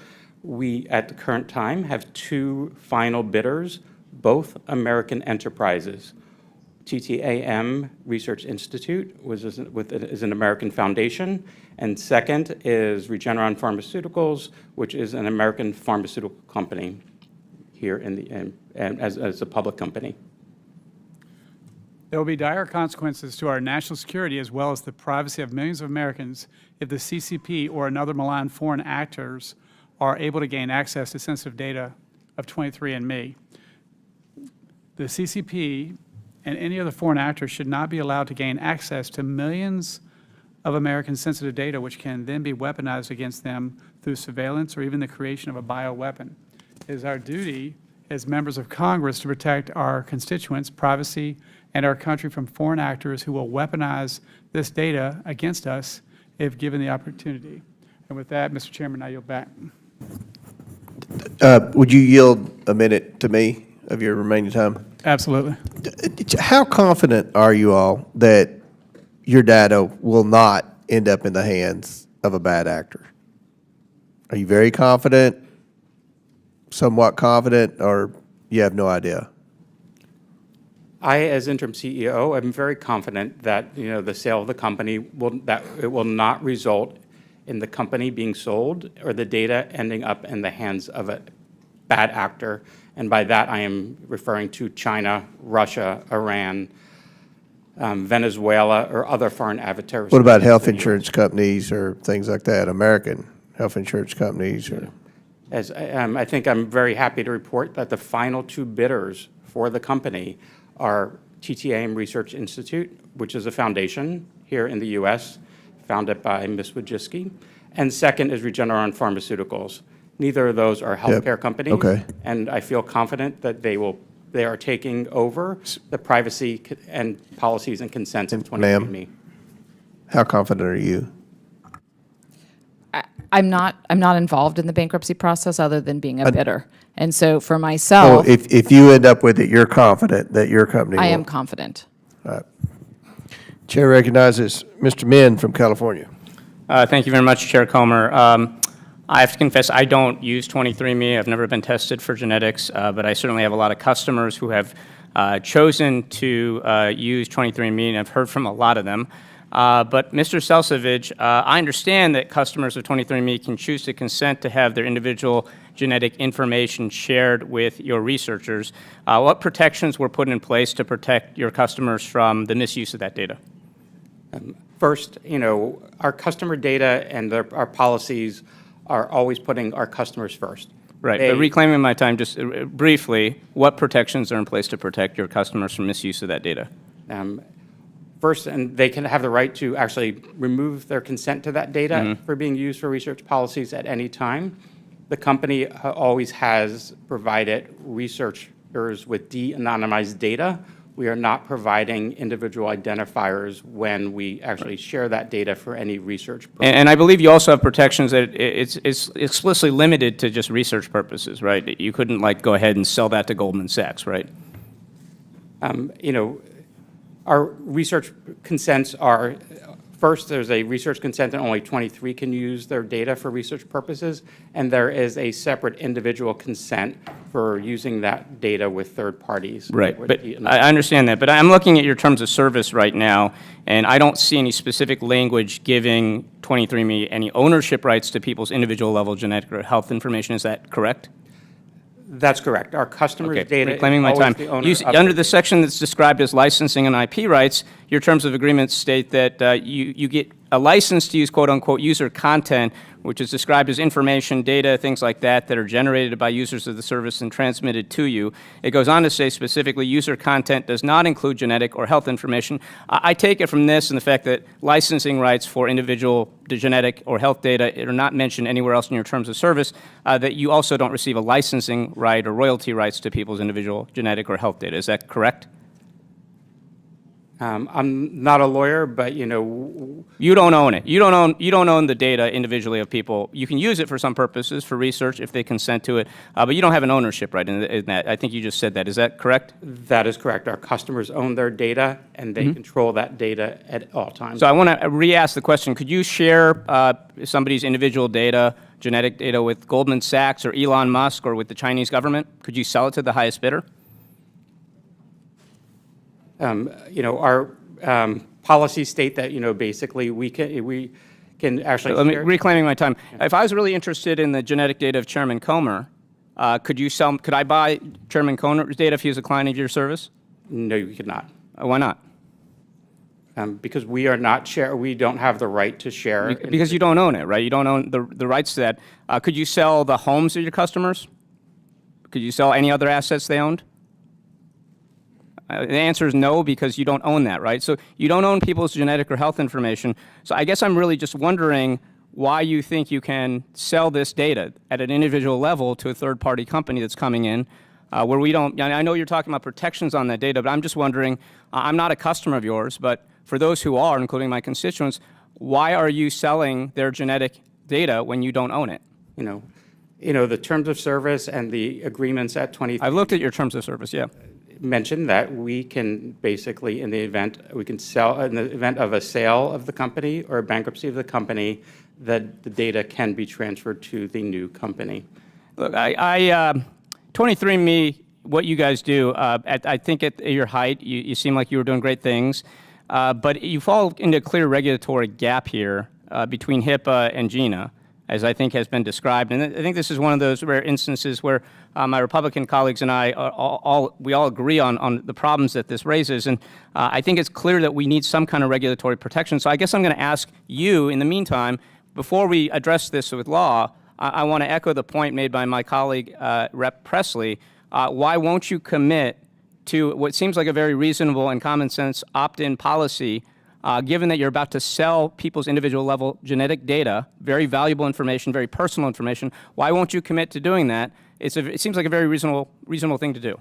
we, at the current time, have 2 final bidders, both American enterprises. TTAM Research Institute is an American foundation, and second is Regeneron Pharmaceuticals, which is an American pharmaceutical company here as a public company. There will be dire consequences to our national security as well as the privacy of millions of Americans if the CCP or another malign foreign actors are able to gain access to sensitive data of 23andMe. The CCP and any other foreign actor should not be allowed to gain access to millions of American sensitive data, which can then be weaponized against them through surveillance or even the creation of a bioweapon. It is our duty as members of Congress to protect our constituents' privacy and our country from foreign actors who will weaponize this data against us if given the opportunity. And with that, Mr. Chairman, I yield back. Would you yield a minute to me of your remaining time? Absolutely. How confident are you all that your data will not end up in the hands of a bad actor? Are you very confident, somewhat confident, or you have no idea? I, as interim CEO, am very confident that the sale of the company will not result in the company being sold or the data ending up in the hands of a bad actor. And by that, I am referring to China, Russia, Iran, Venezuela, or other foreign adversaries. What about health insurance companies or things like that, American health insurance companies? Or? I think I'm very happy to report that the final 2 bidders for the company are TTAM Research Institute, which is a foundation here in the U.S., founded by Ms. Wojcicki, and second is Regeneron Pharmaceuticals. Neither of those are healthcare companies, and I feel confident that they are taking over the privacy and policies and consents of 23andMe. Ma'am, how confident are you? I'm not involved in the bankruptcy process other than being a bidder. And so for myself, if you end up with it, you're confident that your company will? I am confident. All right. Chair recognizes Mr. Min from California. Thank you very much, Chair Comer. I have to confess, I don't use 23andMe. I've never been tested for genetics, but I certainly have a lot of customers who have chosen to use 23andMe, and I've heard from a lot of them. But Mr. Cell-Savage, I understand that customers of 23andMe can choose to consent to have their individual genetic information shared with your researchers. What protections were put in place to protect your customers from the misuse of that data? First, our customer data and our policies are always putting our customers first. Right, but reclaiming my time, just briefly, what protections are in place to protect your customers from misuse of that data? First, and they can have the right to actually remove their consent to that data for being used for research policies at any time. The company always has provided researchers with de-anonymized data. We are not providing individual identifiers when we actually share that data for any research purpose. And I believe you also have protections that it's explicitly limited to just research purposes, right? You couldn't go ahead and sell that to Goldman Sachs, right? Our research consents are, first, there's a research consent that only 23 can use their data for research purposes, and there is a separate individual consent for using that data with third parties. Right, but I understand that, but I'm looking at your terms of service right now, and I don't see any specific language giving 23andMe any ownership rights to people's individual level genetic or health information. Is that correct? That's correct. Our customers' data reclaiming my is time. always the owner of Under the section that's described as licensing and IP rights, your terms of agreement state that you get a license to use quote-unquote user content, which is described as information, data, things like that are generated by users of the service and transmitted to you. It goes on to say specifically user content does not include genetic or health information. I take it from this and the fact that licensing rights for individual genetic or health data are not mentioned anywhere else in your terms of service, that you also don't receive a licensing right or royalty rights to people's individual genetic or health data. Is that correct? I'm not a lawyer, but you don't own it. You don't own the data individually of people. You can use it for some purposes, for research, if they consent to it, but you don't have an ownership right in that. I think you just said that. Is that correct? That is correct. Our customers own their data, and they control that data at all times. So I want to re-ask the question. Could you share somebody's individual data, genetic data, with Goldman Sachs or Elon Musk or with the Chinese government? Could you sell it to the highest bidder? Our policies state that, basically we can actually Let me, reclaiming my time. Yeah. If I was really interested in the genetic data of Chairman Comer, could I buy Chairman Comer's data if he was a client of your service? No, you could not. Why not? Because we don't have the right to share. Because you don't own it, right? You don't own the rights to that. Could you sell the homes of your customers? Could you sell any other assets they owned? The answer is no, because you don't own that, right? So you don't own people's genetic or health information. So I guess I'm really just wondering why you think you can sell this data at an individual level to a third-party company that's coming in, where we don't. I know you're talking about protections on that data, but I'm just wondering, I'm not a customer of yours, but for those who are, including my constituents, why are you selling their genetic data when you don't own it? The terms of service and the agreements at 23. I've looked at your terms of service, yeah. Mentioned that we can basically, in the event of a sale of the company or a bankruptcy of the company, that the data can be transferred to the new company. Look, 23andMe, what you guys do, I think at your height, you seem like you were doing great things, but you fall into a clear regulatory gap here between HIPAA and GINA, as I think has been described. And I think this is one of those rare instances where my Republican colleagues and I we all agree on the problems that this raises. And I think it's clear that we need some kind of regulatory protection. So I guess I'm going to ask you, in the meantime, before we address this with law, I want to echo the point made by my colleague, Rep. Presley. Why won't you commit to what seems like a very reasonable and common sense opt-in policy, given that you're about to sell people's individual level genetic data, very valuable information, very personal information? Why won't you commit to doing that? It seems like a very reasonable thing to do.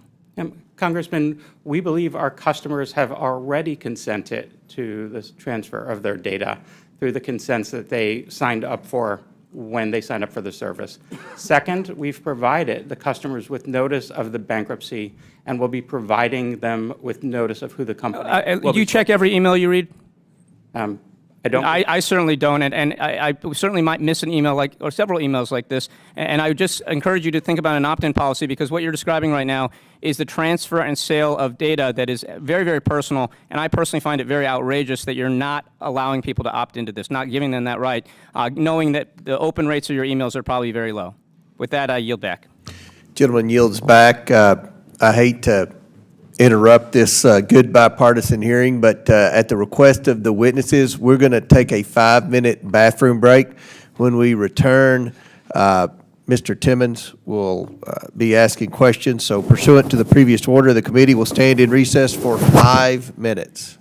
Congressman, we believe our customers have already consented to this transfer of their data through the consents that they signed up for when they signed up for the service. Second, we've provided the customers with notice of the bankruptcy and will be providing them with notice of who the company will Do you check every email you read? I don't. I certainly don't, and I certainly might miss an email or several emails like this. And I would just encourage you to think about an opt-in policy, because what you're describing right now is the transfer and sale of data that is very, very personal. And I personally find it very outrageous that you're not allowing people to opt into this, not giving them that right, knowing that the open rates of your emails are probably very low. With that, I yield back. Gentleman yields back. I hate to interrupt this good bipartisan hearing, but at the request of the witnesses, we're going to take a 5-minute bathroom break. When we return, Mr. Timmons will be asking questions. So pursuant to the previous order, the committee will stand in recess for 5 minutes.